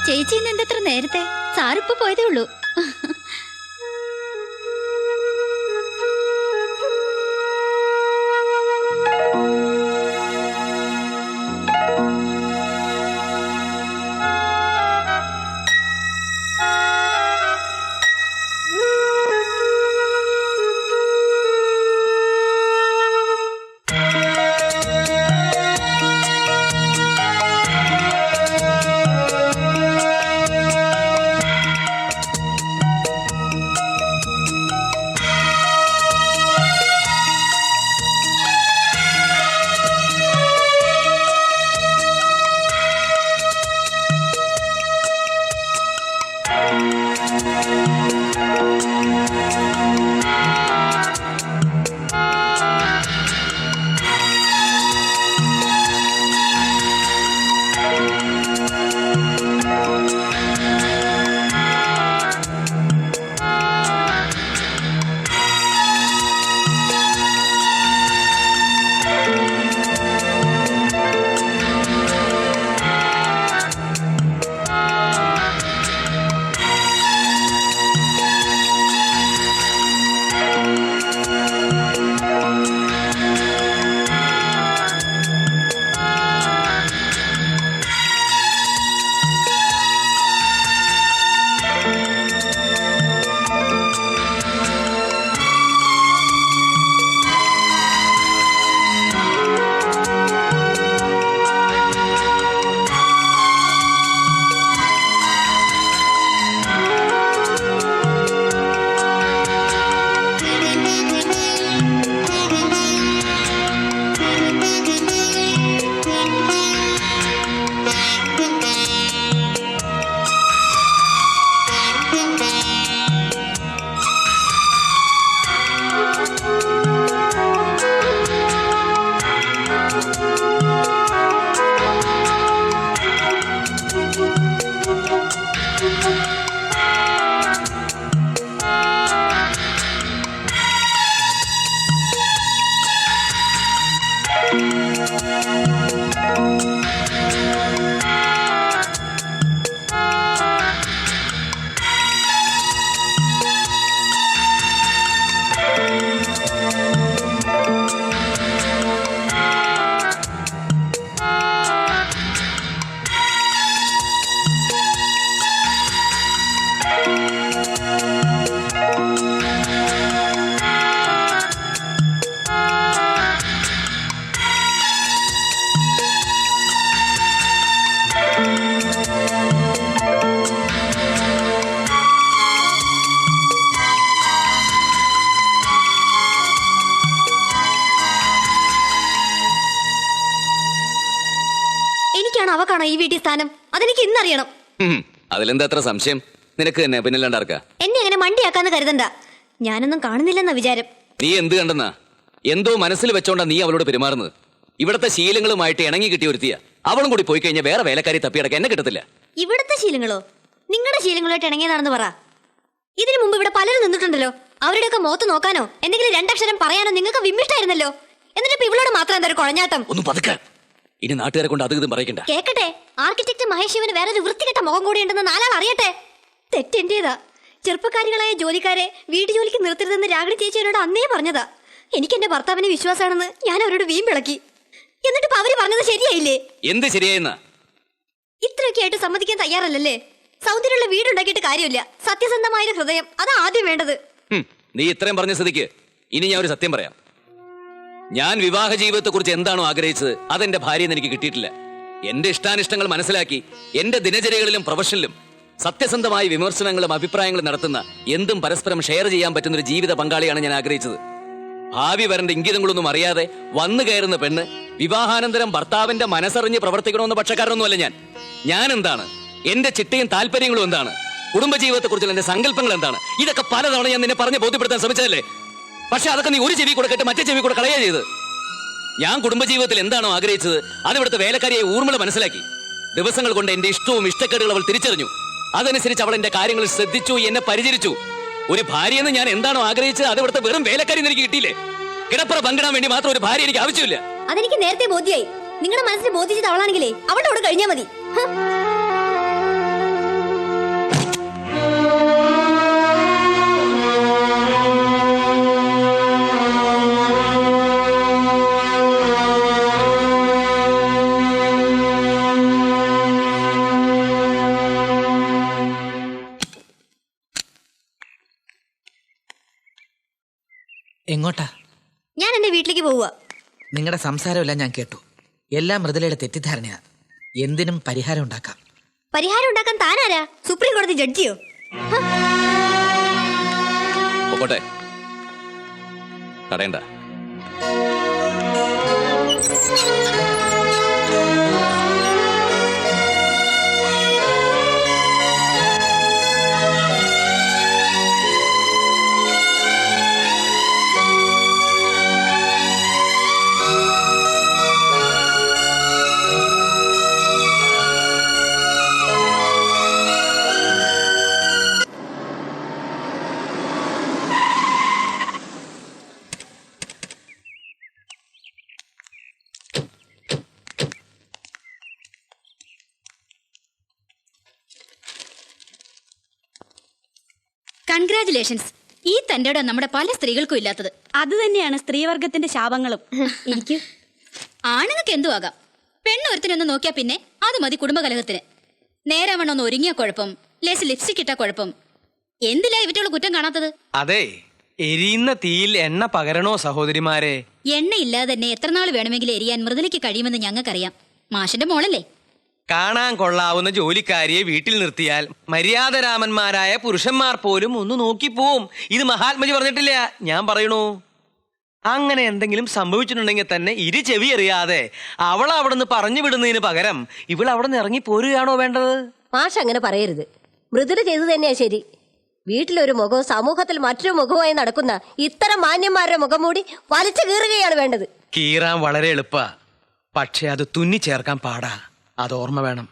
ചേച്ചി എന്തത്ര നേരത്തെ? സാറിപ്പോ പോയതേ ഉള്ളൂ. അവക്കാണോ ഈ വീട്ടിൽ സ്ഥാനം? അതെനിക്ക് ഇന്നറിയണം. അതിലെന്താ അത്ര സംശയം? നിനക്ക് തന്നെ പിന്നല്ലാണ്ടാർക്കാ? എന്നെ അങ്ങനെ മണ്ടിയാക്കാന്ന് കരുതണ്ട. ഞാനൊന്നും കാണുന്നില്ലെന്ന വിചാരം. നീ എന്ത് കണ്ടെന്നാ? എന്തോ മനസ്സിൽ വെച്ചോണ്ടാ നീ അവളോട് പെരുമാറുന്നത്. ഇവിടത്തെ ശീലങ്ങളുമായിട്ട് ഇണങ്ങി കിട്ടിയ ഒരുത്തിയ. അവളും കൂടി പോയി കഴിഞ്ഞാൽ വേറെ വേലക്കാരി തപ്പിയടക്കം എന്നെ കിട്ടത്തില്ല. ഇവിടത്തെ ശീലങ്ങളോ? നിങ്ങളുടെ ശീലങ്ങളായിട്ട് ഇണങ്ങിയതാണെന്ന് പറ. ഇതിനു മുമ്പ് ഇവിടെ പലരും നിന്നിട്ടുണ്ടല്ലോ. അവരുടെയൊക്കെ മുഖത്ത് നോക്കാനോ എന്തെങ്കിലും രണ്ടക്ഷരം പറയാനോ നിങ്ങൾക്ക് വിമ്മിഷ്ടായിരുന്നല്ലോ. എന്നിട്ട് ഇപ്പൊ ഇവളോട് മാത്രം എന്തൊരു കുഴഞ്ഞാട്ടം? ഒന്ന് പതുക്കാൻ. ഇനി നാട്ടുകാരെ കൊണ്ട് അത് ഇതും പറയണ്ട. കേക്കട്ടെ, ആർക്കിടെക്ട് മഹേഷ് ശിവന് വേറൊരു വൃത്തികെട്ട മുഖം കൂടി ഉണ്ടെന്ന് നാലാൾ അറിയട്ടെ. തെറ്റെന്റേതാ. ചെറുപ്പക്കാരികളായ ജോലിക്കാരെ വീട്ടു ജോലിക്ക് നിർത്തരുതെന്ന് രാഗിണി ചേച്ചി എന്നോട് അന്നേ പറഞ്ഞതാ. എനിക്ക് എന്റെ ഭർത്താവിന് വിശ്വാസമാണെന്ന് ഞാൻ അവരോട് വീമ്പിളക്കി. എന്നിട്ട് ഇപ്പൊ അവര് പറഞ്ഞത് ശരിയായില്ലേ? എന്ത് ശരിയായെന്ന? ഇത്രയൊക്കെ ആയിട്ട് സമ്മതിക്കാൻ തയ്യാറല്ലല്ലേ? സൗന്ദര്യമുള്ള വീടുണ്ടാക്കിയിട്ട് കാര്യമില്ല, സത്യസന്ധമായ ഹൃദയം, അതാ ആദ്യം വേണ്ടത്. നീ ഇത്രയും പറഞ്ഞ സ്ഥിതിക്ക് ഇനി ഞാൻ ഒരു സത്യം പറയാം. ഞാൻ വിവാഹ ജീവിതത്തെ കുറിച്ച് എന്താണോ ആഗ്രഹിച്ചത് അതെന്റെ ഭാര്യയെന്ന് എനിക്ക് കിട്ടിയിട്ടില്ല. എന്റെ ഇഷ്ടാനിഷ്ടങ്ങൾ മനസ്സിലാക്കി എന്റെ ദിനചര്യകളിലും പ്രൊഫഷനിലും സത്യസന്ധമായ വിമർശനങ്ങളും അഭിപ്രായങ്ങളും നടത്തുന്ന എന്തും പരസ്പരം ഷെയർ ചെയ്യാൻ പറ്റുന്ന ഒരു ജീവിത പങ്കാളിയാണ് ഞാൻ ആഗ്രഹിച്ചത്. ഭാവി വരേണ്ട ഇംഗിതങ്ങളൊന്നും അറിയാതെ വന്നു കയറുന്ന പെണ്ണ് വിവാഹാനന്തരം ഭർത്താവിന്റെ മനസ്സറിഞ്ഞ് പ്രവർത്തിക്കണമെന്ന് പക്ഷക്കാരനൊന്നുമല്ല ഞാൻ. ഞാൻ എന്താണ്, എന്റെ ചിട്ടയും താല്പര്യങ്ങളും എന്താണ്, കുടുംബജീവിതത്തെ കുറിച്ചുള്ള എന്റെ സങ്കല്പങ്ങൾ എന്താണ്, ഇതൊക്കെ പലതവണ ഞാൻ നിന്നെ പറഞ്ഞ് ബോധ്യപ്പെടുത്താൻ ശ്രമിച്ചതല്ലേ. പക്ഷെ അതൊക്കെ നീ ഒരു ചെവി കൂടെ കേട്ട് മറ്റേ ചെവി കൂടെ കളയുക ചെയ്ത്. ഞാൻ കുടുംബജീവിതത്തിൽ എന്താണോ ആഗ്രഹിച്ചത് അത് ഇവിടുത്തെ വേലക്കാരിയെ ഊർമിള മനസ്സിലാക്കി. ദിവസങ്ങൾ കൊണ്ട് എന്റെ ഇഷ്ടവും ഇഷ്ടക്കേടുകൾ അവൾ തിരിച്ചറിഞ്ഞു. അതനുസരിച്ച് അവൾ എന്റെ കാര്യങ്ങൾ ശ്രദ്ധിച്ചു, എന്നെ പരിചരിച്ചു. ഒരു ഭാര്യയെന്ന് ഞാൻ എന്താണോ ആഗ്രഹിച്ചത് അത് ഇവിടുത്തെ വെറും വേലക്കാരി എനിക്ക് കിട്ടിയില്ലേ. കിടപ്പറ പങ്കിടാൻ വേണ്ടി മാത്രം ഒരു ഭാര്യ എനിക്ക് ആവശ്യമില്ല. അതെനിക്ക് നേരത്തെ ബോധ്യായി. നിങ്ങളുടെ മനസ്സിൽ ബോധിച്ചത് അവളാണെങ്കിലേ അവളുടെ കൂടെ കഴിഞ്ഞാൽ മതി. എങ്ങോട്ടാ? ഞാൻ എന്റെ വീട്ടിലേക്ക് പോവുക. നിങ്ങളുടെ സംസാരമെല്ലാം ഞാൻ കേട്ടു. എല്ലാം മൃദുലയുടെ തെറ്റിദ്ധാരണയാ. എന്തിനും പരിഹാരം ഉണ്ടാക്കാം. പരിഹാരം ഉണ്ടാക്കാൻ താനാരാ? സുപ്രീം കോടതി ജഡ്ജിയോ? പോട്ടെ, തടയണ്ട. കൺഗ്രാറ്റുലേഷൻസ്. ഈ തന്റെ നമ്മുടെ പല സ്ത്രീകൾക്കും ഇല്ലാത്തത്. അത് തന്നെയാണ് സ്ത്രീവർഗത്തിന്റെ ശാപങ്ങളും. എനിക്ക് ആണുങ്ങൾക്ക് എന്തു ആകാം. പെണ്ണൊരുത്തിനൊന്ന് നോക്കിയാ പിന്നെ അത് മതി കുടുംബകലഹത്തിന്. നേരവണ്ണം ഒന്ന് ഒരുങ്ങിയ കുഴപ്പം, ലേസ് ലിപ്സ്റ്റിക് ഇട്ട കുഴപ്പം. എന്തിലാ ഇവറ്റുള്ള കുറ്റം കാണാത്തത്? അതെ, എരിയുന്ന തീയിൽ എണ്ണ പകരണോ സഹോദരിമാരെ? എണ്ണ ഇല്ലാതെ തന്നെ എത്ര നാൾ വേണമെങ്കിലും എരിയാൻ മൃദുലയ്ക്ക് കഴിയുമെന്ന് ഞങ്ങൾക്കറിയാം. മാഷിന്റെ മോളല്ലേ. കാണാൻ കൊള്ളാവുന്ന ജോലിക്കാരിയെ വീട്ടിൽ നിർത്തിയാൽ മര്യാദരാമന്മാരായ പുരുഷന്മാർ പോലും ഒന്ന് നോക്കിപ്പോവും. ഇത് മഹാത്മജി പറഞ്ഞിട്ടില്ല, ഞാൻ പറയണു. അങ്ങനെ എന്തെങ്കിലും സംഭവിച്ചിട്ടുണ്ടെങ്കിൽ തന്നെ ഇരു ചെവി അറിയാതെ അവൾ അവിടെ നിന്ന് പറഞ്ഞു വിടുന്നതിന് പകരം ഇവൾ അവിടെ നിന്ന് ഇറങ്ങി പോരുകയാണോ വേണ്ടത്? മാഷ് അങ്ങനെ പറയരുത്. മൃദുല ചെയ്തു തന്നെയാ ശരി. വീട്ടിലൊരു മുഖവും സമൂഹത്തിൽ മറ്റൊരു മുഖവുമായി നടക്കുന്ന ഇത്തരം മാന്യന്മാരുടെ മുഖം മൂടി വലിച്ചു കീറുകയാണ് വേണ്ടത്. കീറാൻ വളരെ എളുപ്പാ, പക്ഷെ അത് തുന്നി ചേർക്കാൻ പാടാ. അത് ഓർമ്മ വേണം.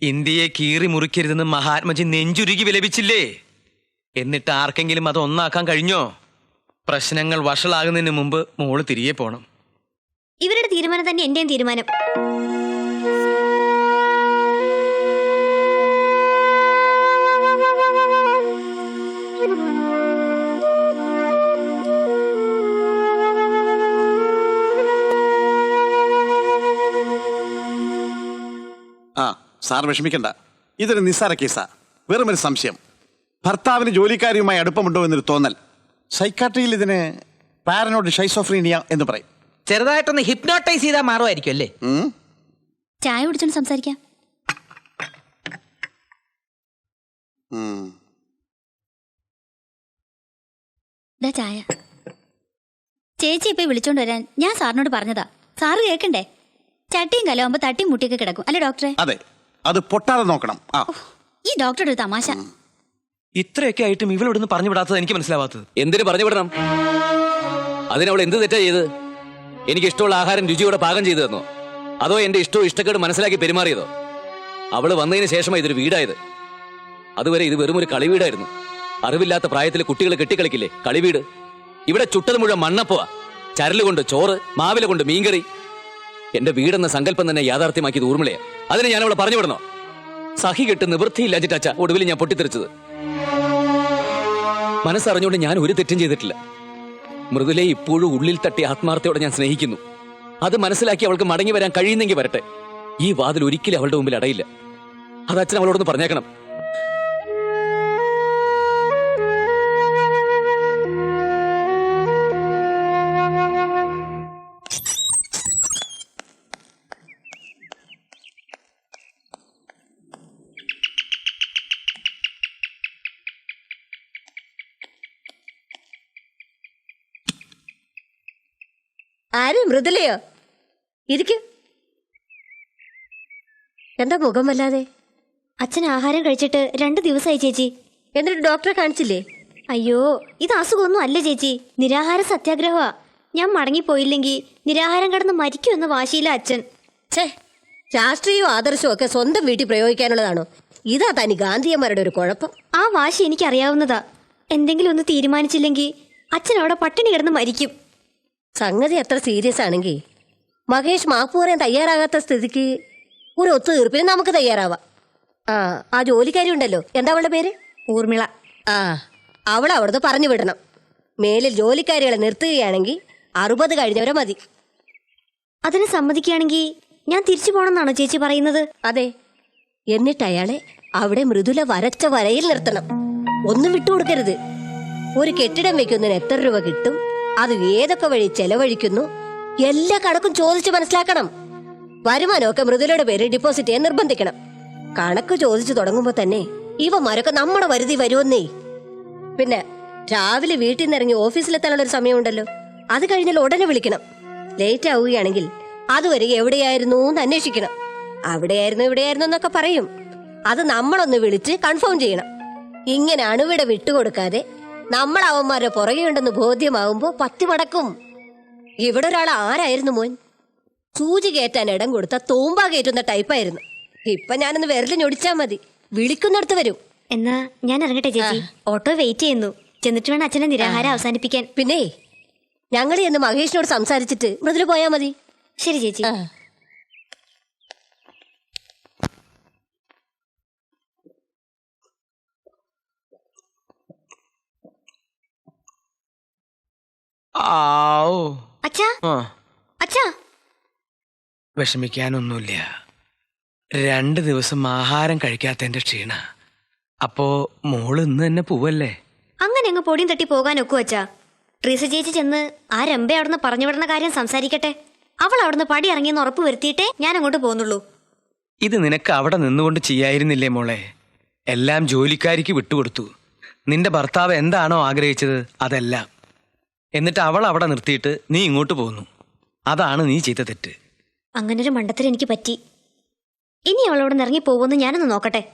ഇന്ത്യയെ കീറി മുറിക്കരുതെന്ന് മഹാത്മജി നെഞ്ചുരുകി വിലപിച്ചില്ലേ? എന്നിട്ട് ആർക്കെങ്കിലും അത് ഒന്നാക്കാൻ കഴിഞ്ഞോ? പ്രശ്നങ്ങൾ വഷളാകുന്നതിന് മുമ്പ് മോള് തിരികെ പോണം. ഇവരുടെ തീരുമാനം തന്നെ എന്റെയും തീരുമാനം. ആ, സാർ വിഷമിക്കണ്ട. ഇതൊരു നിസ്സാര കേസാ, വെറുമൊരു സംശയം. ഭർത്താവിന് ജോലിക്കാരിയുമായി അടുപ്പമുണ്ടോ എന്നൊരു തോന്നൽ. സൈക്കാട്രിയിൽ ഇതിന് പാരനോഡ് ഷൈസോഫ്രീനിയ എന്ന് പറയും. ചെറുതായിട്ടൊന്ന് ഹിപ്നോട്ടൈസ് ചെയ്താൽ മാറുമായിരിക്കും അല്ലേ? ചായ കുടിച്ചോണ്ട് സംസാരിക്കാം. ചായ ചേച്ചി ഇപ്പൊ വിളിച്ചോണ്ട് വരാൻ ഞാൻ സാറിനോട് പറഞ്ഞതാ. സാറ് കേക്കണ്ടേ? ചട്ടിയും കലാവുമ്പോ തട്ടിയും മുട്ടിയൊക്കെ കിടക്കും അല്ലേ ഡോക്ടറെ? അതെ, അത് പൊട്ടാതെ നോക്കണം. ഈ ഡോക്ടറുടെ ഒരു തമാശ. ഇത്രയൊക്കെ ആയിട്ടും ഇവളോടൊന്ന് പറഞ്ഞു വിടാത്തത് എനിക്ക് മനസ്സിലാവാത്തത്. എന്തിനു പറഞ്ഞു വിടണം? അതിനവൾ എന്ത് തെറ്റാ ചെയ്ത്? എനിക്ക് ഇഷ്ടമുള്ള ആഹാരം രുചിയോടെ പാകം ചെയ്തു തന്നോ, അതോ എന്റെ ഇഷ്ടവും ഇഷ്ടക്കേട് മനസ്സിലാക്കി പെരുമാറിയതോ? അവള് വന്നതിന് ശേഷമാണ് ഇതൊരു വീടായത്. അതുവരെ ഇത് വെറും ഒരു കളിവീടായിരുന്നു. അറിവില്ലാത്ത പ്രായത്തിൽ കുട്ടികൾ കെട്ടിക്കളിക്കില്ലേ കളിവീട്. ഇവിടെ ചുട്ടത് മുഴുവൻ മണ്ണപ്പവാ. ചരല് കൊണ്ട് ചോറ്, മാവില കൊണ്ട് മീൻകറി. എന്റെ വീടെന്ന സങ്കല്പം തന്നെ യാഥാർത്ഥ്യമാക്കിയത് ഊർമിളയാ. അതിന് ഞാൻ അവളെ പറഞ്ഞു വിടണോ? സഹി കെട്ട് നിവൃത്തിയില്ലാച്ചിട്ടച്ച ഒടുവിൽ ഞാൻ പൊട്ടിത്തെറിച്ചത്. മനസ്സറിഞ്ഞുകൊണ്ട് ഞാൻ ഒരു തെറ്റും ചെയ്തിട്ടില്ല. മൃദുലെ ഇപ്പോഴും ഉള്ളിൽ തട്ടി ആത്മാർത്ഥയോടെ ഞാൻ സ്നേഹിക്കുന്നു. അത് മനസ്സിലാക്കി അവൾക്ക് മടങ്ങി വരാൻ കഴിയുന്നെങ്കിൽ വരട്ടെ. ഈ വാതിൽ ഒരിക്കലും അവളുടെ മുമ്പിൽ അടയില്ല. അത് അച്ഛൻ അവളോടൊന്ന് പറഞ്ഞേക്കണം. ആരും മൃദുലയോ? ഇരിക്കും. എന്താ മുഖം വല്ലാതെ? അച്ഛൻ ആഹാരം കഴിച്ചിട്ട് 2 ദിവസമായി ചേച്ചി. എന്നിട്ട് ഡോക്ടറെ കാണിച്ചില്ലേ? അയ്യോ, ഇത് അസുഖമൊന്നും അല്ല ചേച്ചി, നിരാഹാര സത്യാഗ്രഹമാ. ഞാൻ മടങ്ങിപ്പോയില്ലെങ്കിൽ നിരാഹാരം കിടന്ന് മരിക്കുമെന്ന് വാശിയില്ല അച്ഛൻ. ഛേ, രാഷ്ട്രീയവും ആദർശവും ഒക്കെ സ്വന്തം വീട്ടിൽ പ്രയോഗിക്കാനുള്ളതാണോ? ഇതാ തനി ഗാന്ധിയന്മാരുടെ ഒരു കുഴപ്പം. ആ വാശി എനിക്കറിയാവുന്നതാ. എന്തെങ്കിലും ഒന്ന് തീരുമാനിച്ചില്ലെങ്കിൽ അച്ഛൻ അവിടെ പട്ടിണി കിടന്ന് മരിക്കും. സംഗതി അത്ര സീരിയസ് ആണെങ്കിൽ മഹേഷ് മാപ്പ് പറയാൻ തയ്യാറാകാത്ത സ്ഥിതിക്ക് ഒരു ഒത്തുതീർപ്പിന് നമുക്ക് തയ്യാറാവാം. ആ ജോലിക്കാരി ഉണ്ടല്ലോ, എന്താ അവളുടെ പേര്? ഊർമിള. അവളെ അവിടുന്ന് പറഞ്ഞു വിടണം. മേലിൽ ജോലിക്കാരികളെ നിർത്തുകയാണെങ്കിൽ 60 കഴിഞ്ഞവരെ മതി. അതിന് സമ്മതിക്കുകയാണെങ്കിൽ ഞാൻ തിരിച്ചു പോണെന്നാണോ ചേച്ചി പറയുന്നത്? അതെ. എന്നിട്ട് അയാളെ അവിടെ മൃദുല വരച്ച വരയിൽ നിർത്തണം. ഒന്നും വിട്ടുകൊടുക്കരുത്. ഒരു കെട്ടിടം വെക്കുന്നതിന് എത്ര രൂപ കിട്ടും, അത് ഏതൊക്കെ വഴി ചെലവഴിക്കുന്നു, എല്ലാ കണക്കും ചോദിച്ച് മനസ്സിലാക്കണം. വരുമാനമൊക്കെ മൃദുലയുടെ പേര് ഡിപ്പോസിറ്റ് ചെയ്യാൻ നിർബന്ധിക്കണം. കണക്ക് ചോദിച്ചു തുടങ്ങുമ്പോ തന്നെ ഇവന്മാരൊക്കെ നമ്മുടെ വരുതി വരുമെന്നേ. പിന്നെ രാവിലെ വീട്ടിൽ നിന്ന് ഇറങ്ങി ഓഫീസിലെത്താനുള്ള ഒരു സമയമുണ്ടല്ലോ, അത് കഴിഞ്ഞാൽ ഉടനെ വിളിക്കണം. ലേറ്റ് ആവുകയാണെങ്കിൽ അതുവരെ എവിടെയായിരുന്നു എന്ന് അന്വേഷിക്കണം. അവിടെയായിരുന്നു ഇവിടെയായിരുന്നു എന്നൊക്കെ പറയും. അത് നമ്മളൊന്ന് വിളിച്ച് കൺഫേം ചെയ്യണം. ഇങ്ങനെ അണുവിടെ വിട്ടുകൊടുക്കാതെ നമ്മൾ അവന്മാരുടെ പുറകെ ഉണ്ടെന്ന് ബോധ്യമാവുമ്പോ പത്തി മടക്കും. ഇവിടെ ഒരാൾ ആരായിരുന്നു മോൻ? സൂചി കയറ്റാൻ ഇടം കൊടുത്ത തൂമ്പ കയറ്റുന്ന ടൈപ്പായിരുന്നു. ഇപ്പൊ ഞാനൊന്ന് വിരലിഞ്ഞൊടിച്ചാ മതി, വിളിക്കുന്നിടത്ത് വരും. എന്നാ ഞാൻ ഇറങ്ങട്ടെ ചേച്ചി, ഓട്ടോ വെയിറ്റ് ചെയ്യുന്നു. ചെന്നിട്ട് വേണം അച്ഛനെ നിരാഹാരം അവസാനിപ്പിക്കാൻ. പിന്നെ ഞങ്ങൾ എന്ന് മഹേഷിനോട് സംസാരിച്ചിട്ട് മൃദുല പോയാ മതി. ശരി ചേച്ചി. അച്ഛാ, അച്ഛാ, വിഷമിക്കാനൊന്നുമില്ല. 2 ദിവസം ആഹാരം കഴിക്കാത്തതിന്റെ ക്ഷീണ. അപ്പോ മോള് ഇന്ന് തന്നെ പോവല്ലേ? അങ്ങനെ അങ്ങ് പൊടിയും തട്ടി പോകാനൊക്കു അച്ഛാ. ട്രീസ ചേച്ചി ചെന്ന് ആ രമ്പ അവിടുന്ന് പറഞ്ഞു വിടുന്ന കാര്യം സംസാരിക്കട്ടെ. അവൾ അവിടുന്ന് പടി ഇറങ്ങിയെന്ന് ഉറപ്പ് വരുത്തിയിട്ടേ ഞാൻ അങ്ങോട്ട് പോകുന്നുള്ളൂ. ഇത് നിനക്ക് അവിടെ നിന്നുകൊണ്ട് ചെയ്യായിരുന്നില്ലേ മോളെ? എല്ലാം ജോലിക്കാരിക്ക് വിട്ടുകൊടുത്തു. നിന്റെ ഭർത്താവ് എന്താണോ ആഗ്രഹിച്ചത് അതെല്ലാം. എന്നിട്ട് അവൾ അവിടെ നിർത്തിയിട്ട് നീ ഇങ്ങോട്ട് പോന്നു. അതാണ് നീ ചെയ്ത തെറ്റ്. അങ്ങനൊരു മണ്ടത്തിൽ എനിക്ക് പറ്റി. ഇനി അവളോട് ഇറങ്ങി പോകുമെന്ന് ഞാനൊന്ന് നോക്കട്ടെ.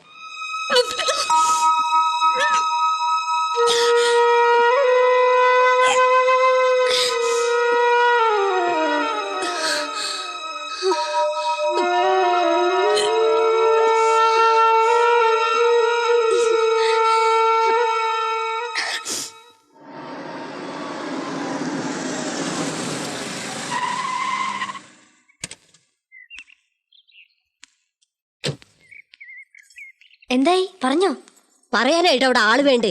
എന്തായി പറഞ്ഞോ? പറയാനായിട്ട് അവിടെ ആള് വേണ്ടേ?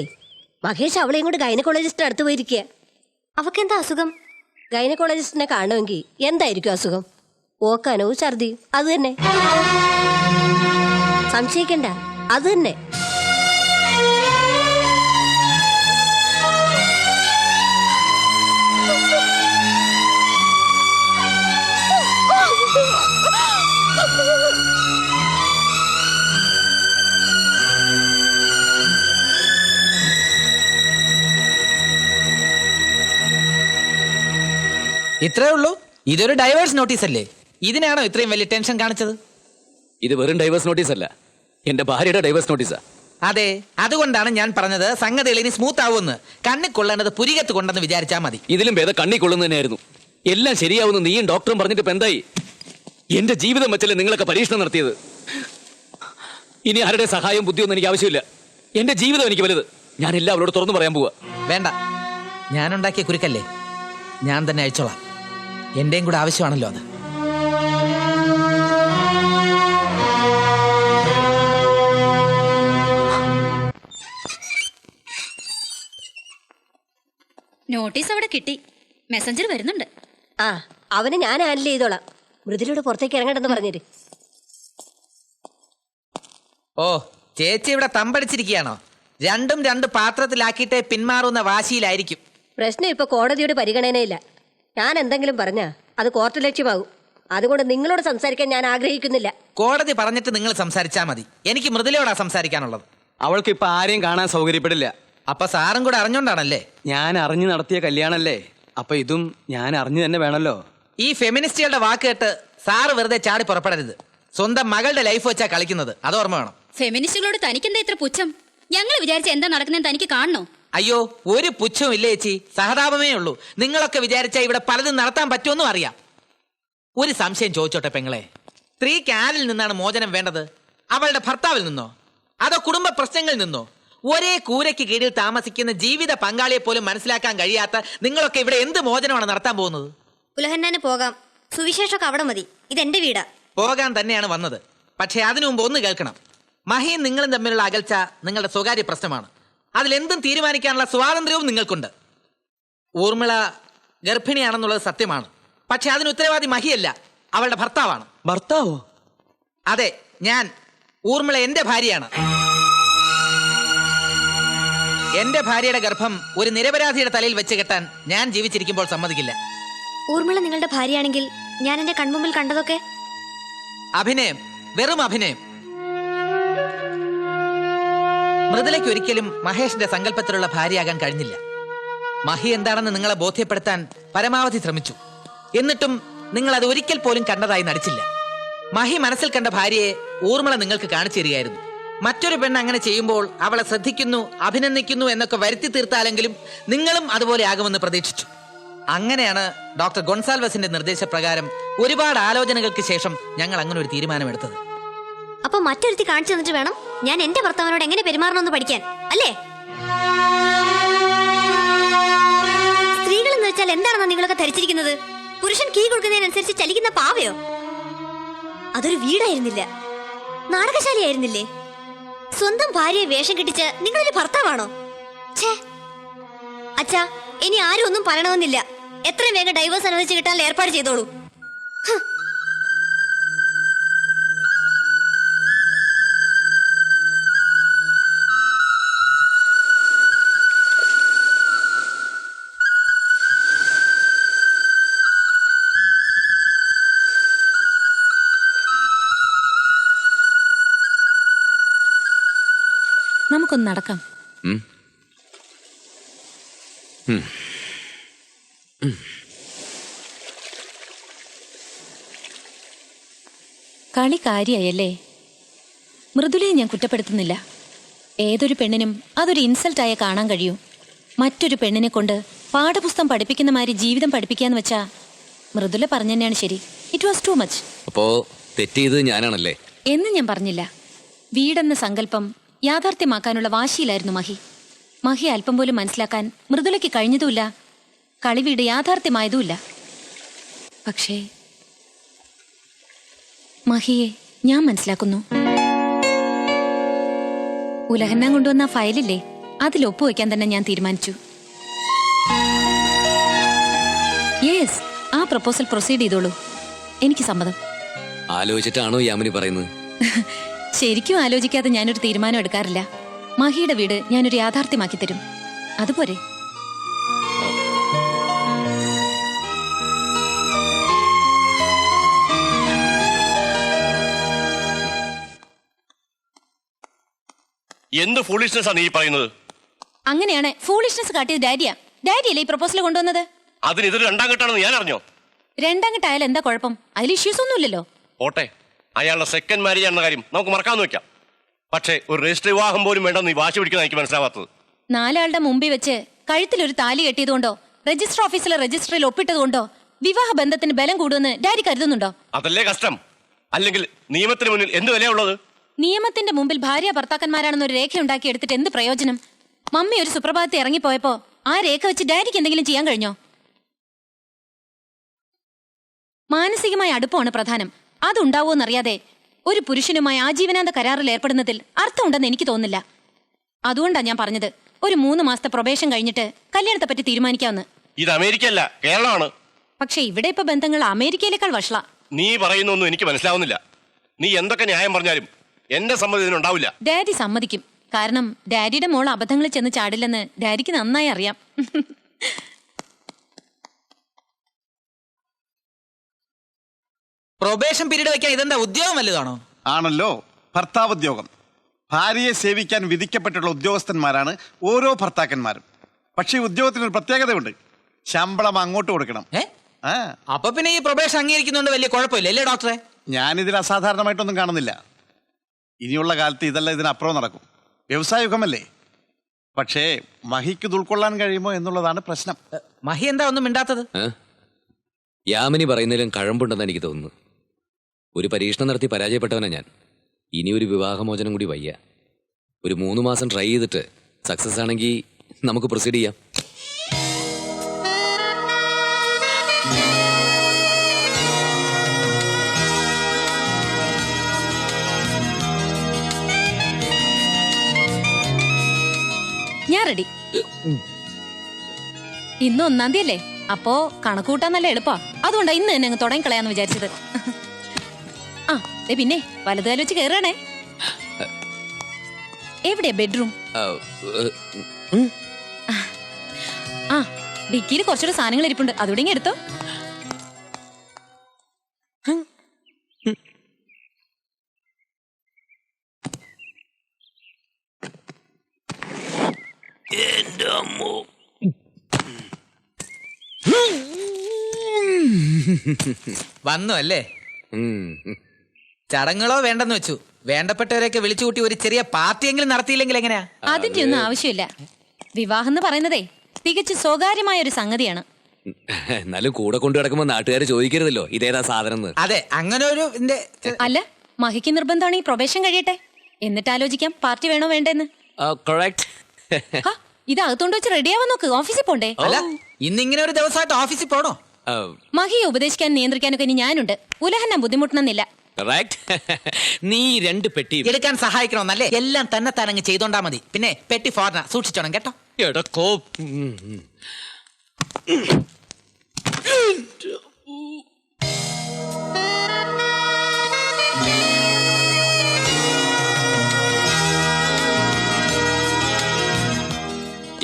മഹേഷ് അവളെയും കൊണ്ട് ഗൈനക്കോളജിസ്റ്റ് അടുത്ത് പോയിരിക്കുക. അവക്കെന്താ അസുഖം? ഗൈനക്കോളജിസ്റ്റിനെ കാണുമെങ്കിൽ എന്തായിരിക്കും അസുഖം? ഓക്കാനോ ഛർദി, അത് തന്നെ. സംശയിക്കണ്ട, അത് തന്നെ. ഇത്രേ ഉള്ളൂ? ഇതൊരു ഡൈവേഴ്സ് നോട്ടീസ് അല്ലേ? ഇതിനാണോ ഇത്രയും വലിയ ടെൻഷൻ കാണിച്ചത്? ഇത് വെറും ഡൈവേഴ്സ് നോട്ടീസ് അല്ല, എന്റെ ഭാര്യയുടെ ഡൈവേഴ്സ് നോട്ടീസാ. അതെ, അതുകൊണ്ടാണ് ഞാൻ പറഞ്ഞത് സംഗതികൾ ഇനി സ്മൂത്ത് ആവുമെന്ന്. കണ്ണിൽ കൊള്ളേണ്ടത് പുരികത്ത് കൊണ്ടെന്ന് വിചാരിച്ചാൽ മതി. ഇതിലും ഭേദം കണ്ണി കൊള്ളുന്ന തന്നെയായിരുന്നു. എല്ലാം ശരിയാവുന്നു നീയും ഡോക്ടറും പറഞ്ഞിട്ട് ഇപ്പൊ എന്തായി? എന്റെ ജീവിതം വെച്ചല്ലേ നിങ്ങളൊക്കെ പരീക്ഷണം നടത്തിയത്. ഇനി ആരുടെ സഹായവും ബുദ്ധിയൊന്നും എനിക്ക് ആവശ്യമില്ല. എന്റെ ജീവിതം എനിക്ക് വലുത്. ഞാൻ എല്ലാം അവരോട് തുറന്നു പറയാൻ പോവാ. വേണ്ട, ഞാനുണ്ടാക്കിയ കുരുക്കല്ലേ, ഞാൻ തന്നെ അയച്ചോളാം. എന്റെയും കൂടെ ആവശ്യമാണല്ലോ അത്. നോട്ടീസ് അവിടെ കിട്ടി, മെസ്സഞ്ചർ വരുന്നുണ്ട്. ആ അവന് ഞാൻ ഹാൻഡിൽ ചെയ്തോളാം. മൃദുലയോട് പുറത്തേക്ക് ഇറങ്ങണ്ടെന്ന് പറഞ്ഞിട്ട്. ഓ, ചേച്ചി ഇവിടെ തമ്പടിച്ചിരിക്കുകയാണോ? രണ്ടും രണ്ട് പാത്രത്തിലാക്കിയിട്ടേ പിന്മാറുന്ന വാശിയിലായിരിക്കും. പ്രശ്നം ഇപ്പൊ കോടതിയുടെ പരിഗണനയില്ല. ഞാൻ എന്തെങ്കിലും പറഞ്ഞാ അത് കോർട്ട് ലക്ഷ്യമാകും. അതുകൊണ്ട് നിങ്ങളോട് സംസാരിക്കാൻ ഞാൻ ആഗ്രഹിക്കുന്നില്ല. കോടതി പറഞ്ഞിട്ട് നിങ്ങൾ സംസാരിച്ചാ മതി. എനിക്ക് മൃദുലയോടാ സംസാരിക്കാനുള്ളത്. അവൾക്ക് ഇപ്പൊ ആരെയും കാണാൻ സൗകര്യപ്പെടില്ല. അപ്പൊ സാറും കൂടെ അറിഞ്ഞോണ്ടാണല്ലേ? ഞാൻ അറിഞ്ഞു നടത്തിയ കല്യാണല്ലേ, അപ്പൊ ഇതും ഞാൻ അറിഞ്ഞു തന്നെ വേണമല്ലോ. ഈ ഫെമിനിസ്റ്റുകളുടെ വാക്ക് കേട്ട് സാറ് വെറുതെ ചാടി പുറപ്പെടരുത്. സ്വന്തം മകളുടെ ലൈഫ് വെച്ചാ കളിക്കുന്നത്, അത് ഓർമ്മ വേണം. ഫെമിനിസ്റ്റുകളോട് തനിക്കെന്താ ഇത്ര പുച്ഛം? ഞങ്ങൾ വിചാരിച്ച എന്താ നടക്കുന്നതെന്ന് തനിക്ക് കാണണോ? അയ്യോ, ഒരു പുച്ഛവും ഇല്ല ചേച്ചി, സഹതാപമേ ഉള്ളൂ. നിങ്ങളൊക്കെ വിചാരിച്ചാൽ ഇവിടെ പലതും നടത്താൻ പറ്റുമെന്നും അറിയാം. ഒരു സംശയം ചോദിച്ചോട്ടെ പെങ്ങളെ, സ്ത്രീക്ക് ആരിൽ നിന്നാണ് മോചനം വേണ്ടത്? അവളുടെ ഭർത്താവിൽ നിന്നോ, അതോ കുടുംബ പ്രശ്നങ്ങളിൽ നിന്നോ? ഒരേ കൂരയ്ക്ക് കീഴിൽ താമസിക്കുന്ന ജീവിത പങ്കാളിയെ പോലും മനസ്സിലാക്കാൻ കഴിയാത്ത നിങ്ങളൊക്കെ ഇവിടെ എന്ത് മോചനമാണ് നടത്താൻ പോകുന്നത്? ഉലഹന്നാന് പോകാം, സുവിശേഷമൊക്കെ അവിടെ മതി. ഇതെന്റെ വീടാ. പോകാൻ തന്നെയാണ് വന്നത്. പക്ഷേ അതിനു മുമ്പ് ഒന്ന് കേൾക്കണം. മഹിയും നിങ്ങളും തമ്മിലുള്ള അകൽച്ച നിങ്ങളുടെ സ്വകാര്യ പ്രശ്നമാണ്. അതിലെന്തും തീരുമാനിക്കാനുള്ള സ്വാതന്ത്ര്യവും നിങ്ങൾക്കുണ്ട്. ഊർമിള ഗർഭിണിയാണെന്നുള്ളത് സത്യമാണ്. പക്ഷെ അതിന് ഉത്തരവാദി മഹിയല്ല, അവളുടെ ഭർത്താവാണ്. ഭർത്താവോ? അതെ, ഞാൻ. ഊർമിള എന്റെ ഭാര്യയാണ്. എന്റെ ഭാര്യയുടെ ഗർഭം ഒരു നിരപരാധിയുടെ തലയിൽ വെച്ച് കെട്ടാൻ ഞാൻ ജീവിച്ചിരിക്കുമ്പോൾ സമ്മതിക്കില്ല. ഊർമിള നിങ്ങളുടെ ഭാര്യയാണെങ്കിൽ ഞാൻ എന്റെ കൺമുമ്പിൽ കണ്ടതൊക്കെ അഭിനയം, വെറും അഭിനയം. മൃദുലയ്ക്ക് ഒരിക്കലും മഹേഷിന്റെ സങ്കല്പത്തിലുള്ള ഭാര്യയാകാൻ കഴിഞ്ഞില്ല. മഹി എന്താണെന്ന് നിങ്ങളെ ബോധ്യപ്പെടുത്താൻ പരമാവധി ശ്രമിച്ചു. എന്നിട്ടും നിങ്ങൾ അത് ഒരിക്കൽ പോലും കണ്ടതായി നടിച്ചില്ല. മഹി മനസ്സിൽ കണ്ട ഭാര്യയെ ഊർമിള നിങ്ങൾക്ക് കാണിച്ചു തരികയായിരുന്നു. മറ്റൊരു പെണ്ണ് അങ്ങനെ ചെയ്യുമ്പോൾ അവളെ ശ്രദ്ധിക്കുന്നു, അഭിനന്ദിക്കുന്നു എന്നൊക്കെ വരുത്തി തീർത്താലെങ്കിലും നിങ്ങളും അതുപോലെ ആകുമെന്ന് പ്രതീക്ഷിച്ചു. അങ്ങനെയാണ് ഡോക്ടർ ഗൊൺസാൽവസിന്റെ നിർദ്ദേശപ്രകാരം ഒരുപാട് ആലോചനകൾക്ക് ശേഷം ഞങ്ങൾ അങ്ങനെ ഒരു തീരുമാനമെടുത്തത്. അപ്പൊ മറ്റൊരുത്തി കാണിച്ചു തന്നിട്ട് വേണം ഞാൻ എന്റെ ഭർത്താവിനോട് എങ്ങനെ പെരുമാറണമെന്ന് പഠിക്കാൻ, അല്ലേ? സ്ത്രീകൾ എന്ന് വെച്ചാൽ എന്താണെന്നാ നിങ്ങളൊക്കെ ധരിച്ചിരിക്കുന്നത്? പുരുഷൻ കീ കൊടുക്കുന്നതിനനുസരിച്ച് ചലിക്കുന്ന പാവയോ? അതൊരു വീടായിരുന്നില്ല, നാടകശാലയായിരുന്നില്ലേ? സ്വന്തം ഭാര്യയെ വേഷം കെട്ടിച്ച് നിങ്ങളൊരു ഭർത്താവാണോ? ഛേ അച്ഛാ, ഇനി ആരും ഒന്നും പറയണമെന്നില്ല. എത്രയും വേഗം ഡൈവേഴ്സ് അനുവദിച്ച് കിട്ടാൻ ഏർപ്പാട് ചെയ്തോളൂ. നമുക്കൊന്ന് നടക്കാം. കളി കാര്യായല്ലേ? മൃദുലയെ ഞാൻ കുറ്റപ്പെടുത്തുന്നില്ല. ഏതൊരു പെണ്ണിനും അതൊരു ഇൻസൾട്ടായി കാണാൻ കഴിയൂ. മറ്റൊരു പെണ്ണിനെ കൊണ്ട് പാഠപുസ്തകം പഠിപ്പിക്കുന്ന മാതിരി ജീവിതം പഠിപ്പിക്കാന്ന് വെച്ചാ മൃദുല പറഞ്ഞു തന്നെയാണ് ശരി. It was too much. അപ്പോ തെറ്റ് ചെയ്തത് ഞാനാണല്ലേ എന്ന് ഞാൻ പറഞ്ഞില്ല. വീടെന്ന സങ്കല്പം യാഥാർത്ഥ്യമാക്കാനുള്ള വാശിയിലായിരുന്നു മഹി. മഹി അല്പം പോലും മനസ്സിലാക്കാൻ മൃദുലയ്ക്ക് കഴിഞ്ഞതുമില്ല. കളിവീട് യാഥാർത്ഥ്യമായതുമില്ല. പക്ഷേ മഹിയെ ഞാൻ മനസ്സിലാക്കുന്നു. ഉലഹന്നാൻ കൊണ്ടുവന്ന ഫയലില്ലേ, അതിൽ ഒപ്പുവെക്കാൻ തന്നെ ഞാൻ തീരുമാനിച്ചു. യെസ്, ആ പ്രപ്പോസൽ പ്രൊസീഡ് ചെയ്തോളൂ. എനിക്ക് സമ്മതം. ആലോചിച്ചിട്ടാണോ യാമിനി പറയുന്നത്? ശരിക്കും ആലോചിക്കാതെ ഞാനൊരു തീരുമാനം എടുക്കാറില്ല. മഹിയുടെ വീട് ഞാനൊരു യാഥാർത്ഥ്യമാക്കി തരും. അതുപോലെ എന്ത് ഫൂളിഷ്നെസ് ആണ് ഈ പറയുന്നത്? അങ്ങനെയാണ് ഫൂളിഷ്നെസ് കാട്ടിയത് ഡാഡിയാ. ഡാഡിയല്ലേ ഈ പ്രപ്പോസൽ കൊണ്ടുവന്നത്? അതിന് ഇതൊരു രണ്ടാം ഘട്ടമാണെന്ന് ഞാൻ അറിഞ്ഞോ? രണ്ടാം ഘട്ടമായാലും എന്താ കുഴപ്പം? അതിൽ ഇഷ്യൂസ് ഒന്നുമില്ലല്ലോ. ഓട്ടെ, അയാളുടെ സെക്കൻഡ് മാരേജ് ആണെന്ന കാര്യം നമുക്ക് മറക്കാന്ന് വെക്കാം. പക്ഷേ ഒരു രജിസ്റ്റർ വിവാഹം പോലും വേണ്ടെന്ന് ഈ വാശി പിടിക്കുന്ന എനിക്ക് മനസ്സിലാവാത്തത്. 4 ആളുടെ മുമ്പിൽ വെച്ച് കഴുത്തിലൊരു താലി കെട്ടിയതുകൊണ്ടോ രജിസ്റ്റർ ഓഫീസിലെ രജിസ്റ്ററിൽ ഒപ്പിട്ടതുകൊണ്ടോ വിവാഹ ബന്ധത്തിന് ബലം കൂടുമെന്ന് ഡാഡി കരുതുന്നുണ്ടോ? അതല്ലേ കഷ്ടം. അല്ലെങ്കിൽ നിയമത്തിന് മുന്നിൽ എന്ത് വിലയുള്ളത്? നിയമത്തിന്റെ മുമ്പിൽ ഭാര്യ ഭർത്താക്കന്മാരാണെന്നൊരു രേഖ ഉണ്ടാക്കി എടുത്തിട്ട് എന്ത് പ്രയോജനം? മമ്മി ഒരു സുപ്രഭാതത്തിൽ ഇറങ്ങിപ്പോയപ്പോ ആ രേഖ വെച്ച് ഡാഡിക്ക് എന്തെങ്കിലും ചെയ്യാൻ കഴിഞ്ഞോ? മാനസികമായ അടുപ്പമാണ് പ്രധാനം. അതുണ്ടാവോന്നറിയാതെ ഒരു പുരുഷനുമായി ആജീവനാന്ത കരാറിൽ ഏർപ്പെടുന്നതിൽ അർത്ഥമുണ്ടെന്ന് എനിക്ക് തോന്നുന്നില്ല. അതുകൊണ്ടാണ് ഞാൻ പറഞ്ഞത്, ഒരു 3 മാസത്തെ പ്രൊബേഷൻ കഴിഞ്ഞിട്ട് കല്യാണത്തെ പറ്റി തീരുമാനിക്കാമെന്ന്. ഇത് അമേരിക്ക അല്ല, കേരളമാണ്. പക്ഷെ ഇവിടെ ഇപ്പൊ ബന്ധങ്ങൾ അമേരിക്കയിലേക്കാൾ വഷള. നീ പറയുന്നൊന്നും എനിക്ക് മനസ്സിലാവുന്നില്ല. നീ എന്തൊക്കെ ന്യായം പറഞ്ഞാലും എന്റെ സമ്മതി ഇതിനുണ്ടാവില്ല. ഡാഡി സമ്മതിക്കും. കാരണം ഡാഡിയുടെ മോൾ അബദ്ധങ്ങളിൽ ചെന്ന് ചാടില്ലെന്ന് ഡാഡിക്ക് നന്നായി അറിയാം. പ്രൊബേഷൻ പീരീഡ് വെക്കാൻ ഇതെന്താ ഉദ്യോഗം വല്ലതാണോ? ആണല്ലോ, ഭർത്താവുദ്യോഗം. ഭാര്യയെ സേവിക്കാൻ വിധിക്കപ്പെട്ടുള്ള ഉദ്യോഗസ്ഥന്മാരാണ് ഓരോ ഭർത്താക്കന്മാരും. പക്ഷേ ഈ ഉദ്യോഗത്തിനൊരു പ്രത്യേകതയുണ്ട്, ശമ്പളം അങ്ങോട്ട് കൊടുക്കണം. അപ്പൊ പിന്നെ ഈ പ്രൊബേഷൻ അംഗീകരിക്കുന്നതുകൊണ്ട് വലിയ കുഴപ്പമില്ല അല്ലേ ഡോക്ടറെ? ഞാനിതിൽ അസാധാരണമായിട്ടൊന്നും കാണുന്നില്ല. ഇനിയുള്ള കാലത്ത് ഇതെല്ലാം ഇതിനപ്പുറം നടക്കും. വ്യവസായയുഗമല്ലേ. പക്ഷേ മഹിക്ക് ഇത് ഉൾക്കൊള്ളാൻ കഴിയുമോ എന്നുള്ളതാണ് പ്രശ്നം. മഹി എന്താ ഒന്നും മിണ്ടാത്തത്? യാമിനി പറയുന്നതിലും കഴമ്പുണ്ടെന്ന് എനിക്ക് തോന്നുന്നു. ഒരു പരീക്ഷണം നടത്തി പരാജയപ്പെട്ടവനാ ഞാൻ. ഇനി ഒരു വിവാഹമോചനം കൂടി വയ്യ. ഒരു 3 മാസം ട്രൈ ചെയ്തിട്ട് സക്സസ് ആണെങ്കിൽ നമുക്ക് പ്രൊസീഡ് ചെയ്യാം. ഞാൻ റെഡി. ഇന്ന് 1-ാം തീയതി അല്ലേ, അപ്പോ കണക്ക് കൂട്ടാൻ നല്ല എളുപ്പാ. അതുകൊണ്ടാ ഇന്ന് തന്നെ അങ്ങ് തുടങ്ങി കളയാന്ന് വിചാരിച്ചത്. ആ പിന്നെ വലതുകാലം വെച്ച് കയറണേ. എവിടെയാ ബെഡ്റൂം? ആ ഡിക്കിയിൽ കുറച്ചുകൂടെ സാധനങ്ങൾ ഇരിപ്പുണ്ട്, അതുകൂടെ ഇങ്ങ് എടുത്തോ. വന്നു അല്ലേ? ചടങ്ങുകളോ വേണ്ടെന്ന് വെച്ചു. വേണ്ടപ്പെട്ടവരെയൊക്കെ വിളിച്ചു കൂട്ടി ഒരു ചെറിയ പാർട്ടിയെങ്കിലും നടത്തിയില്ലെങ്കിൽ എങ്ങനെയാ? അതിന്റെ ഒന്നും ആവശ്യമില്ല. വിവാഹം എന്ന് പറയുന്നതേ തികച്ചും സ്വകാര്യമായ ഒരു സംഗതിയാണ്. എന്നാലും കൂടെ കൊണ്ടു കിടക്കുമ്പോ നാട്ടുകാര് ചോദിക്കരുതല്ലോ ഇതേതാ സാധനം. അതെ, അങ്ങനെ ഒരു അല്ല, മഹിക്ക് നിർബന്ധമാണ് ഈ പ്രൊബേഷൻ കഴിയട്ടെ, എന്നിട്ട് ആലോചിക്കാം പാർട്ടി വേണോ വേണ്ടെന്ന്. ഇത് അകത്തോണ്ട് വെച്ച് റെഡിയാവാൻ നോക്ക്, ഓഫീസിൽ പോണ്ടേ? അല്ല, ഇന്നിങ്ങനെ ഒരു ദിവസമായിട്ട് ഓഫീസിൽ പോണോ? മഹിയെ ഉപദേശിക്കാൻ നിയന്ത്രിക്കാനൊക്കെ ഇനി ഞാനുണ്ട്. ഉലഹന്ന ബുദ്ധിമുട്ടണമെന്നില്ല. നീ 2 പെട്ടി എടുക്കാൻ സഹായിക്കണമെന്നല്ലേ? എല്ലാം തന്നെ താനങ്ങ് ചെയ്തോണ്ടാ മതി. പിന്നെ പെട്ടി ഫോറിന സൂക്ഷിച്ചോണം കേട്ടോ. എടക്കോ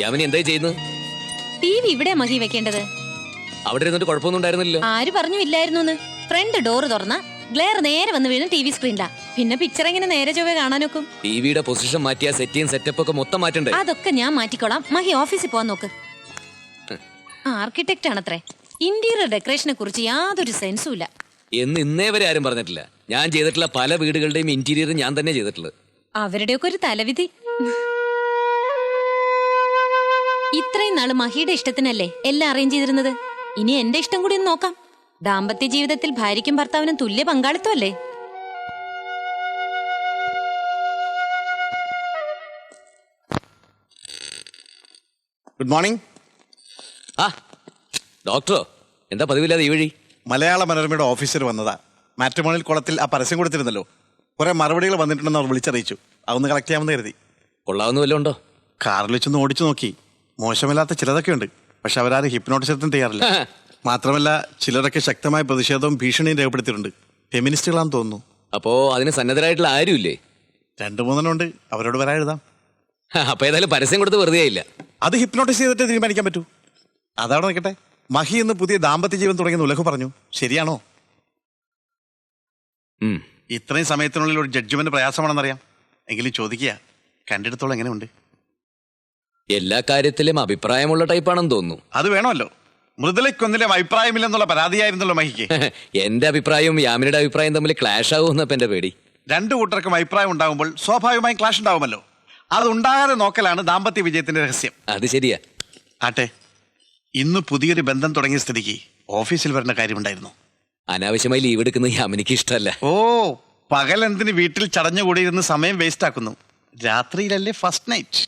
യാമിനി എന്തായി ചെയ്യുന്നു? TV ഇവിടെ മഹി വെക്കേണ്ടത്. അവിടെ ഇരുന്നിട്ട് കുഴപ്പമൊന്നും ഉണ്ടായിരുന്നില്ലല്ലോ. ആര് പറഞ്ഞു ഇല്ലായിരുന്നു? ഫ്രണ്ട് ഡോറ് തുറന്ന ഗ്ലെയർ നേരെ വന്ന് വീഴും TV സ്ക്രീനിലാ. പിന്നെ പിക്ചർ എങ്ങനെ നേരെ ചൊവ്വേ കാണാനൊക്കും? ടിവിയുടെ പൊസിഷൻ മാറ്റിയ സെറ്റിയും സെറ്റപ്പ് ഒക്കെ മൊത്തം മാറ്റണ്ടേ? അതൊക്കെ ഞാൻ മാറ്റിക്കോളാം. മഹി ഓഫീസിൽ പോവാൻ നോക്ക്. ആർക്കിടെക്റ്റ് ആണത്രേ. ഇന്റീരിയർ ഡെക്കറേഷനെ കുറിച്ച് യാതൊരു സെൻസും ഇല്ല എന്ന് ഇന്നേ വരെ ആരും പറഞ്ഞിട്ടില്ല. ഞാൻ ചെയ്തിട്ടുള്ള പല വീടുകളുടെയും ഇന്റീരിയർ ഞാൻ തന്നെ ചെയ്തിട്ടുള്ളത്. അവരുടെയൊക്കെ ഒരു തലവിധി. ഇത്രയും നാള് മഹിയുടെ ഇഷ്ടത്തിനല്ലേ എല്ലാം അറേഞ്ച് ചെയ്തിരുന്നത്. ഇനി എന്റെ ഇഷ്ടം കൂടി ഒന്ന് നോക്കാം. ദാമ്പത്യ ജീവിതത്തിൽ ഭാര്യയ്ക്കും ഭർത്താവിനും തുല്യ പങ്കാളിത്തമല്ലേ? Good morning. ഡോക്ടറോ? എന്താ പതിവില്ലാതെ ഈ വഴി? മലയാള മനോരമയുടെ ഓഫീസർ വന്നതാ. മാട്രിമോണിയൽ കുളത്തിൽ ആ പരസ്യം കൊടുത്തിരുന്നല്ലോ, കുറെ മറുപടികൾ വന്നിട്ടുണ്ടെന്ന് അവർ വിളിച്ചറിയിച്ചു. അതൊന്ന് കളക്ട് ചെയ്യാമെന്ന് കരുതി. കൊള്ളാവുന്ന വല്ലതും ഉണ്ടോ? കാറിൽ വെച്ചൊന്ന് ഓടിച്ചു നോക്കി. മോശമില്ലാത്ത ചിലതൊക്കെ ഉണ്ട്, പക്ഷെ അവരാരും ഹിപ്നോട്ടിസത്തിന് തയ്യാറില്ല. മാത്രമല്ല ചിലരൊക്കെ ശക്തമായ പ്രതിഷേധവും ഭീഷണിയും രേഖപ്പെടുത്തിയിട്ടുണ്ട്. ഫെമിനിസ്റ്റുകളാന്ന് തോന്നുന്നു. അപ്പോ അതിന് സന്നദ്ധരായിട്ടുള്ള ആരുമില്ലേ? 2-3 ഉണ്ട്, അവരോട് വരാൻ എഴുതാം. അപ്പൊ ഏതായാലും പരസ്യം കൊടുത്ത് വെറുതെ ആയില്ല. അത് ഹിപ്നോട്ടിസ് ചെയ്തിട്ട് തീരുമാനിക്കാൻ പറ്റൂ. അതവിടെ നിൽക്കട്ടെ. മഹി എന്ന് പുതിയ ദാമ്പത്യ ജീവൻ തുടങ്ങിയ ഉലഹു പറഞ്ഞു, ശരിയാണോ? ഇത്രയും സമയത്തിനുള്ളിൽ ഒരു ജഡ്ജ്മെന്റ് പ്രയാസമാണെന്നറിയാം. എങ്കിലും ചോദിക്കുക, കണ്ടെടുത്തോളം എങ്ങനെയുണ്ട്? എല്ലാ കാര്യത്തിലും അഭിപ്രായമുള്ള ടൈപ്പാണെന്ന് തോന്നുന്നു. അത് വേണമല്ലോ. മൃദുലയ്ക്കൊന്നിലും അഭിപ്രായമില്ലെന്നുള്ള പരാതിയായിരുന്നല്ലോ മഹിക്ക്. എന്റെ അഭിപ്രായവും യാമിനിയുടെ അഭിപ്രായം തമ്മിൽ ക്ലാഷ് ആവുമെന്നപ്പോ എന്റെ പേടി. 2 കൂട്ടർക്കും അഭിപ്രായം ഉണ്ടാകുമ്പോൾ സ്വാഭാവികമായും ക്ലാഷ് ഉണ്ടാവുമല്ലോ. അത് ഉണ്ടാകാതെ നോക്കലാണ് ദാമ്പത്യ വിജയത്തിന്റെ രഹസ്യം. അത് ശരിയാ. ആട്ടെ, ഇന്ന് പുതിയൊരു ബന്ധം തുടങ്ങിയ സ്ഥിതിക്ക് ഓഫീസിൽ വരേണ്ട കാര്യമുണ്ടായിരുന്നു. അനാവശ്യമായി ലീവ് എടുക്കുന്നത് യാമിനിക്ക് ഇഷ്ടമല്ല. ഓ, പകൽ എന്തിന് വീട്ടിൽ ചടഞ്ഞുകൂടിയിരുന്ന് സമയം വേസ്റ്റ് ആക്കുന്നു? രാത്രിയിലല്ലേ ഫസ്റ്റ് നൈറ്റ്.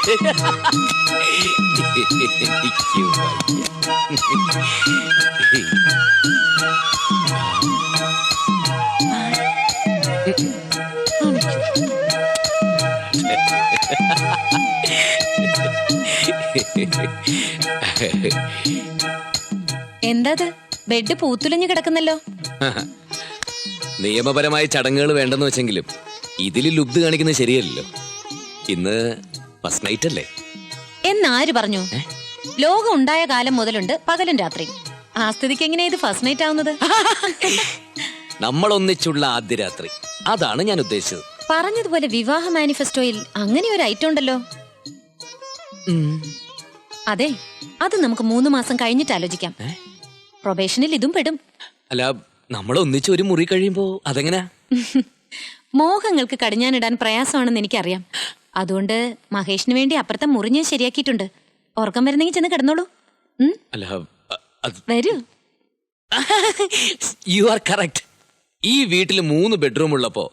എനിക്ക് വയ്യ. എന്താ ബെഡ് പൂത്തുലഞ്ഞു കിടക്കുന്നല്ലോ. നിയമപരമായ ചടങ്ങുകൾ വേണ്ടെന്ന് വെച്ചെങ്കിലും ഇതിൽ ലുബ്ധ കാണിക്കുന്നത് ശരിയല്ലല്ലോ. ഇന്ന് ഫസ്റ്റ് നൈറ്റ് അല്ലേ? എന്നാര് പറഞ്ഞു? ലോകം ഉണ്ടായ കാലം മുതലുണ്ട് പകലും രാത്രി. ആ സ്ഥിതിക്ക് എങ്ങനെയാ ഇത് ഫസ്റ്റ് നൈറ്റ് ആവുന്നത്? നമ്മൾ ഒന്നിച്ചുള്ള ആദ്യ രാത്രി, അതാണ് ഞാൻ ഉദ്ദേശിച്ചത്. പറഞ്ഞതുപോലെ വിവാഹ മാനിഫെസ്റ്റോയിൽ അങ്ങനെ ഒരു ഐറ്റം ഉണ്ടല്ലോ. അതെ, അത് നമുക്ക് 3 മാസം കഴിഞ്ഞിട്ട് ആലോചിക്കാം. പ്രൊബേഷനിൽ ഇതും പെടും. അല്ല, നമ്മൾ ഒന്നിച്ച് ഒരു മുറി കഴിയുമ്പോ അതെങ്ങനാ? മോഹങ്ങൾക്ക് കടിഞ്ഞാനിടാൻ പ്രയാസമാണെന്ന് എനിക്കറിയാം. അതുകൊണ്ട് മഹേഷിന് വേണ്ടി അപ്പുറത്തെ മുറി ഞാൻ ശരിയാക്കിയിട്ടുണ്ട്. ഉറക്കം വരുന്നെങ്കിൽ ചെന്ന് കിടന്നോളൂ. അല്ല, വരൂ. You are correct. ഈ വീട്ടിൽ 3 ബെഡ്റൂം ഉള്ളപ്പോ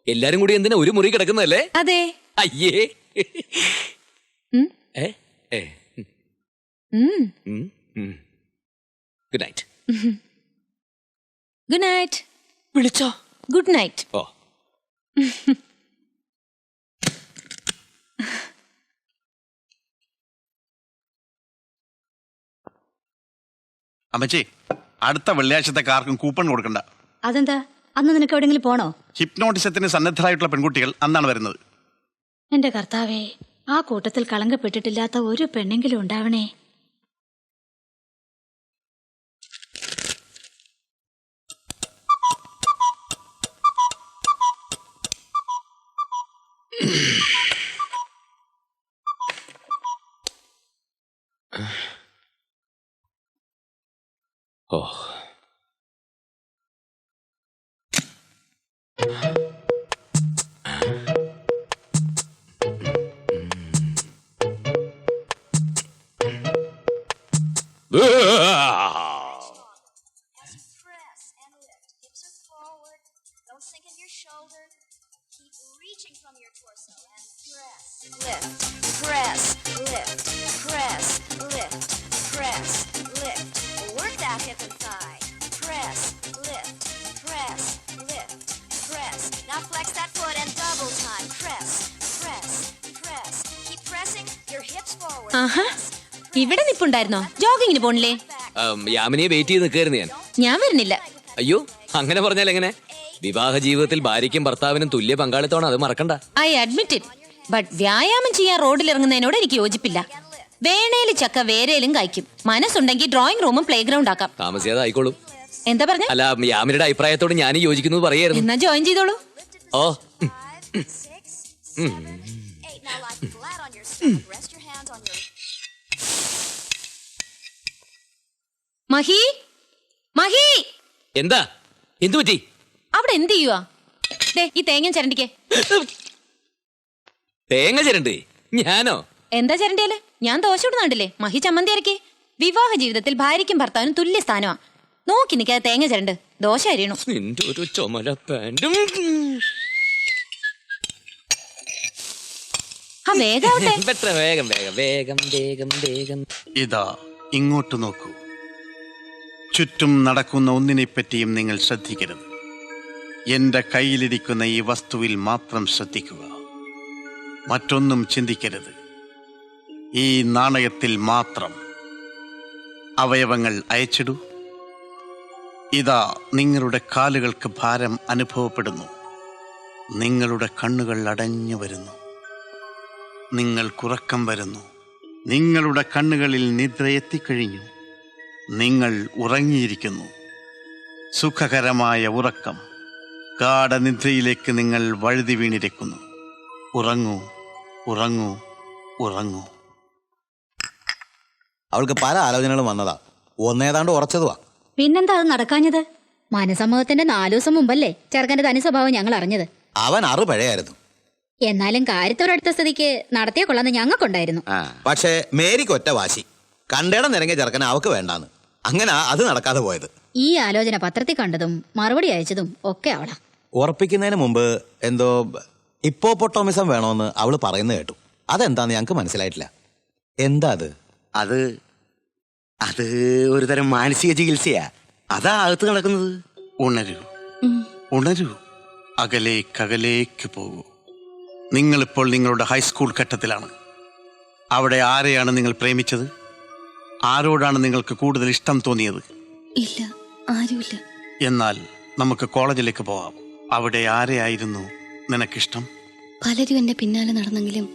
എല്ലാരും കൂടി എന്തിനാ ഒരു മുറി കിടക്കുന്നല്ലേ? അതെ. അയ്യേ. Good night. Good night. വിളിച്ചോ? Good night. ഓ. അമ്മച്ചി, അടുത്ത വെള്ളിയാഴ്ചത്തെ ആർക്കും കൂപ്പൺ കൊടുക്കണ്ട. അതെന്താ? അന്ന് നിനക്ക് എവിടെങ്കിലും പോണോ? ഹിപ്നോട്ടിസത്തിന് സന്നദ്ധരായിട്ടുള്ള പെൺകുട്ടികൾ അന്നാണ് വരുന്നത്. എന്റെ കർത്താവേ, ആ കൂട്ടത്തിൽ കളങ്കപ്പെട്ടിട്ടില്ലാത്ത ഒരു പെണ്ണെങ്കിലും ഉണ്ടാവണേ. ഓ. ആഹാ, ഇവിടെ നിപ്പുണ്ടായിരുന്നോ? ജോഗിങ്ങിന് പോണില്ലേ? യാമിനിയെ വെയിറ്റ് ചെയ്ത് നിൽക്കായിരുന്നു ഞാൻ. ഞാൻ വരുന്നില്ല. അയ്യോ, അങ്ങനെ പറഞ്ഞാൽ എങ്ങനെ? വിവാഹ ജീവിതത്തിൽ ഭാര്യയ്ക്കും ഭർത്താവിനും തുല്യ പങ്കാളിത്തമാണ്, അത് മറക്കണ്ട. I admit it. ബട്ട് വ്യായാമം ചെയ്യാൻ റോഡിൽ ഇറങ്ങുന്നതിനോട് എനിക്ക് യോജിപ്പില്ല. വേണേല് ചക്ക വേരയിലും കായ്ക്കും. മനസ്സുണ്ടെങ്കിൽ ഡ്രോയിങ് റൂമും പ്ലേ ഗ്രൗണ്ട് ആക്കാം. താമസിയാതെ ആയിക്കോളും. എന്താ പറഞ്ഞ? അല്ല, യാമിനിയുടെ അഭിപ്രായത്തോട് ഞാൻ യോജിക്കുന്നത് പറയായിരുന്നു. എന്നാ ജോയിൻ ചെയ്തോളൂ. ഓ. മഹി, മഹി, എന്താ? എന്തു പറ്റി? അവിടെ എന്ത് ചെയ്യുവാ? ഈ തേങ്ങ ചരണ്ടിക്കേ. തേങ്ങ ചിരണ്ട്? ഞാനോ? എന്താ ചരണ്ടിയല്ലേ? ഞാൻ ദോശ ഇടുന്നുണ്ടല്ലേ? മഹി ചമ്മന്തി ഇറക്കി. വിവാഹ ജീവിതത്തിൽ ഭാര്യയ്ക്കും ഭർത്താവിനും തുല്യ സ്ഥാനമാ. നോക്കി നിൽക്കാതെ തേങ്ങ ചരണ്ട്. ദോശ അരിയണു. നിന്റെ ഒരു ചുമല പാൻറ്റും. വേഗം വേഗം വേഗം വേഗം വേഗം. ഇതാ, ഇങ്ങോട്ട് നോക്കൂ. ചുറ്റും നടക്കുന്ന ഒന്നിനെപ്പറ്റിയും നിങ്ങൾ ശ്രദ്ധിക്കരുത്. എന്റെ കയ്യിലിരിക്കുന്ന ഈ വസ്തുവിൽ മാത്രം ശ്രദ്ധിക്കുക. മറ്റൊന്നും ചിന്തിക്കരുത്. ഈ നാണയത്തിൽ മാത്രം. അവയവങ്ങൾ അയച്ചിടൂ. ഇതാ, നിങ്ങളുടെ കാലുകൾക്ക് ഭാരം അനുഭവപ്പെടുന്നു. നിങ്ങളുടെ കണ്ണുകൾ അടഞ്ഞു വരുന്നു. നിങ്ങൾക്കുറക്കം വരുന്നു. നിങ്ങളുടെ കണ്ണുകളിൽ നിദ്ര എത്തിക്കഴിഞ്ഞു. നിങ്ങൾ ഉറങ്ങിയിരിക്കുന്നു. സുഖകരമായ ഉറക്കം. ഗാഢനിദ്രയിലേക്ക് നിങ്ങൾ വഴുതി വീണിരിക്കുന്നു. ഉറങ്ങൂ, ഉറങ്ങൂ, ഉറങ്ങൂ. അവൾക്ക് പല ആലോചനകളും വന്നതാ. ഒന്നേതാണ്ട് ഉറച്ചതുവാ. പിന്നെന്താ അത് നടക്കാഞ്ഞത്? മനസമ്മതത്തിന്റെ 4 ദിവസം മുമ്പല്ലേ ചെറുക്കന്റെ തനി സ്വഭാവം ഞങ്ങൾ അറിഞ്ഞത്. അവൻ പഴയായിരുന്നു. എന്നാലും കാര്യത്തോടടുത്ത സ്ഥിതിക്ക് നടത്തിയ കൊള്ളാന്ന് ഞങ്ങൾക്കുണ്ടായിരുന്നു. പക്ഷേ മേരിക്ക് ഒറ്റ വാശി. കണ്ടേടം നിരങ്ങിയ ചെറുക്കനെ അവക്ക് വേണ്ടാന്ന്. അങ്ങനെ അത് നടക്കാതെ പോയത്. ഈ ആലോചന പത്രത്തിൽ കണ്ടതും മറുപടി അയച്ചതും ഒക്കെ അവളാ. ഉറപ്പിക്കുന്നതിന് മുമ്പ് എന്തോ ഇപ്പോപ്പൊട്ടോമിസം വേണോന്ന് അവള് പറയുന്നത് കേട്ടു. അതെന്താന്ന് ഞങ്ങൾക്ക് മനസ്സിലായിട്ടില്ല. എന്താ അത്? അത് അത് ഒരു തരം മാനസിക ചികിത്സയാ. അതാ അകത്ത് നടക്കുന്നത്. ഉണരൂ, ഉണരൂ, അകലേക്ക് പോകൂ. നിങ്ങളിപ്പോൾ നിങ്ങളുടെ ഹൈസ്കൂൾ ഘട്ടത്തിലാണ്. അവിടെ ആരെയാണ് നിങ്ങൾ പ്രേമിച്ചത്? ആരോടാണ് നിങ്ങൾക്ക് കൂടുതൽ ഇഷ്ടം തോന്നിയത്? ഇല്ല, ആരുമില്ല. എന്നാൽ നമുക്ക് കോളേജിലേക്ക് പോവാം. അവിടെ ആരെയായിരുന്നു നിനക്കിഷ്ടം? പലരും എന്റെ പിന്നാലെ നടന്നെങ്കിലും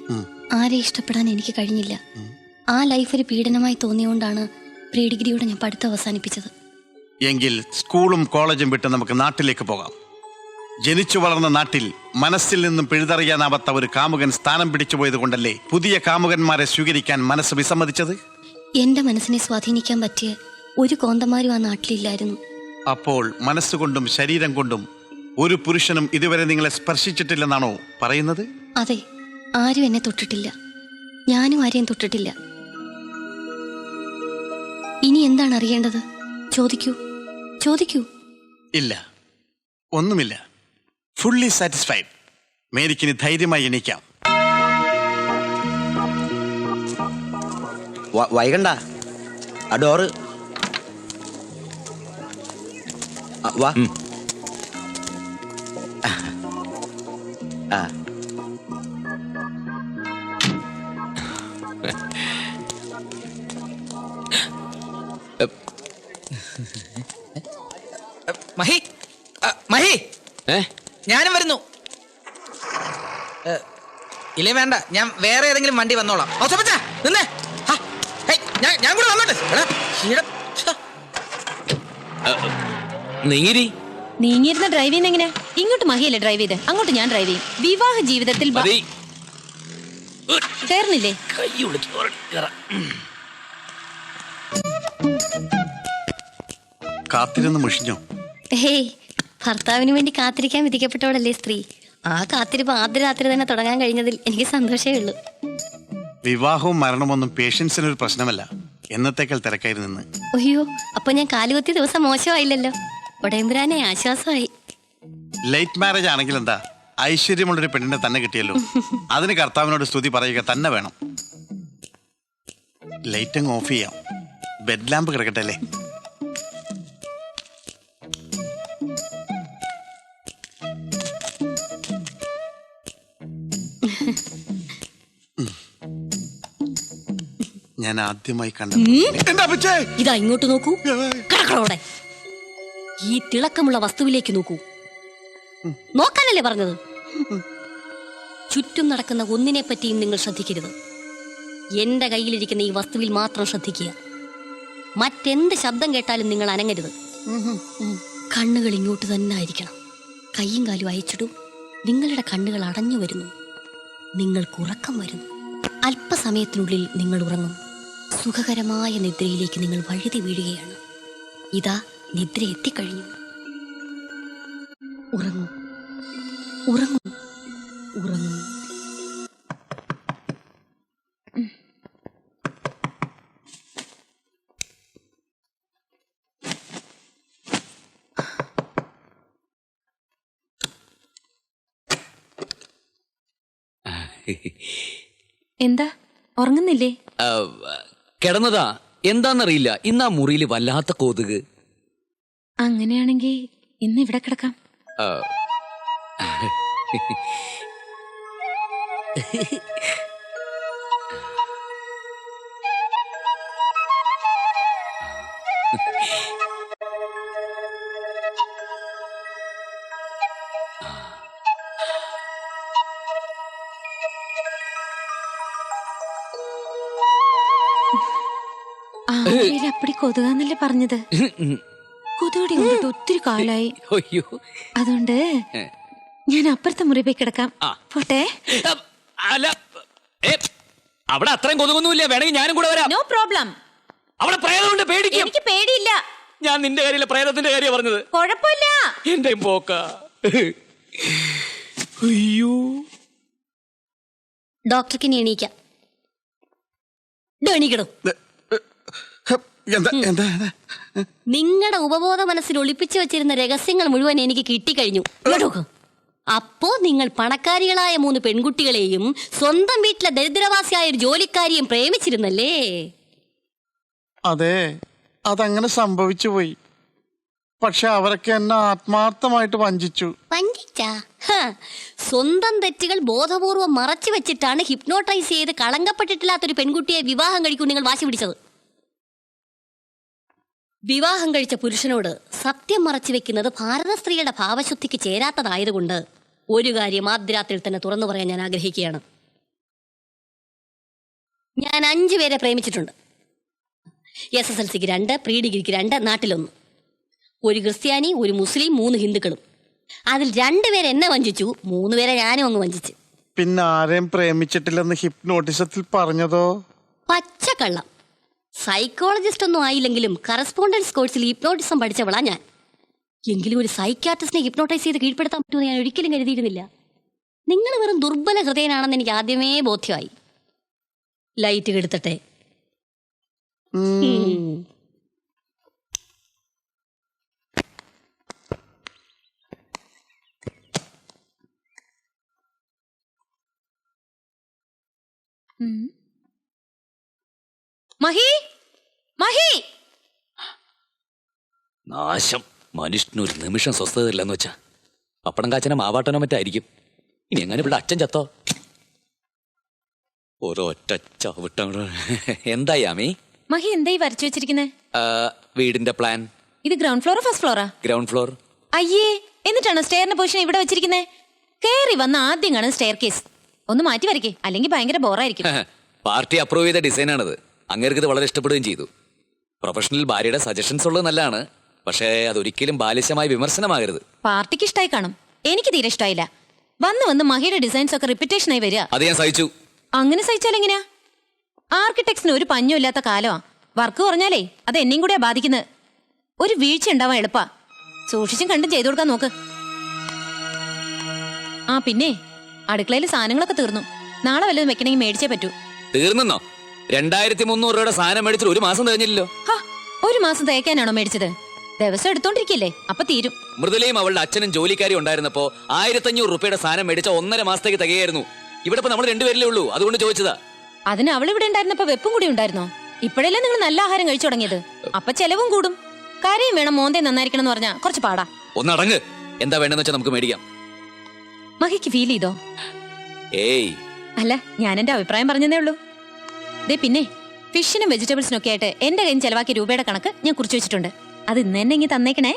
ആരെ ഇഷ്ടപ്പെടാൻ എനിക്ക് കഴിഞ്ഞില്ല. ആ ലൈഫ് ഒരു പീഡനമായി തോന്നിയോണ്ടാണ് പ്രീ ഡിഗ്രിയോടെ ഞാൻ പഠിത്തം അവസാനിപ്പിച്ചത്. എങ്കിൽ സ്കൂളും കോളേജും വിട്ട് നമുക്ക് നാട്ടിലേക്ക് പോകാം. ജനിച്ചു വളർന്ന നാട്ടിൽ മനസ്സിൽ നിന്നും പിഴുതറിയാനാവാത്ത ഒരു കാമുകൻ സ്ഥാനം പിടിച്ചു പോയത് കൊണ്ടല്ലേ പുതിയ കാമുകന്മാരെ സ്വീകരിക്കാൻ മനസ്സ് വിസമ്മതിച്ചത്? എന്റെ മനസ്സിനെ സ്വാധീനിക്കാൻ പറ്റിയ ഒരു കോന്തമാരും ആ നാട്ടിലില്ലായിരുന്നു. അപ്പോൾ മനസ്സുകൊണ്ടും ശരീരം കൊണ്ടും ഒരു പുരുഷനും ഇതുവരെ നിങ്ങളെ സ്പർശിച്ചിട്ടില്ലെന്നാണോ പറയുന്നത്? അതെ, ആരും എന്നെ തൊട്ടിട്ടില്ല. ഞാനും ആരെയും തൊട്ടിട്ടില്ല. ഇനി എന്താണ് അറിയേണ്ടത്? ചോദിക്കൂ. ഇല്ല, ഒന്നുമില്ല. Fully satisfied. മേരിക്കിനി ധൈര്യമായി എണീക്കാം. വൈകണ്ട, ആ ഡോറ് വാ. ആ മഹി, മഹി, ഞാനും വരുന്നു. ഇല്ലേ വേണ്ട, ഞാൻ വേറെ ഏതെങ്കിലും വണ്ടി വന്നോളാം. നിന്നേ, ഞാൻ കൂടെ വന്നോട്ടെ. നീങ്ങിയിരുന്ന ഡ്രൈവ് ചെയ്യുന്ന എങ്ങനെ? ഇങ്ങോട്ട് മഹിയല്ലേ ഡ്രൈവ് ചെയ്ത്, അങ്ങോട്ട് ഞാൻ ഡ്രൈവ് ചെയ്യും. വിവാഹ ജീവിതത്തിൽ കയറുന്നില്ലേ? കാത്തിരുന്ന് മുഷിഞ്ഞോ? ഹേയ്, ഭർത്താവിന് വേണ്ടി കാത്തിരിക്കാൻ വിധിക്കപ്പെട്ടവളല്ലേ സ്ത്രീ. ആ കാത്തിരിപ്പ് ആദ്യ രാത്രി തന്നെ തുടങ്ങാൻ കഴിഞ്ഞതിൽ എനിക്ക് സന്തോഷമേ ഉള്ളൂ. വിവാഹവും മരണമൊന്നും പേഷ്യൻസിനൊരു പ്രശ്നമല്ല. എന്നത്തേക്കാൾ തിരക്കായിരുന്നു. അയ്യോ, അപ്പൊ ഞാൻ കാലുകുത്തിയ ദിവസം മോശമായില്ലല്ലോ. ഉടയമ്പുരാനെ ആശ്വാസമായി. ലൈറ്റ് മാരേജ് ആണെങ്കിൽ എന്താ, ഐശ്വര്യമുള്ളൊരു പെണ്ണിനെ തന്നെ കിട്ടിയല്ലോ. അതിന് കർത്താവിനോട് സ്തുതി പറയുക തന്നെ വേണം. ലൈറ്റ് അങ്ങ് ഓഫ് ചെയ്യാം. ബെഡ് ലാമ്പ് കിടക്കട്ടെ അല്ലേ? ഞാൻ ആദ്യമായി ഇതാ ഇങ്ങോട്ട് നോക്കൂ. കിടക്കണോടെ ഈ തിളക്കമുള്ള വസ്തുവിലേക്ക് നോക്കൂ. നോക്കാനല്ലേ പറഞ്ഞത്? ചുറ്റും നടക്കുന്ന ഒന്നിനെ പറ്റിയും നിങ്ങൾ ശ്രദ്ധിക്കരുത്. എന്റെ കയ്യിലിരിക്കുന്ന ഈ വസ്തുവിൽ മാത്രം ശ്രദ്ധിക്കുക. മറ്റെന്ത് ശബ്ദം കേട്ടാലും നിങ്ങൾ അനങ്ങരുത്. കണ്ണുകൾ ഇങ്ങോട്ട് തന്നെ ആയിരിക്കണം. കൈയും കാലും അയച്ചിടും. നിങ്ങളുടെ കണ്ണുകൾ അടഞ്ഞു വരുന്നു. നിങ്ങൾക്ക് ഉറക്കം വരുന്നു. അല്പസമയത്തിനുള്ളിൽ നിങ്ങൾ ഉറങ്ങും. സുഖകരമായ നിദ്രയിലേക്ക് നിങ്ങൾ വഴുതി വീഴുകയാണ്. ഇതാ നിദ്ര എത്തിക്കഴിഞ്ഞു. ഉറങ്ങൂ, ഉറങ്ങൂ, ഉറങ്ങൂ. എന്താ, ഉറങ്ങുന്നില്ലേ? കിടന്നതാ. എന്താന്നറിയില്ല, ഇന്ന് ആ മുറിയിൽ വല്ലാത്ത കൊതുക്. അങ്ങനെയാണെങ്കിൽ ഇന്ന് ഇവിടെ കിടക്കാം. അപ്പടി കൊതുകാന്നല്ലേ പറഞ്ഞത്? കൊതുകടി കൊണ്ടിട്ട് ഒത്തിരി കാലായി. അതുകൊണ്ട് ഞാൻ അപ്പുറത്തെ മുറി പോയി കിടക്കാം. പോട്ടെ. അല്ല, അവിടെ അത്രയും കൊതുകൊന്നുമില്ല. വേണമെങ്കിൽ ഞാനും കൂടെ വരാം. No problem. അവിടെ പ്രേതമുണ്ട്, പേടിക്കും. എനിക്ക് പേടിയില്ല. ഞാൻ നിന്റെ കാര്യമില്ല, പ്രേതത്തിന്റെ കാര്യം പറഞ്ഞത്. കുഴപ്പമില്ല. എന്റെ പോക്ക. അയ്യോ, ഡോക്ടർക്ക് ഇനി എണീക്കാം. എണീക്കണം. നിങ്ങളുടെ ഉപബോധ മനസ്സിൽ ഒളിപ്പിച്ചു വെച്ചിരുന്ന രഹസ്യങ്ങൾ മുഴുവൻ എനിക്ക് കിട്ടിക്കഴിഞ്ഞു. അപ്പോ നിങ്ങൾ പണക്കാരികളായ 3 പെൺകുട്ടികളെയും സ്വന്തം വീട്ടിലെ ദരിദ്രവാസിയായ ഒരു ജോലിക്കാരിയും പ്രേമിച്ചിരുന്നല്ലേ? അതെ, അതങ്ങനെ സംഭവിച്ചു പോയി. പക്ഷെ അവരൊക്കെ എന്നെ ആത്മാർത്ഥമായിട്ട് വഞ്ചിച്ചു. വഞ്ചിച്ചാ? സ്വന്തം തെറ്റുകൾ ബോധപൂർവം മറച്ചു വെച്ചിട്ടാണ് ഹിപ്നോട്ടൈസ് ചെയ്ത് കളങ്കപ്പെട്ടിട്ടില്ലാത്തൊരു പെൺകുട്ടിയെ വിവാഹം കഴിക്കും നിങ്ങൾ വാശി പിടിച്ചത്. വിവാഹം കഴിച്ച പുരുഷനോട് സത്യം മറച്ചു വെക്കുന്നത് ഭാരത സ്ത്രീയുടെ ഭാവശുദ്ധിക്ക് ചേരാത്തതായതുകൊണ്ട് ഒരു കാര്യം ആദ്യരാത്രിയിൽ തന്നെ തുറന്നു പറയാൻ ഞാൻ ആഗ്രഹിക്കുകയാണ്. ഞാൻ 5 പേരെ പ്രേമിച്ചിട്ടുണ്ട്. SSLCക്ക് 2, പ്രീ ഡിഗ്രിക്ക് 2, നാട്ടിലൊന്ന്. ഒരു ക്രിസ്ത്യാനി, ഒരു മുസ്ലിം, 3 ഹിന്ദുക്കളും. അതിൽ 2 പേരെ എന്നെ വഞ്ചിച്ചു, 3 പേരെ ഞാനും അങ്ങ് വഞ്ചിച്ചു. പിന്നെ ആരെയും പ്രേമിച്ചിട്ടില്ലെന്ന് ഹിപ്നോട്ടിസത്തിൽ പറഞ്ഞതോ? പച്ചക്കള്ളം. സൈക്കോളജിസ്റ്റ് ഒന്നും ആയില്ലെങ്കിലും കറസ്പോണ്ടൻസ് കോഴ്സിൽ ഹിപ്നോട്ടിസം പഠിച്ചവളാ ഞാൻ. എങ്കിലും ഒരു സൈക്യാട്രിസ്റ്റിനെ ഹിപ്നോട്ടൈസ് ചെയ്ത് കീഴ്പ്പെടുത്താൻ പറ്റുമെന്ന് ഞാൻ ഒരിക്കലും കരുതിയിരുന്നില്ല. നിങ്ങൾ വെറും ദുർബല ഹൃദയനാണെന്ന് എനിക്ക് ആദ്യമേ ബോധ്യമായി. ലൈറ്റ് കെടുത്തട്ടെ. മഹി, മഹി! നാശം, മനുഷ്യനൊരു നിമിഷം സ്വസ്ഥതയില്ലെന്ന് വെച്ചാ പപ്പടം കാച്ചന മാവാട്ടനോ മറ്റായിരിക്കും. ഇനി എങ്ങനെ ഇവിടെ അച്ഛൻ ചത്തോ? ഓരോറ്റ ചവിട്ട. എന്തായി ആമി? മഹി എന്തായി വരച്ചു വെച്ചിരിക്കുന്നേ? വീടിന്റെ പ്ലാൻ. ഇത് ഗ്രൗണ്ട് ഫ്ലോറോ ഫസ്റ്റ് ഫ്ലോറാ? Ground floor. അയ്യേ, എന്നിട്ടാണോ സ്റ്റെയറിന്റെ പൊസിഷൻ ഇവിടെ വെച്ചിരിക്കുന്നേ? കേറി വന്ന ആദ്യം കാണുന്ന സ്റ്റെയർ കേസ്. ഒന്ന് മാറ്റി വരയ്ക്കേ, അല്ലെങ്കിൽ ഭയങ്കര ബോറായിരിക്കും. പാർട്ടി അപ്രൂവ് ചെയ്ത ഡിസൈനാണത്. അങ്ങേർക്ക് ഇത് വളരെ ഇഷ്ടപ്പെടുകയും ചെയ്തു. പ്രൊഫഷണൽ ഭാര്യയുടെ സജഷൻസ് ഉള്ളത് നല്ലതാണ്, പക്ഷേ അതൊരിക്കലും ബാലിശമായ വിമർശനമാകരുത്. പാർട്ടിക്ക് ഇഷ്ടമായി കാണും, എനിക്ക് തീരെ ഇഷ്ടമായില്ല. വന്ന് മഹിയുടെ ഡിസൈൻസ് ഒക്കെ റിപ്പീറ്റേഷൻ ആയി വരിക. അത് ഞാൻ സഹിച്ചു. അങ്ങനെ സഹിച്ചാൽ എങ്ങനെയാ? ആർക്കിടെക്ട്സിന് ഒരു പഞ്ഞും ഇല്ലാത്ത കാലമാ. വർക്ക് കുറഞ്ഞാലേ അത് എന്നെയും കൂടെയാ ബാധിക്കുന്നത്. ഒരു വീഴ്ച ഉണ്ടാവാൻ എളുപ്പാ. സൂക്ഷിച്ചും കണ്ടും ചെയ്തു കൊടുക്കാൻ നോക്ക്. ആ പിന്നെ അടുക്കളയിൽ സാധനങ്ങളൊക്കെ തീർന്നു. നാളെ വല്ലതും വെക്കണമെങ്കിൽ മേടിച്ചേ പറ്റൂ. തീർന്നോ? 2300 രൂപയുടെ സാധനം മേടിച്ചിട്ട് 1 മാസം കഴിഞ്ഞില്ലല്ലോ. 1 മാസം തേക്കാനാണോ മേടിച്ചത്? ദിവസം എടുത്തോണ്ടിരിക്കല്ലേ, അപ്പൊ തീരും. മൃദുലയും അവളുടെ അച്ഛനും ജോലിക്കാരി ഉണ്ടായിരുന്നപ്പോ 1500 രൂപയുടെ സാധനം മേടിച്ച 1.5 മാസത്തേക്ക് തികയായിരുന്നു. ഇവിടെ ഇപ്പൊ നമ്മൾ 2 പേരിലേ ഉള്ളൂ, അതുകൊണ്ട് ചോദിച്ചതാ. അതിന് അവൾ ഇവിടെ ഉണ്ടായിരുന്നപ്പോ വെപ്പും കൂടി ഉണ്ടായിരുന്നോ? ഇപ്പോഴല്ലേ നിങ്ങൾ നല്ല ആഹാരം കഴിച്ചു തുടങ്ങിയത്. അപ്പൊ ചെലവും കൂടും. കറിയും വേണം, മോന്തേ നന്നായിരിക്കണം എന്ന് പറഞ്ഞാ കുറച്ച് പാടാ. ഒന്നടങ്ങ്. എന്താ വേണ്ടെന്ന് വെച്ചാൽ നമുക്ക് മേടിക്കാം. മഹിക്ക് ഫീൽ ചെയ്തോ? ഏയ് അല്ല, ഞാൻ എന്റെ അഭിപ്രായം പറഞ്ഞതേ ഉള്ളൂ. ദേ പിന്നെ ഫിഷിനും വെജിറ്റബിൾസിനും ഒക്കെ ആയിട്ട് എന്റെ കയ്യിൽ ചെലവാക്കിയ രൂപയുടെ കണക്ക് ഞാൻ കുറിച്ചു വെച്ചിട്ടുണ്ട്. അത് ഇന്ന് തന്നെ ഇങ്ങ് തന്നേക്കണേ.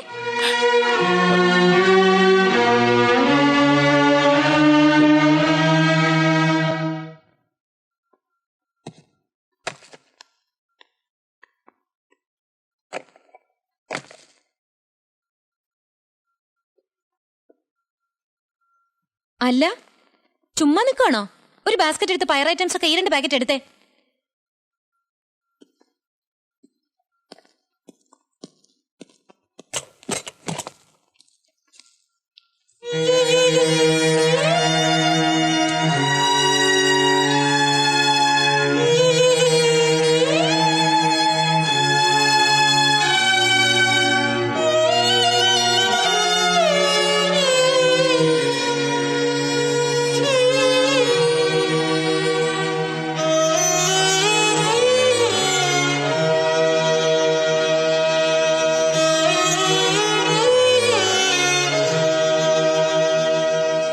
അല്ല, ചുമ്മാ നിൽക്കുവാണോ? ഒരു ബാസ്ക്കറ്റ് എടുത്ത് പയർ ഐറ്റംസ് ഒക്കെ 2 പാക്കറ്റ് എടുത്തേ.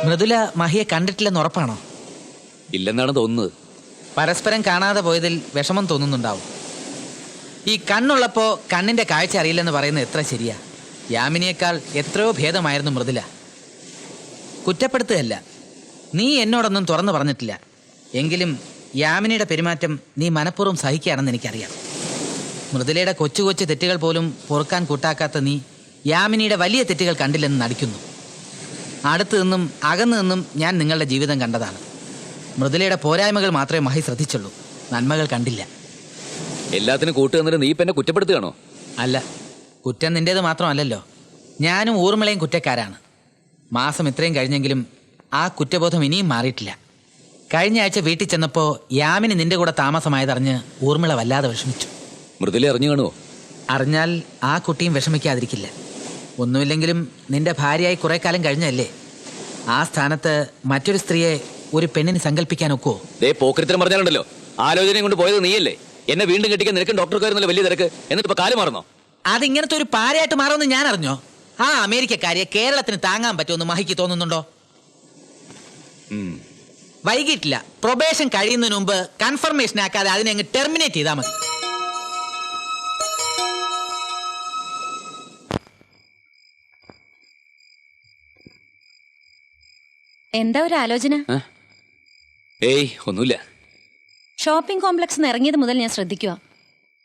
മൃദുല മഹിയെ കണ്ടിട്ടില്ലെന്ന് ഉറപ്പാണോ? ഇല്ലെന്നാണ് തോന്നുന്നത്. പരസ്പരം കാണാതെ പോയതിൽ വിഷമം തോന്നുന്നുണ്ടാവും. ഈ കണ്ണുള്ളപ്പോ കണ്ണിന്റെ കാഴ്ച അറിയില്ലെന്ന് പറയുന്നത് എത്ര ശരിയാ. യാമിനിയേക്കാൾ എത്രയോ ഭേദമായിരുന്നു മൃദുല. കുറ്റപ്പെടുത്തുകയല്ല, നീ എന്നോടൊന്നും തുറന്നു പറഞ്ഞിട്ടില്ല. എങ്കിലും യാമിനിയുടെ പെരുമാറ്റം നീ മനഃപൂർവ്വം സഹിക്കുകയാണെന്ന് എനിക്കറിയാം. മൃദുലയുടെ കൊച്ചു കൊച്ചു തെറ്റുകൾ പോലും പൊറുക്കാൻ കൂട്ടാക്കാത്ത നീ യാമിനിയുടെ വലിയ തെറ്റുകൾ കണ്ടില്ലെന്ന് നടിക്കുന്നു. അടുത്തു നിന്നും അകന്നു നിന്നും ഞാൻ നിങ്ങളുടെ ജീവിതം കണ്ടതാണ്. മൃദുലയുടെ പോരായ്മകൾ മാത്രമേ മഹി ശ്രദ്ധിച്ചുള്ളൂ, നന്മകൾ കണ്ടില്ല. എല്ലാത്തിനും കൂട്ടുവന്നിട്ട് നീ ഇപ്പൊ എന്നെ കുറ്റപ്പെടുത്തുകയാണോ? അല്ല, കുറ്റം നിന്റേത് മാത്രമല്ലല്ലോ. ഞാനും ഊർമിളയും കുറ്റക്കാരാണ്. മാസം ഇത്രയും കഴിഞ്ഞെങ്കിലും ആ കുറ്റബോധം ഇനിയും മാറിയിട്ടില്ല. കഴിഞ്ഞ ആഴ്ച വീട്ടിൽ ചെന്നപ്പോൾ യാമിനി നിന്റെ കൂടെ താമസമായതറിഞ്ഞ് ഊർമിള വല്ലാതെ വിഷമിച്ചു. മൃദുല അറിഞ്ഞു കാണുമോ? അറിഞ്ഞാൽ ആ കുട്ടിയും വിഷമിക്കാതിരിക്കില്ല. ഒന്നുമില്ലെങ്കിലും നിന്റെ ഭാര്യയായി കുറെ കാലം കഴിഞ്ഞല്ലേ. ആ സ്ഥാനത്ത് മറ്റൊരു സ്ത്രീയെ ഒരു പെണ്ണിന് സങ്കല്പിക്കാൻ ഒക്കുവോ? ദേ പോക്കരിത്തരം പറഞ്ഞാലുണ്ടല്ലോ, ആലോചനയും കൊണ്ട് പോയത് നീയല്ലേ. എന്നെ വീണ്ടും കെട്ടിക്കാൻ നിനക്കും ഡോക്ടർക്കായിരുന്നല്ലോ വലിയ തിരക്ക്. എന്നിട്ട് ഇപ്പൊ കാല് മാറുന്നോ? അതിങ്ങനത്തെ ഒരു പാരയായിട്ട് മാറുമെന്ന് ഞാൻ അറിഞ്ഞോ? ആ അമേരിക്കക്കാരിയെ കേരളത്തിന് താങ്ങാൻ പറ്റുമെന്ന് മഹിക്ക് തോന്നുന്നുണ്ടോ? വൈകിട്ടില്ല. പ്രൊബേഷൻ കഴിയുന്നതിന് മുമ്പ് കൺഫർമേഷൻ ആക്കാതെ അതിനെ അങ്ങ് ടെർമിനേറ്റ് ചെയ്താൽ മതി. എന്താ ഒരു ആലോചന? ഏയ് ഒന്നുമില്ല. ഷോപ്പിംഗ് കോംപ്ലക്സ് ഇറങ്ങിയത് മുതൽ ഞാൻ ശ്രദ്ധിക്കുക.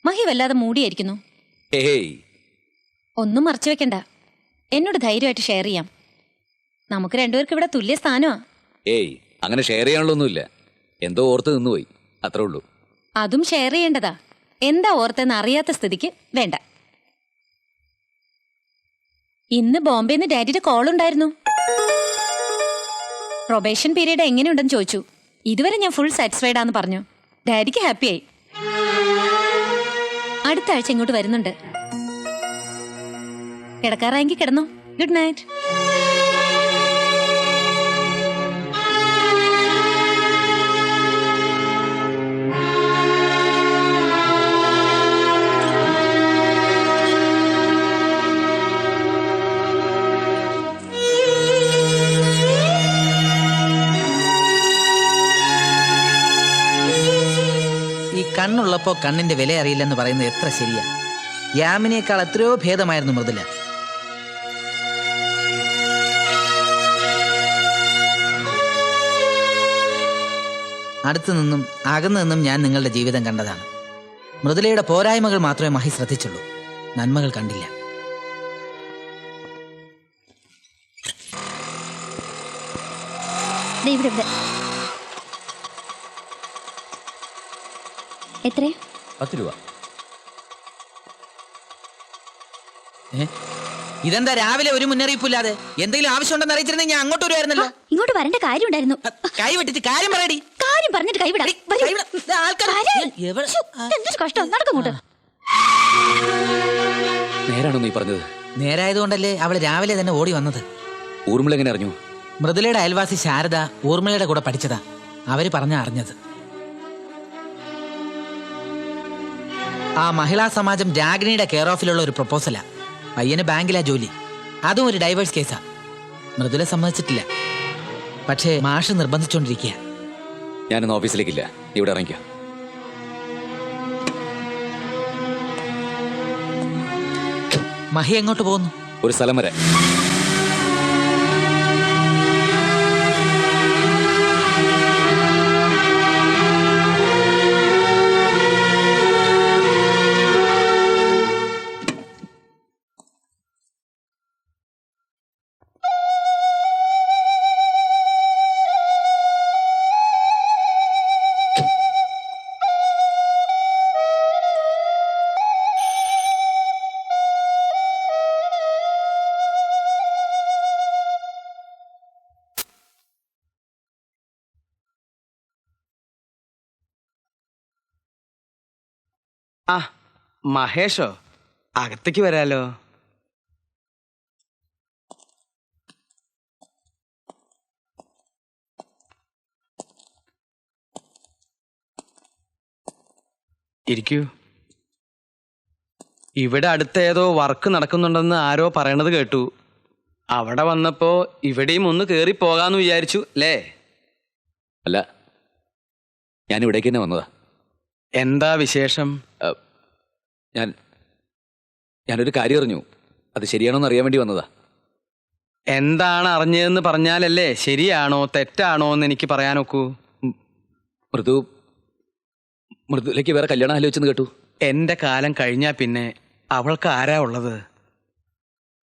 മഹി വല്ലാതെ മൂടിയായിരിക്കുന്നു. ഏയ് ഒന്നും മറച്ചു വെക്കണ്ട, എന്നോട് ധൈര്യമായിട്ട് ഷെയർ ചെയ്യാം. നമുക്ക് രണ്ടുപേർക്ക് ഇവിടെ തുല്യ സ്ഥാനമാ. ഏയ് അങ്ങനെ ഷെയർ ചെയ്യാനുള്ളൊന്നുമില്ല. എന്തോ ഓർത്ത് നിന്നുപോയി, അത്രേ ഉള്ളൂ. അതും ഷെയർ ചെയ്യേണ്ടതാ. എന്താ ഓർത്തെന്ന് അറിയാത്ത സ്ഥിതിക്ക് വേണ്ട. ഇന്ന് ബോംബെന്ന് ഡാഡിയുടെ കോൾ ഉണ്ടായിരുന്നു. പ്രൊബേഷൻ പീരീഡ് എങ്ങനെയുണ്ടെന്ന് ചോദിച്ചു. ഇതുവരെ ഞാൻ ഫുൾ സാറ്റിസ്ഫൈഡ് ആണെന്ന് പറഞ്ഞു. ഡാഡിക്ക് ഹാപ്പിയായി. അടുത്ത ആഴ്ച ഇങ്ങോട്ട് വരുന്നുണ്ട്. കിടക്കാറായെങ്കിൽ കിടന്നോ. Good night. കണ്ണുള്ളപ്പോ കണ്ണിന്റെ വില അറിയില്ലെന്ന് പറയുന്നത് എത്ര ശരിയാ. യാമിനേക്കാൾ എത്രയോ ഭേദമായിരുന്നു മൃദുല. അടുത്തു നിന്നും അകന്നു നിന്നും ഞാൻ നിങ്ങളുടെ ജീവിതം കണ്ടതാണ്. മൃദുലയുടെ പോരായ്മകൾ മാത്രമേ മഹി ശ്രദ്ധിച്ചുള്ളൂ, നന്മകൾ കണ്ടില്ല. എത്ര? 10 രൂപ. ഇതെന്താ രാവിലെ ഒരു മുന്നറിയിപ്പില്ലാതെ? എന്തെങ്കിലും ആവശ്യമുണ്ടെന്ന് അറിയിച്ചിരുന്നെങ്കിൽ ഞാൻ അങ്ങോട്ട് വരുമായിരുന്നല്ലോ. ഇങ്ങോട്ട് വരേണ്ട കാര്യം ഉണ്ടായിരുന്നു. കൈ വെട്ടിച്ച് കാര്യം പറയടി. കാര്യം പറഞ്ഞിട്ട് കൈവിടാം. കഷ്ടം. നടക്കങ്ങോട്ട്. നേരാണോ നീ പറഞ്ഞത്? നേരായതുകൊണ്ടല്ലേ അവള് രാവിലെ തന്നെ ഓടി വന്നത്. ഊർമിള എങ്ങനെ അറിഞ്ഞു? മൃദുലയുടെ അയൽവാസി ശാരദ ഊർമിളയുടെ കൂടെ പഠിച്ചതാ. അവര് പറഞ്ഞ അറിഞ്ഞത്. ആ മഹിളാ സമാജം രാഗിണിയുടെ കെയർ ഓഫിലുള്ള ഒരു പ്രപ്പോസലാ. പയ്യന് ബാങ്കിലാ ജോലി. അതും ഒരു ഡൈവേഴ്സ് കേസാ. മൃദുല സമ്മതിച്ചിട്ടില്ല. പക്ഷേ മാഷ് നിർബന്ധിച്ചോണ്ടിരിക്കുക. ഞാനൊന്ന് ഓഫീസിലേക്കില്ല, ഇവിടെ ഇറങ്ങിക്കോ. മഹി എങ്ങോട്ട് പോകുന്നു? ഒരു സ്ഥലം വരെ. ആ മഹേഷോ, അകത്തേക്ക് വരാലോ. ഇരിക്കൂ. ഇവിടെ അടുത്ത് ഏതോ വർക്ക് നടക്കുന്നുണ്ടെന്ന് ആരോ പറയണത് കേട്ടു. അവിടെ വന്നപ്പോ ഇവിടെയും ഒന്ന് കേറി പോകാന്ന് വിചാരിച്ചു അല്ലേ? അല്ല, ഞാൻ ഇവിടേക്ക് തന്നെ വന്നതാ. എന്താ വിശേഷം? ഞാനൊരു കാര്യം അറിഞ്ഞു. അത് ശരിയാണോന്ന് അറിയാൻ വേണ്ടി വന്നതാ. എന്താണ് അറിഞ്ഞതെന്ന് പറഞ്ഞാലല്ലേ ശരിയാണോ തെറ്റാണോ എന്ന് എനിക്ക് പറയാനൊക്കൂ. മൃദുലേക്ക് വേറെ കല്യാണം ആലോചിച്ചെന്ന് കേട്ടു. എന്റെ കാലം കഴിഞ്ഞാ പിന്നെ അവൾക്ക് ആരാ ഉള്ളത്?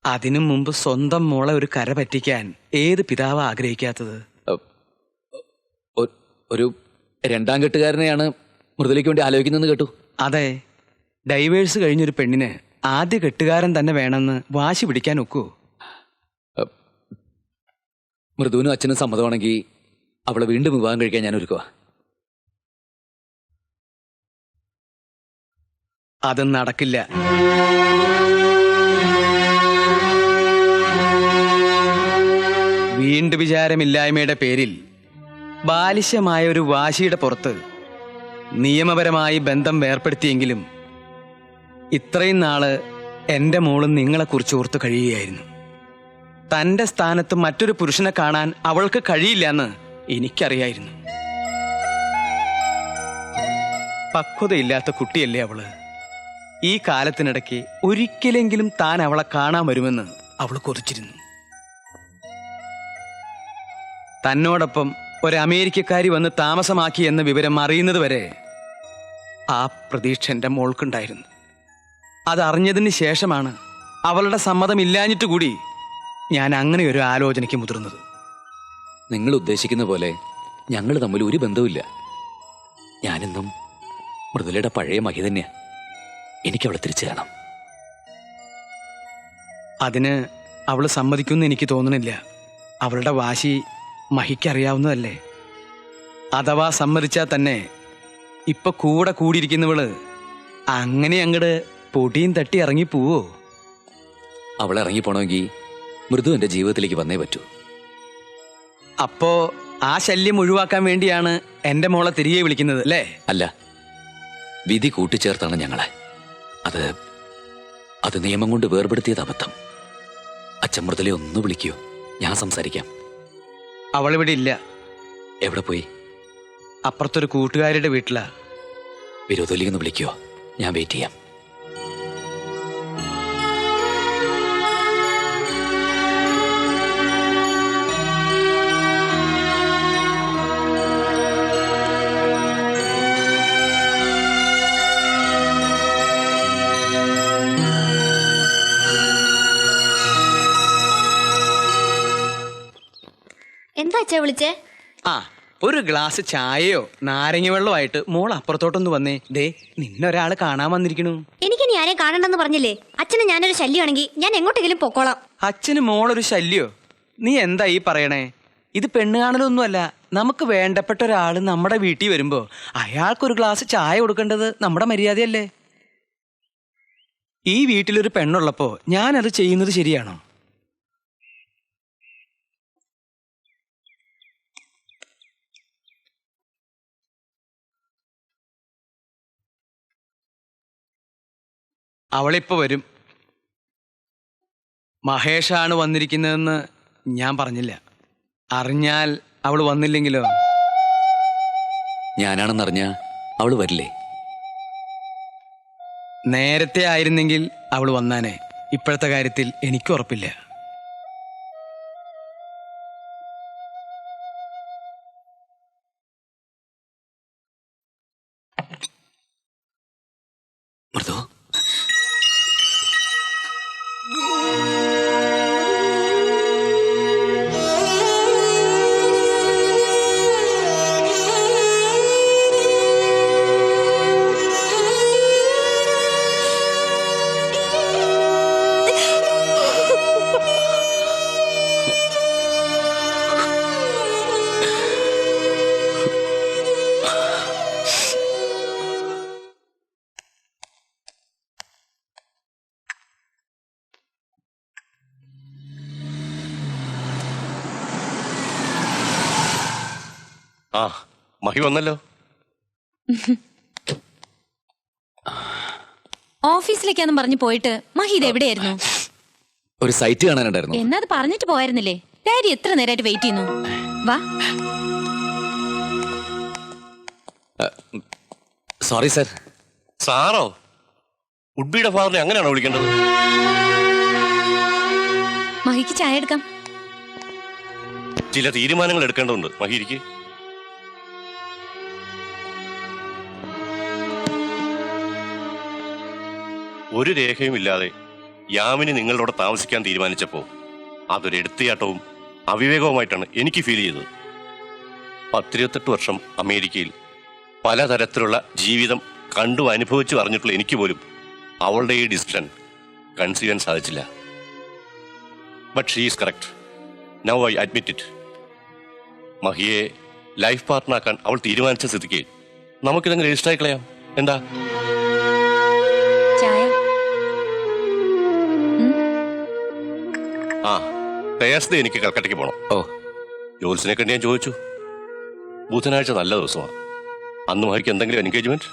അതിനു മുമ്പ് സ്വന്തം മോളെ ഒരു കര പറ്റിക്കാൻ ഏത് പിതാവ് ആഗ്രഹിക്കാത്തത്? ഒരു രണ്ടാം കെട്ടുകാരനെയാണ് മൃദുലേക്ക് വേണ്ടി ആലോചിക്കുന്നതെന്ന് കേട്ടു. അതെ, ഡൈവേഴ്സ് കഴിഞ്ഞൊരു പെണ്ണിന് ആദ്യ കെട്ടുകാരൻ തന്നെ വേണമെന്ന് വാശി പിടിക്കാൻ ഒക്കൂ? മൃദുവിനും അച്ഛനും സമ്മതമാണെങ്കിൽ അവളെ വീണ്ടും വിവാഹം കഴിക്കാൻ ഞാൻ ഒരുക്കുക. അത് നടക്കില്ല. വീണ്ടു വിചാരമില്ലായ്മയുടെ പേരിൽ ബാലിശമായ ഒരു വാശിയുടെ പുറത്ത് നിയമപരമായി ബന്ധം വേർപ്പെടുത്തിയെങ്കിലും ഇത്രയും നാള് എൻ്റെ മോളും നിങ്ങളെക്കുറിച്ച് ഓർത്ത് കഴിയുകയായിരുന്നു. തൻ്റെ സ്ഥാനത്ത് മറ്റൊരു പുരുഷനെ കാണാൻ അവൾക്ക് കഴിയില്ല എന്ന് എനിക്കറിയായിരുന്നു. പക്വതയില്ലാത്ത കുട്ടിയല്ലേ അവള്. ഈ കാലത്തിനിടയ്ക്ക് ഒരിക്കലെങ്കിലും താൻ അവളെ കാണാൻ വരുമെന്ന് അവൾ കൊതിച്ചിരുന്നു. തന്നോടൊപ്പം ഒരു അമേരിക്കക്കാരി വന്ന് താമസമാക്കി എന്ന വിവരം അറിയുന്നത് വരെ ആ പ്രതീക്ഷ എൻ്റെ മോൾക്കുണ്ടായിരുന്നു. അതറിഞ്ഞതിന് ശേഷമാണ് അവളുടെ സമ്മതമില്ലാഞ്ഞിട്ട് കൂടി ഞാൻ അങ്ങനെ ഒരു ആലോചനയ്ക്ക് മുതിർന്നത്. നിങ്ങൾ ഉദ്ദേശിക്കുന്ന പോലെ ഞങ്ങൾ തമ്മിൽ ഒരു ബന്ധവുമില്ല. ഞാനെന്നും മൃദുലയുടെ പഴയ മഹി തന്നെയാ. എനിക്കവളെ തിരിച്ചു കാണാം. അതിന് അവൾ സമ്മതിക്കുമെന്ന് എനിക്ക് തോന്നുന്നില്ല. അവളുടെ വാശി മഹിക്കറിയാവുന്നതല്ലേ. അഥവാ സമ്മതിച്ചാൽ തന്നെ ഇപ്പൊ കൂടെ കൂടിയിരിക്കുന്നവള് അങ്ങനെ അങ്ങട് പൊടിയും തട്ടി ഇറങ്ങി പോവോ? അവളെ ഇറങ്ങിപ്പോണമെങ്കിൽ മൃദു എന്റെ ജീവിതത്തിലേക്ക് വന്നേ പറ്റൂ. അപ്പോ ആ ശല്യം ഒഴിവാക്കാൻ വേണ്ടിയാണ് എന്റെ മോളെ തിരികെ വിളിക്കുന്നത് അല്ലേ? അല്ല, വിധി കൂട്ടിച്ചേർത്താണ് ഞങ്ങളെ. അത് നിയമം കൊണ്ട് വേർപെടുത്തിയത് അബദ്ധം. അച്ഛൻ മൃദുലെ ഒന്ന് വിളിക്കൂ, ഞാൻ സംസാരിക്കാം. അവളിവിടെ ഇല്ല. എവിടെ പോയി? അപ്പുറത്തൊരു കൂട്ടുകാരുടെ വീട്ടിലാ. വിരോധയിലേക്ക് ഒന്ന് വിളിക്കോ, ഞാൻ വെയിറ്റ് ചെയ്യാം. എന്താ അച്ഛാ വിളിച്ചേ? ആ, ഒരു ഗ്ലാസ് ചായയോ നാരങ്ങ വെള്ളമായിട്ട് മോൾ അപ്പുറത്തോട്ടൊന്ന് വന്നേ. ദേ, നിന്നൊരാള് കാണാൻ വന്നിരിക്കണു. എനിക്കിനി ആരെയും കാണണ്ടെന്ന് പറഞ്ഞില്ലേ? അച്ഛന് ഞാനൊരു ശല്യമാണെങ്കിൽ ഞാൻ എങ്ങോട്ടെങ്കിലും പൊക്കോളാം. അച്ഛന് മോളൊരു ശല്യോ? നീ എന്താ ഈ പറയണേ? ഇത് പെണ്ണ് കാണലൊന്നുമല്ല. നമുക്ക് വേണ്ടപ്പെട്ട ഒരാള് നമ്മുടെ വീട്ടിൽ വരുമ്പോ അയാൾക്കൊരു ഗ്ലാസ് ചായ കൊടുക്കേണ്ടത് നമ്മുടെ മര്യാദയല്ലേ? ഈ വീട്ടിലൊരു പെണ്ണുള്ളപ്പോ ഞാനത് ചെയ്യുന്നത് ശരിയാണോ? അവളിപ്പോ വരും. മഹേഷാണ് വന്നിരിക്കുന്നതെന്ന് ഞാൻ പറഞ്ഞില്ല. അറിഞ്ഞാൽ അവൾ വന്നില്ലെങ്കിലോ? ഞാനാണെന്നറിഞ്ഞ അവള് വരില്ലേ? നേരത്തെ ആയിരുന്നെങ്കിൽ അവൾ വന്നാനേ. ഇപ്പോഴത്തെ കാര്യത്തിൽ എനിക്ക് ഉറപ്പില്ല. മൃദു, ആ, മഹി വന്നല്ലോ. ഓഫീസിലേക്കാന്നും പറഞ്ഞു പോയിട്ട് മഹീദ് എവിടെയായിരുന്നു? ഒരു സൈറ്റ് കാണാനുണ്ടായിരുന്നു. എന്നത് പറഞ്ഞിട്ട് പോയായിരുന്നില്ലേ? ഡാഡി എത്ര നേരമായിട്ട് വെയിറ്റ് ചെയ്യുന്നു. വാ. Sorry sir. സാറോ? ഉഡ്ബിയുടെ ഫാദറിനെ അങ്ങനെയാണോ വിളിക്കേണ്ടത്? മഹിക്ക് ചായ എടുക്കാം. ചില തീരുമാനങ്ങൾ എടുക്കേണ്ടതുണ്ട് മഹിക്ക്. ഒരു രേഖയുമില്ലാതെ യാമിനി നിങ്ങളോട് താമസിക്കാൻ തീരുമാനിച്ചപ്പോൾ അതൊരു എടുത്തുചാട്ടവും അവിവേകവുമായിട്ടാണ് എനിക്ക് ഫീൽ ചെയ്തത്. 28 വർഷം അമേരിക്കയിൽ പലതരത്തിലുള്ള ജീവിതം കണ്ടു അനുഭവിച്ചു അറിഞ്ഞിട്ടുള്ള എനിക്ക് പോലും അവളുടെ ഈ ഡിസിഷൻ കൺസീവ് ചെയ്യാൻ സാധിച്ചില്ല. But she is correct. Now I admit it. മഹിയെ ലൈഫ് പാർട്ട്ണറാക്കാൻ അവൾ തീരുമാനിച്ച സ്ഥിതിക്ക് നമുക്കിതങ്ങ് രജിസ്റ്റർ ആയി കളയാം. എന്താ? ചായ. ആ, തേഴ്സ്ഡേ എനിക്ക് കൽക്കട്ടയ്ക്ക് പോകണം. ഓ, ജോൽസിനെ കണ്ട് ഞാൻ ചോദിച്ചു. ബുധനാഴ്ച നല്ല ദിവസമാണ്. അന്ന് മഹിക്ക് എന്തെങ്കിലും എൻഗേജ്മെന്റ്?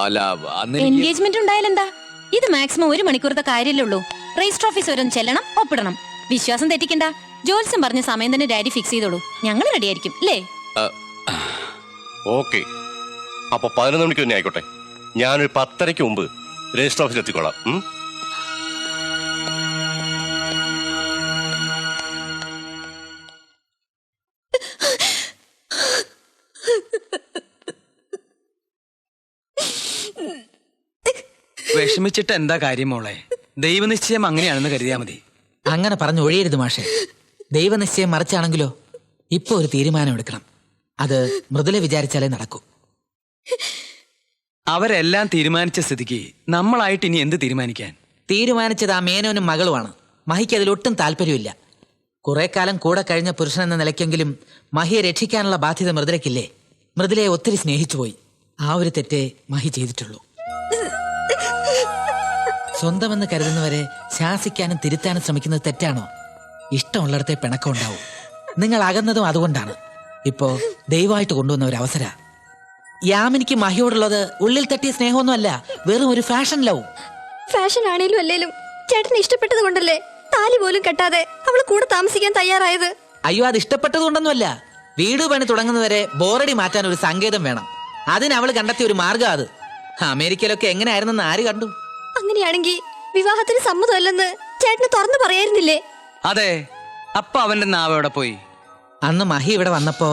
അല്ല, അന്ന് എനിക്ക് എൻഗേജ്മെന്റ് ഉണ്ടായാലെന്താ? ഇത് മാക്സിമം 1 മണിക്കൂറത്തെ കാര്യമല്ലേ ഉള്ളൂ. രജിസ്റ്റർ ഓഫീസ് വരെ ഒന്ന് ചെല്ലണം, ഒപ്പിടണം. വിശ്വാസം തെറ്റിക്കണ്ട. ജോത്സ്യം പറഞ്ഞ സമയം തന്നെ ഡാഡി ഫിക്സ് ചെയ്തോളൂ. ഞങ്ങൾ റെഡി ആയിരിക്കും അല്ലേ? ഓക്കെ, അപ്പൊ 11 മണിക്ക് തന്നെ ആയിക്കോട്ടെ. ഞാനൊരു 10:30 മുമ്പ് രജിസ്റ്റർ ഓഫീസിൽ എത്തിക്കോളാം. വിഷമിച്ചിട്ട് എന്താ കാര്യം മോളെ? ദൈവനിശ്ചയം അങ്ങനെയാണെന്ന് കരുതിയാ മതി. അങ്ങനെ പറഞ്ഞു ഒഴിയരുത് മാഷെ. ദൈവനിശ്ചയം മറിച്ചാണെങ്കിലോ? ഇപ്പൊ ഒരു തീരുമാനം എടുക്കണം. അത് മൃദുല വിചാരിച്ചാലേ നടക്കൂ. അവരെല്ലാം തീരുമാനിച്ച സ്ഥിതിക്ക് നമ്മളായിട്ട് ഇനി എന്ത് തീരുമാനിക്കാൻ? തീരുമാനിച്ചത് ആ മേനോനും മകളുമാണ്. മഹിക്ക് അതിലൊട്ടും താല്പര്യമില്ല. കുറെ കാലം കൂടെ കഴിഞ്ഞ പുരുഷൻ എന്ന നിലയ്ക്കെങ്കിലും മഹിയെ രക്ഷിക്കാനുള്ള ബാധ്യത മൃദുലയ്ക്കില്ലേ? മൃദുലയെ ഒത്തിരി സ്നേഹിച്ചുപോയി. ആ ഒരു തെറ്റേ മഹി ചെയ്തിട്ടുള്ളൂ. സ്വന്തമെന്ന് കരുതുന്നവരെ ശാസിക്കാനും തിരുത്താനും ശ്രമിക്കുന്നത് തെറ്റാണോ? ഇഷ്ടമുള്ളിടത്തെ പിണക്കം ഉണ്ടാവും. നിങ്ങൾ അകന്നതും അതുകൊണ്ടാണ്. ഇപ്പോ ദയവായിട്ട് കൊണ്ടുവന്ന ഒരു അവസര. യാമിനിക്ക് മഹിയോടുള്ളത് ഉള്ളിൽ തട്ടിയ സ്നേഹമൊന്നുമല്ല, വെറും ഒരു ഫാഷൻ ലവ്. ഫാഷൻ ആണേലും അല്ലേലും ചേട്ടന് ഇഷ്ടപ്പെട്ടത് കൊണ്ടല്ലേ താലി പോലും കെട്ടാതെ അവള് കൂടെ താമസിക്കാൻ തയ്യാറായത്. അയ്യോ, അത് ഇഷ്ടപ്പെട്ടത് കൊണ്ടൊന്നുമല്ല. വീട് പണി തുടങ്ങുന്നവരെ ബോറടി മാറ്റാൻ ഒരു സങ്കേതം വേണം. അതിന് അവള് കണ്ടെത്തിയ ഒരു മാർഗം അത്. അമേരിക്കയിലൊക്കെ എങ്ങനെയായിരുന്നെന്ന് ആര് കണ്ടു? അങ്ങനെയാണെങ്കിൽ വിവാഹത്തിന് സമ്മതമല്ലെന്ന് ചേട്ടന് തുറന്നു പറയായിരുന്നില്ലേ? അതെ, അപ്പൊ അവന്റെ നാവ് എവിടെ പോയി? അന്ന് മഹി ഇവിടെ വന്നപ്പോ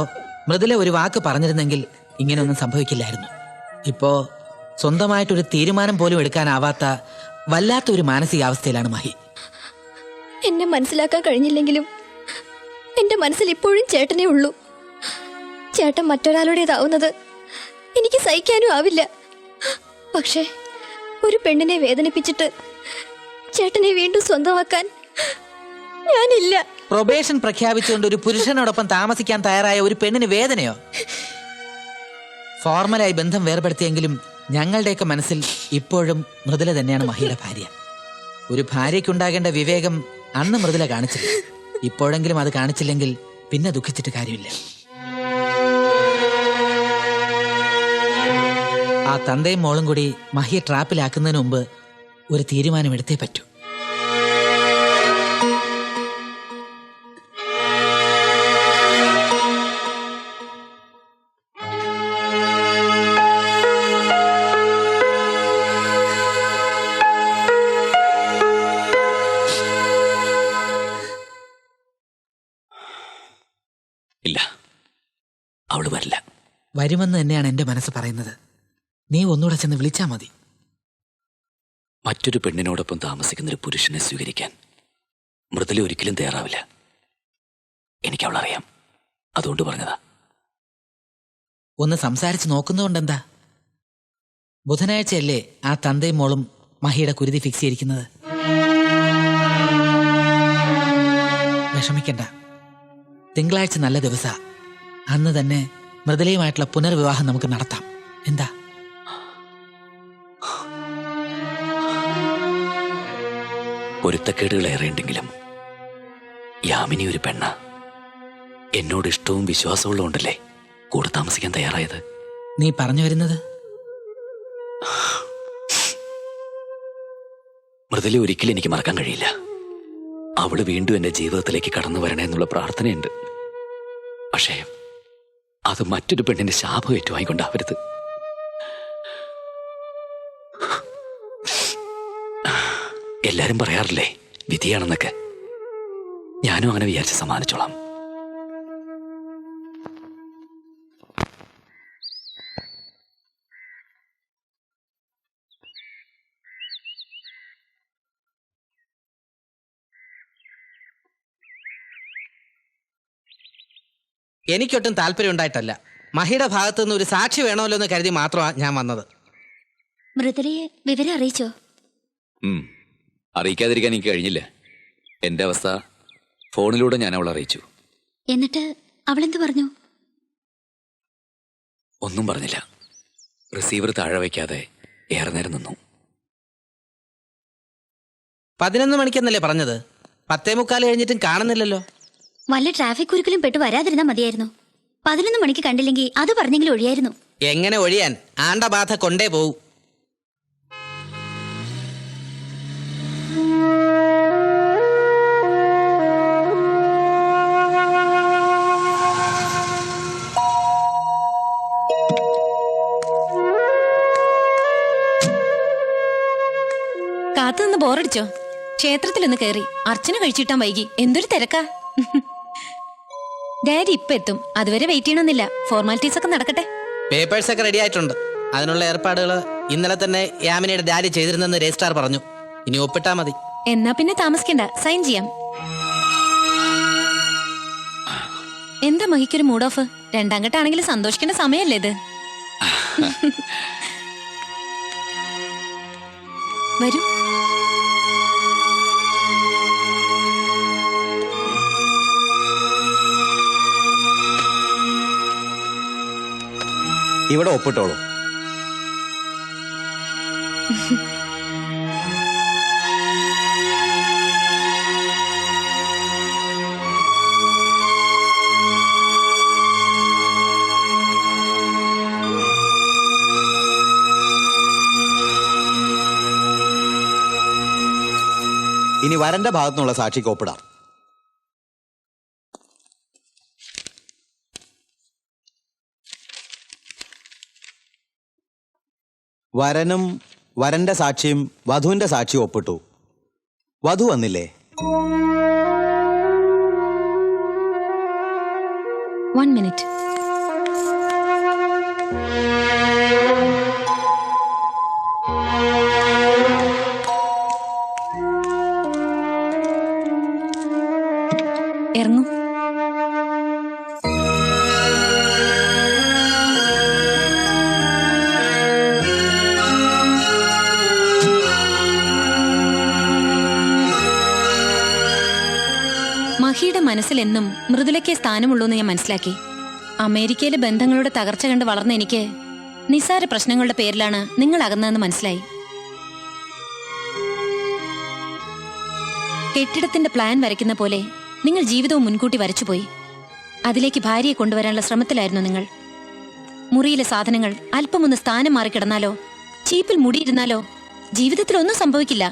മൃദുല ഒരു വാക്ക് പറഞ്ഞിരുന്നെങ്കിൽ ഇങ്ങനെയൊന്നും സംഭവിക്കില്ലായിരുന്നു. ഇപ്പോ സ്വന്തമായിട്ടൊരു തീരുമാനം പോലും എടുക്കാനാവാത്ത വല്ലാത്തൊരു മാനസികാവസ്ഥയിലാണ് മഹി. എന്നെ മനസ്സിലാക്കാൻ കഴിഞ്ഞില്ലെങ്കിലും എന്റെ മനസ്സിൽ ഇപ്പോഴും ചേട്ടനേ ഉള്ളൂ. ചേട്ടൻ മറ്റൊരാളുടേതാവുന്നത് എനിക്ക് സഹിക്കാനും ആവില്ല. പക്ഷേ ഒരു പെണ്ണിനെ വേദനിപ്പിച്ചിട്ട് ചേട്ടനെ വീണ്ടും സ്വന്തമാക്കാൻ ഞാനില്ല. പ്രൊബേഷൻ പ്രഖ്യാപിച്ചുകൊണ്ട് ഒരു പുരുഷനോടൊപ്പം താമസിക്കാൻ തയ്യാറായ ഒരു പെണ്ണിന് വേദനയോ? ഫോർമലായി ബന്ധം വേർപെടുത്തിയെങ്കിലും ഞങ്ങളുടെയൊക്കെ മനസ്സിൽ ഇപ്പോഴും മൃദുല തന്നെയാണ് മഹിയുടെ ഭാര്യ. ഒരു ഭാര്യയ്ക്കുണ്ടാകേണ്ട വിവേകം അന്ന് മൃദുല കാണിച്ചില്ല. ഇപ്പോഴെങ്കിലും അത് കാണിച്ചില്ലെങ്കിൽ പിന്നെ ദുഃഖിച്ചിട്ട് കാര്യമില്ല. ആ തന്തയും മോളും കൂടി മഹിയെ ട്രാപ്പിലാക്കുന്നതിന് മുമ്പ് ഒരു തീരുമാനം എടുത്തേ പറ്റൂ. ഇല്ല, അവള് വരില്ല. വരുമെന്ന് തന്നെയാണ് എന്റെ മനസ്സ് പറയുന്നത്. നീ ഒന്നുകൂടെ ചെന്ന് വിളിച്ചാ മതി. മറ്റൊരു പെണ്ണിനോടൊപ്പം താമസിക്കുന്ന ഒരു പുരുഷനെ സ്വീകരിക്കാൻ മൃദുല ഒരിക്കലും തയ്യാറാവില്ല. എനിക്ക് അവളറിയാം, അതുകൊണ്ട് പറഞ്ഞതാ. ഒന്ന് സംസാരിച്ച് നോക്കുന്നതുകൊണ്ടെന്താ? ബുധനാഴ്ചയല്ലേ ആ തന്തയും മോളും മഹിയുടെ കുരുതി ഫിക്സ് ചെയ്തിരിക്കുന്നത്. വിഷമിക്കണ്ട, തിങ്കളാഴ്ച നല്ല ദിവസ. അന്ന് തന്നെ മൃദുലയുമായിട്ടുള്ള പുനർവിവാഹം നമുക്ക് നടത്താം. എന്താ? പൊരുത്തക്കേടുകൾ ഏറെയുണ്ടെങ്കിലും യാമിനി ഒരു പെണ്ണ. എന്നോട് ഇഷ്ടവും വിശ്വാസമുള്ള ഉണ്ടല്ലേ കൂടെ താമസിക്കാൻ തയ്യാറായത്. നീ പറഞ്ഞു വരുന്നത്? മൃദുല ഒരിക്കലും എനിക്ക് മറക്കാൻ കഴിയില്ല. അവള് വീണ്ടും എന്റെ ജീവിതത്തിലേക്ക് കടന്നു വരണേ എന്നുള്ള പ്രാർത്ഥനയുണ്ട്. പക്ഷേ അത് മറ്റൊരു പെണ്ണിന്റെ ശാപം ഏറ്റുവായിക്കൊണ്ടാവരുത്. എല്ലാരും പറയാറില്ലേ വിധിയാണെന്നൊക്കെ. ഞാനും അങ്ങനെ വിചാരിച്ച് സമാധാനിച്ചോളാം. എനിക്കൊട്ടും താല്പര്യം ഉണ്ടായിട്ടല്ല. മഹിയുടെ ഭാഗത്തു നിന്ന് ഒരു സാക്ഷി വേണമല്ലോ എന്ന് കരുതി മാത്രമാണ് ഞാൻ വന്നത്. മൃദുലയെ വിവരം അറിയിച്ചോ? അറിയിക്കാതിരിക്കാൻ എനിക്ക് കഴിഞ്ഞില്ല. എന്റെ അവസ്ഥ ഫോണിലൂടെ ഞാൻ അവളെ അറിയിച്ചു. എന്നിട്ട് അവളെന്ത് പറഞ്ഞു? ഒന്നും പറഞ്ഞില്ല. റിസീവർ താഴെ വയ്ക്കാതെ ഏറെ നേരം നിന്നു. 11 മണിക്കെന്നല്ലേ പറഞ്ഞത്? 10:45 കഴിഞ്ഞിട്ടും കാണുന്നില്ലല്ലോ. വല്ല ട്രാഫിക് കുരുക്കിലും പെട്ട് വരാതിരുന്നാ മതിയായിരുന്നു. 11 മണിക്ക് കണ്ടില്ലെങ്കിൽ അത് പറഞ്ഞെങ്കിലും ഒഴിയായിരുന്നു. എങ്ങനെ ഒഴിയാൻ? ആണ്ടബാധ കൊണ്ടേ പോവും. കാത്തുനിന്ന് ബോറടിച്ചോ? ക്ഷേത്രത്തിലൊന്ന് കയറി അർച്ചന കഴിച്ചിട്ടാൻ വൈകി. എന്തൊരു തിരക്കാ. ഡാഡി ഇപ്പൊ എത്തും, അതുവരെ വെയിറ്റ് ചെയ്യണമെന്നില്ല. ഫോർമാലിറ്റീസ് ഒക്കെ നടക്കട്ടെ. പേപ്പേഴ്സ് ഒക്കെ റെഡി ആയിട്ടുണ്ട്. അതിനുള്ള ഏർപ്പാടുകൾ ഇന്നലെ തന്നെ യാമിനയുടെ ഡാഡി ചെയ്തിരുന്നെന്ന് രജിസ്ട്രാർ പറഞ്ഞു. ഇനി ഒപ്പിട്ടാ മതി. എന്നാ പിന്നെ താമസിക്കണ്ട, സൈൻ ചെയ്യാം. എന്താ മഹിക്കൊരു മൂഡ് ഓഫ്? രണ്ടാം ഘട്ടാണെങ്കിൽ സന്തോഷിക്കേണ്ട സമയല്ലേ ഇത്? വരൂ. ഇവിടെ ഒപ്പിട്ടോളൂ. ഇനി വരന്റെ ഭാഗത്തുനിന്നുള്ള സാക്ഷിക്ക് ഒപ്പിടാം. വരനും വരന്റെ സാക്ഷിയും വധുവിന്റെ സാക്ഷിയും ഒപ്പിട്ടു. വധു വന്നില്ലേ? 1 minute. ഇറങ്ങൂ. മഹിയുടെ മനസ്സിൽ എന്നും മൃദുലയ്ക്കേ സ്ഥാനമുള്ളൂ എന്ന് ഞാൻ മനസ്സിലാക്കി. അമേരിക്കയിലെ ബന്ധങ്ങളുടെ തകർച്ച കണ്ട് വളർന്ന എനിക്ക് നിസ്സാര പ്രശ്നങ്ങളുടെ പേരിലാണ് നിങ്ങൾ അകന്നതെന്ന് മനസ്സിലായി. കെട്ടിടത്തിന്റെ പ്ലാൻ വരയ്ക്കുന്ന പോലെ നിങ്ങൾ ജീവിതവും മുൻകൂട്ടി വരച്ചുപോയി. അതിലേക്ക് ഭാര്യയെ കൊണ്ടുവരാനുള്ള ശ്രമത്തിലായിരുന്നു നിങ്ങൾ. മുറിയിലെ സാധനങ്ങൾ അല്പമൊന്ന് സ്ഥാനം മാറിക്കിടന്നാലോ, ചീപ്പിൽ മുടിയിരുന്നാലോ ജീവിതത്തിൽ ഒന്നും സംഭവിക്കില്ല.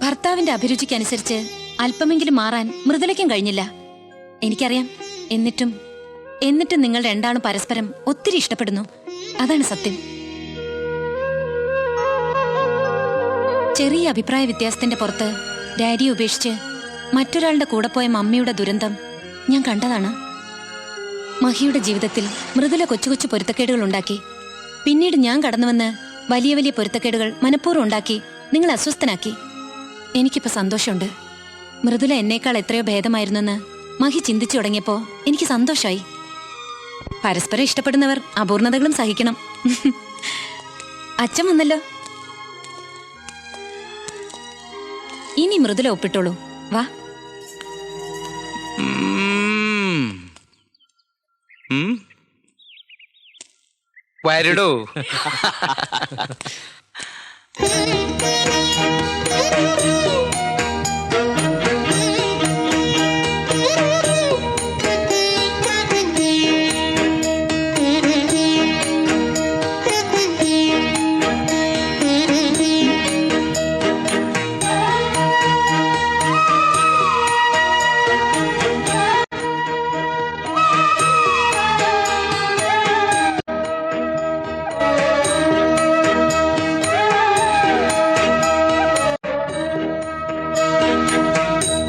ഭർത്താവിന്റെ അഭിരുചിക്കനുസരിച്ച് അല്പമെങ്കിലും മാറാൻ മൃദുലയ്ക്കും കഴിഞ്ഞില്ല. എനിക്കറിയാം. എന്നിട്ടും നിങ്ങൾ രണ്ടാളും പരസ്പരം ഒത്തിരി ഇഷ്ടപ്പെടുന്നു. അതാണ് സത്യം. ചെറിയ അഭിപ്രായ വ്യത്യാസത്തിന്റെ പുറത്ത് ഡാഡിയെ ഉപേക്ഷിച്ച് മറ്റൊരാളുടെ കൂടെ പോയ മമ്മിയുടെ ദുരന്തം ഞാൻ കണ്ടതാണ്. മഹിയുടെ ജീവിതത്തിൽ മൃദുല കൊച്ചു കൊച്ചു പൊരുത്തക്കേടുകൾ ഉണ്ടാക്കി. പിന്നീട് ഞാൻ കടന്നുവന്ന് വലിയ വലിയ പൊരുത്തക്കേടുകൾ മനഃപൂർവ്വം ഉണ്ടാക്കി നിങ്ങൾ അസ്വസ്ഥനാക്കി. എനിക്കിപ്പോ സന്തോഷമുണ്ട്. മൃദുല എന്നേക്കാൾ എത്രയോ ഭേദമായിരുന്നെന്ന് മഹി ചിന്തിച്ചു തുടങ്ങിയപ്പോ എനിക്ക് സന്തോഷമായി. പരസ്പരം ഇഷ്ടപ്പെടുന്നവർ അപൂർണതകളും സഹിക്കണം. അച്ഛൻ വന്നല്ലോ. ഇനി മൃദുല ഒപ്പിട്ടോളൂ. വാ. വരടോ.